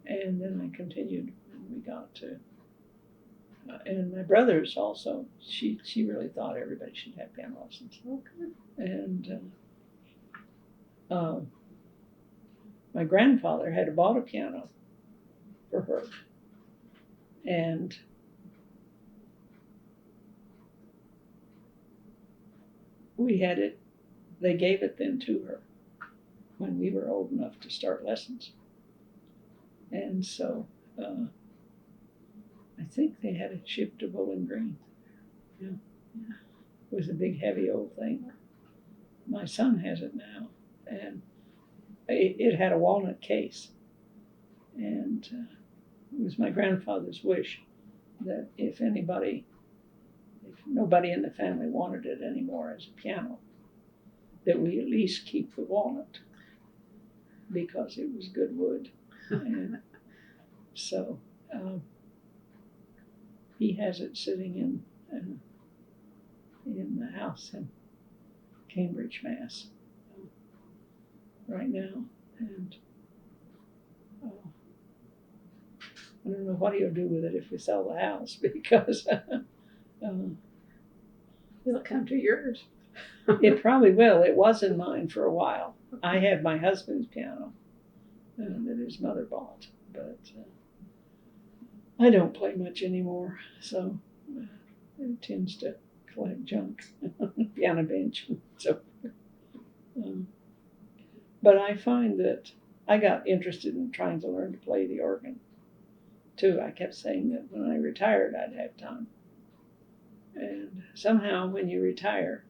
then I continued when we got to, and my brothers also, she really thought everybody should have piano lessons. Okay. And my grandfather had bought a piano for her. And we had it, they gave it then to her when we were old enough to start lessons. And so I think they had it shipped to Bowling Green. Yeah. It was a big, heavy old thing. My son has it now, and it had a walnut case. And it was my grandfather's wish that if nobody in the family wanted it anymore as a piano, that we at least keep the walnut, because it was good wood. And so he has it sitting in the house in Cambridge, Mass. Right now, and I don't know what he'll do with it if we sell the house, because Will it come to yours? it probably will. It was in mine for a while. I have my husband's piano that his mother bought, but I don't play much anymore, so it tends to collect junk, piano bench. So, but I find that I got interested in trying to learn to play the organ too. I kept saying that when I retired, I'd have time. And somehow when you retire,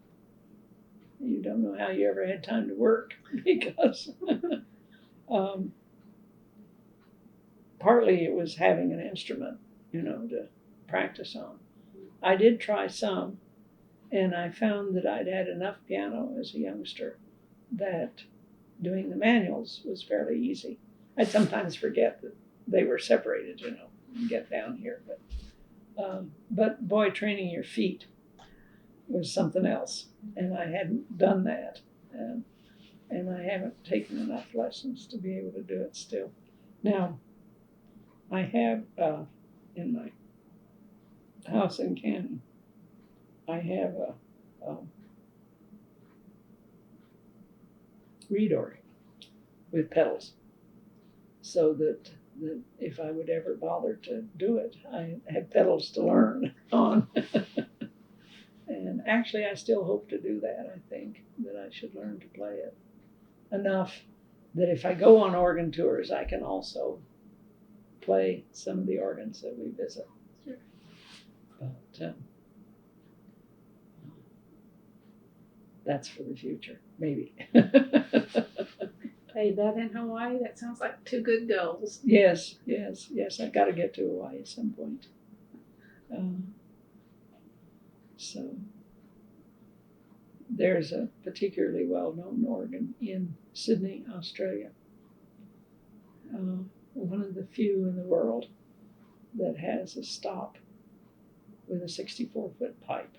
you don't know how you ever had time to work, because partly it was having an instrument, to practice on. I did try some, and I found that I'd had enough piano as a youngster that doing the manuals was fairly easy. I'd sometimes forget that they were separated, and get down here. But boy, training your feet was something else, and I hadn't done that, and I haven't taken enough lessons to be able to do it still. Now, I have in my house in Canton, I have a reed organ, with pedals, so that if I would ever bother to do it, I had pedals to learn on. And actually, I still hope to do that. I think that I should learn to play it enough that if I go on organ tours, I can also play some of the organs that we visit. Sure. But that's for the future, maybe. Hey, that in Hawaii, that sounds like two good goals. Yes. I got to get to Hawaii at some point. So there's a particularly well-known organ in Sydney, Australia. One of the few in the world that has a stop with a 64-foot pipe.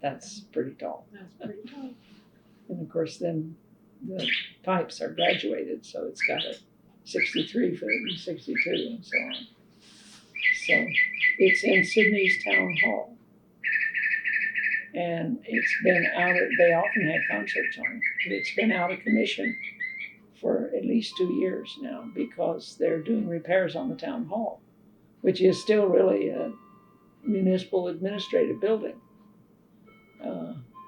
That's pretty tall. That's pretty tall. And of course, then the pipes are graduated, so it's got a 63-foot and 62 and so on. So it's in Sydney's town hall. And it's been they often have concerts on it, but it's been out of commission for at least 2 years now because they're doing repairs on the town hall, which is still really a municipal administrative building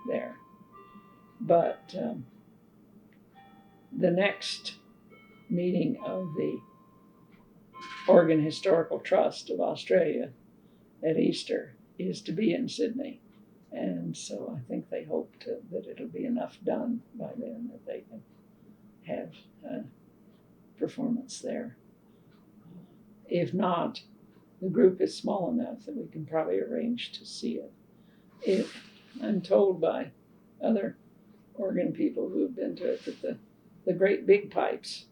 there. But the next meeting of the Organ Historical Trust of Australia at Easter is to be in Sydney. And so I think they hope that it'll be enough done by then that they can have a performance there. If not, the group is small enough that we can probably arrange to see it. If I'm told by other organ people who have been to it that the great big pipes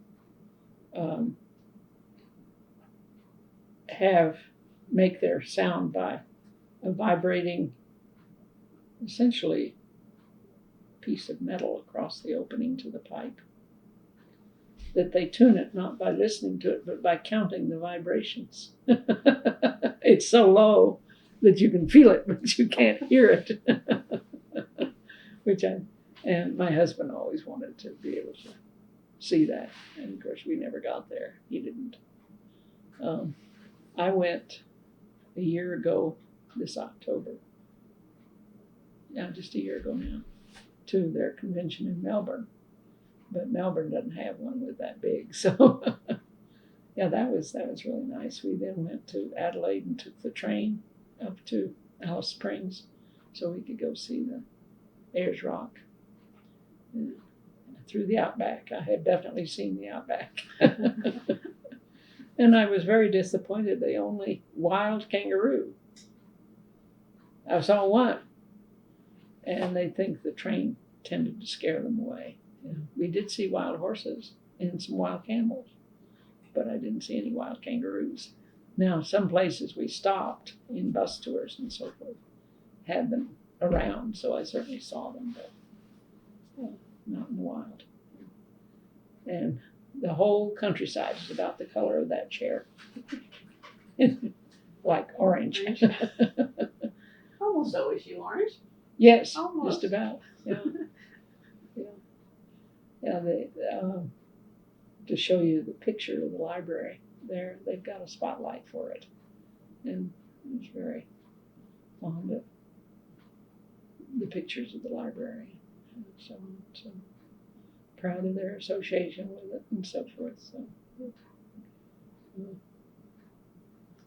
make their sound by a vibrating, essentially, piece of metal across the opening to the pipe. That they tune it not by listening to it, but by counting the vibrations. It's so low that you can feel it, but you can't hear it. And my husband always wanted to be able to see that. And of course, we never got there. He didn't. I went a year ago this October. Just a year ago now, to their convention in Melbourne. But Melbourne doesn't have one with that big. So yeah, that was really nice. We then went to Adelaide and took the train up to Alice Springs so we could go see the Ayers Rock. And through the Outback. I had definitely seen the Outback. And I was very disappointed. The only wild kangaroo. I saw one. And they think the train tended to scare them away. Yeah. We did see wild horses and some wild camels, but I didn't see any wild kangaroos. Now, some places we stopped in bus tours and so forth had them around, so I certainly saw them, but not in the wild. And the whole countryside is about the color of that chair. Like orange. Almost OSU orange. Yes, Almost. just about. Yeah. To show you the picture of the library there, they've got a spotlight for it. And I was very fond of the pictures of the library. And so proud of their association with it and so forth. So,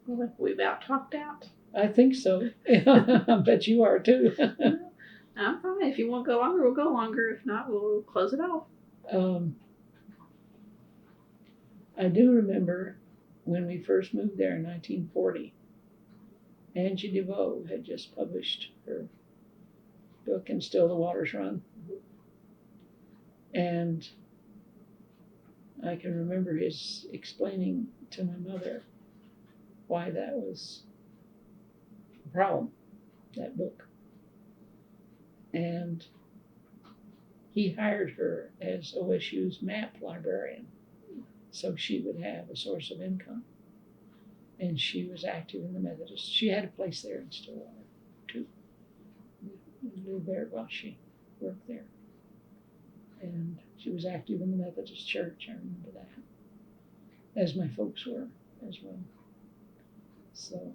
Well, we about talked out. I think so. I bet you are too. I'm fine. If you want to go longer, we'll go longer. If not, we'll close it off. I do remember when we first moved there in 1940, Angie DeVoe had just published her book, And Still the Waters Run. And I can remember his explaining to my mother why that was a problem, that book. And he hired her as OSU's map librarian, so she would have a source of income. And she was active in the Methodist. She had a place there in Stillwater, too. We lived there while she worked there. And She was active in the Methodist Church, I remember that, as my folks were as well. So,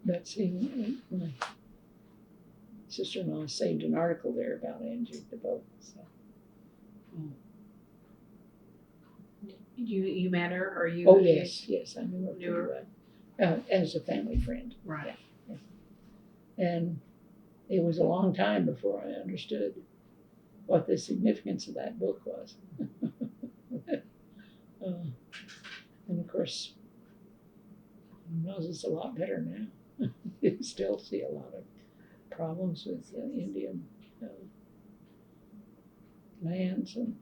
Betsy, my sister-in-law saved an article there about Angie DeVoe. So, You met her, or you? oh yes, I knew her pretty Knew her. well, as a family friend. Right. Yeah. And it was a long time before I understood what the significance of that book was. And of course, knows it's a lot better now. You still see a lot of problems with Indian lands, and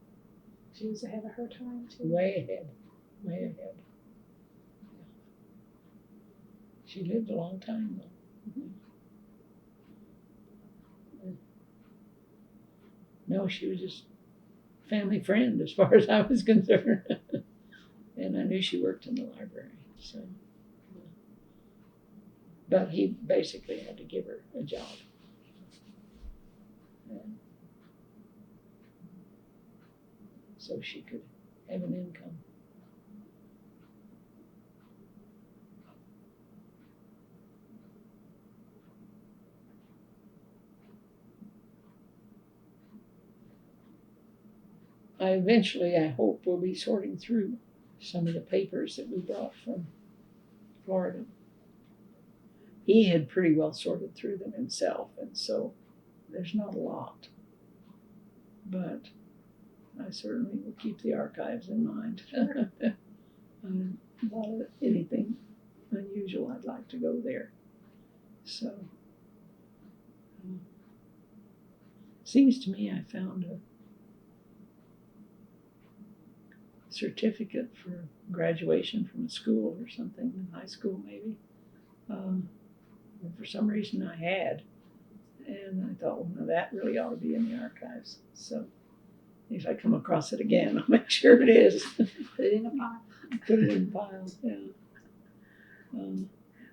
She was ahead of her time too. way ahead. Yeah. She lived a long time though. No, she was just family friend as far as I was concerned. And I knew she worked in the library, so. But he basically had to give her a job. And so she could have an income. I hope, will be sorting through some of the papers that we brought from Florida. He had pretty well sorted through them himself, and so there's not a lot. But I certainly will keep the archives in mind. Sure. About anything unusual, I'd like to go there. So, seems to me I found a certificate for graduation from a school or something, high school maybe. For some reason I had, and I thought, well, now that really ought to be in the archives. So if I come across it again, I'll make sure it is. Put it in a file. Put it in the file, yeah.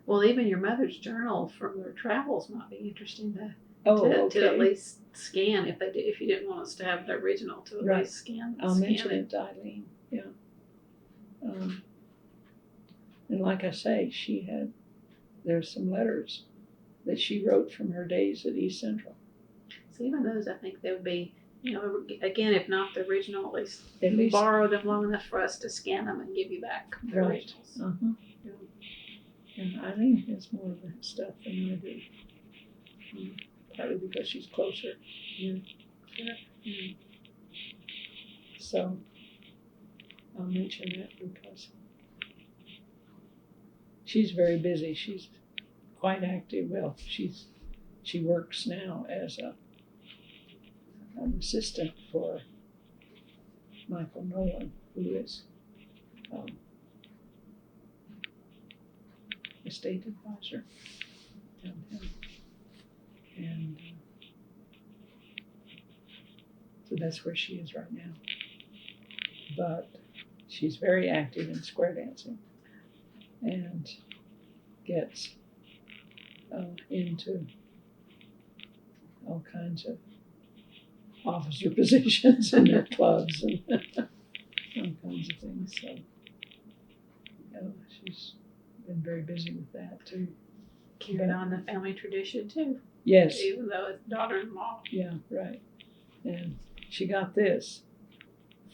Well, even your mother's journal from their travels might be interesting to Okay. at least scan if you didn't want us to have the original, to at Right. least scan. I'll scan mention it to Eileen, yeah. And like I say, there's some letters that she wrote from her days at East Central. So even those, I think they would be, again, if not the original, At least, borrow them long enough for us to scan them and give you back the Right. originals. yeah. And Eileen has more of that stuff than I do. Partly because she's closer. Yeah. Sure. So I'll mention that because she's very busy. She's quite active. Well, she works now as an assistant for Michael Nolan, who is estate advisor downtown. And so that's where she is right now. But she's very active in square dancing and gets into all kinds of officer positions in their clubs and all kinds of things. So she's been very busy with that too. Carrying on the family tradition too, Yes. even though it's daughter-in-law. Yeah, right. And she got this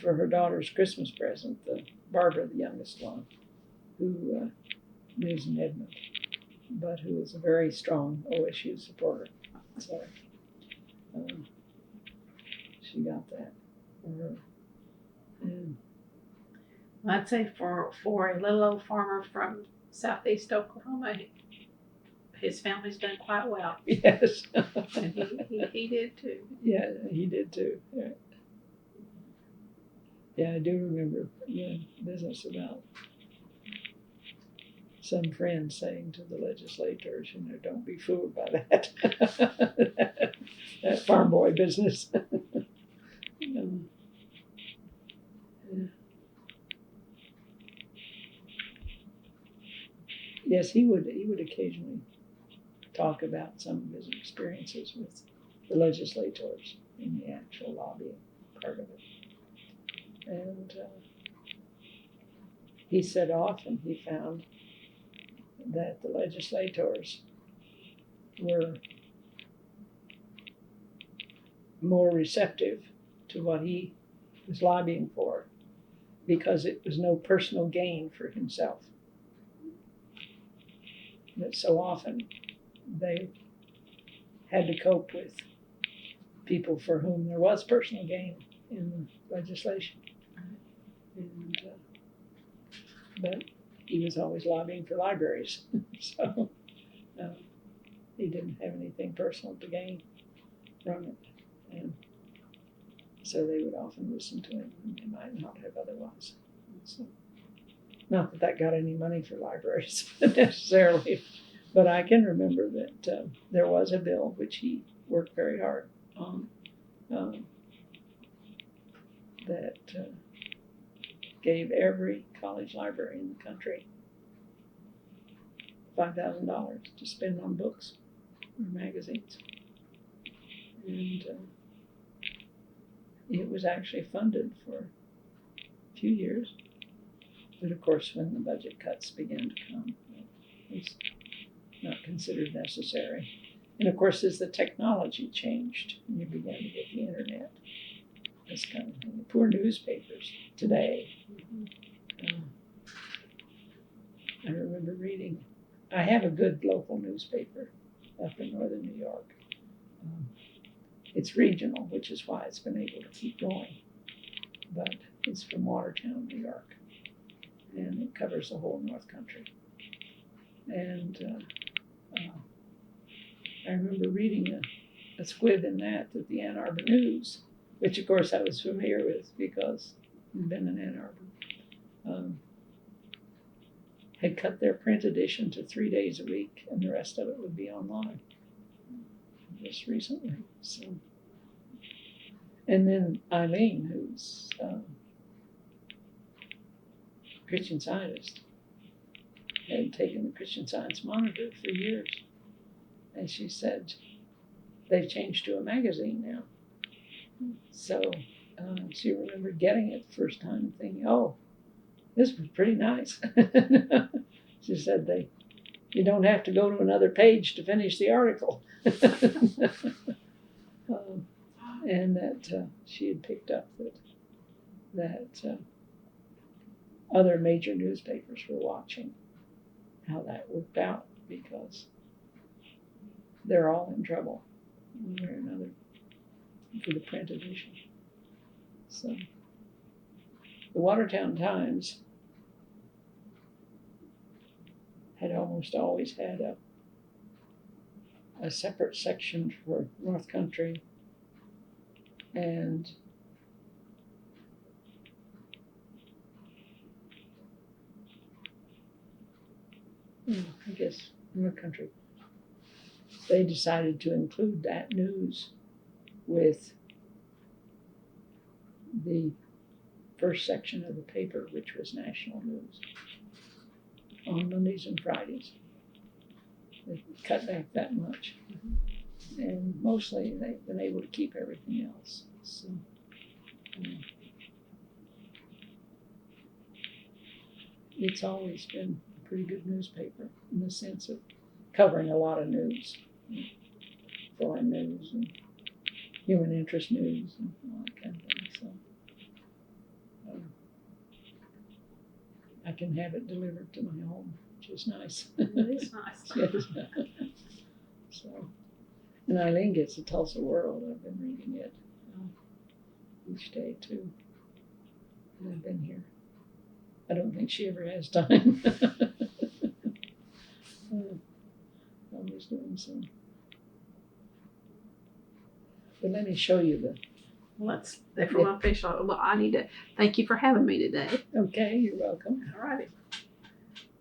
for her daughter's Christmas present, Barbara, the youngest one, who lives in Edmond, but who is a very strong OSU supporter. So she got that for her. And I'd say for a little old farmer from southeast Oklahoma, his family's done quite well. yes. And he did too. Yeah, he did too. Yeah, I do remember business about some friend saying to the legislators, don't be fooled by that. That farm boy business. Yeah. Yes, he would occasionally talk about some of his experiences with the legislators. in the actual lobbying part of it. And he said often he found that the legislators were more receptive to what he was lobbying for because it was no personal gain for himself. That so often they had to cope with people for whom there was personal gain in the legislation. And, but he was always lobbying for libraries, so he didn't have anything personal to gain from it. And so they would often listen to him, and they might not have otherwise. So, not that that got any money for libraries necessarily, but I can remember that there was a bill which he worked very hard on that gave every college library in the country $5,000 to spend on books or magazines. And it was actually funded for a few years. But of course, when the budget cuts began to come, it was not considered necessary. And of course, as the technology changed and you began to get the internet, this kind of thing. The poor newspapers today. I remember reading, I have a good local newspaper up in northern New York. It's regional, which is why it's been able to keep going. But it's from Watertown, New York. And it covers the whole North Country. And I remember reading a squib in that the Ann Arbor News, which of course I was familiar with because I'd been in Ann Arbor, had cut their print edition to 3 days a week, and the rest of it would be online. Just recently. So, and then Eileen, who's Christian Scientist, had taken the Christian Science Monitor for years, and she said they've changed to a magazine now. So she remembered getting it the first time and thinking, "Oh, this was pretty nice." She said you don't have to go to another page to finish the article. And that she had picked up that other major newspapers were watching how that worked out because they're all in trouble one way or another for the print edition. So the Watertown Times had almost always had a separate section for North Country and I guess North Country. They decided to include that news with the first section of the paper, which was national news, on Mondays and Fridays. They cut back that much. And mostly they've been able to keep everything else. So, it's always been a pretty good newspaper in the sense of covering a lot of news, foreign news and human interest news and all that kind of thing. So I can have it delivered to my home, which is nice. It is nice. Yes. So, and Eileen gets the Tulsa World. I've been reading it each day too. And I've been here. I don't think she ever has time. Always doing some. But let me show you the. Well, that's from my official. Well, I need to thank you for having me today. Okay, you're welcome. All righty.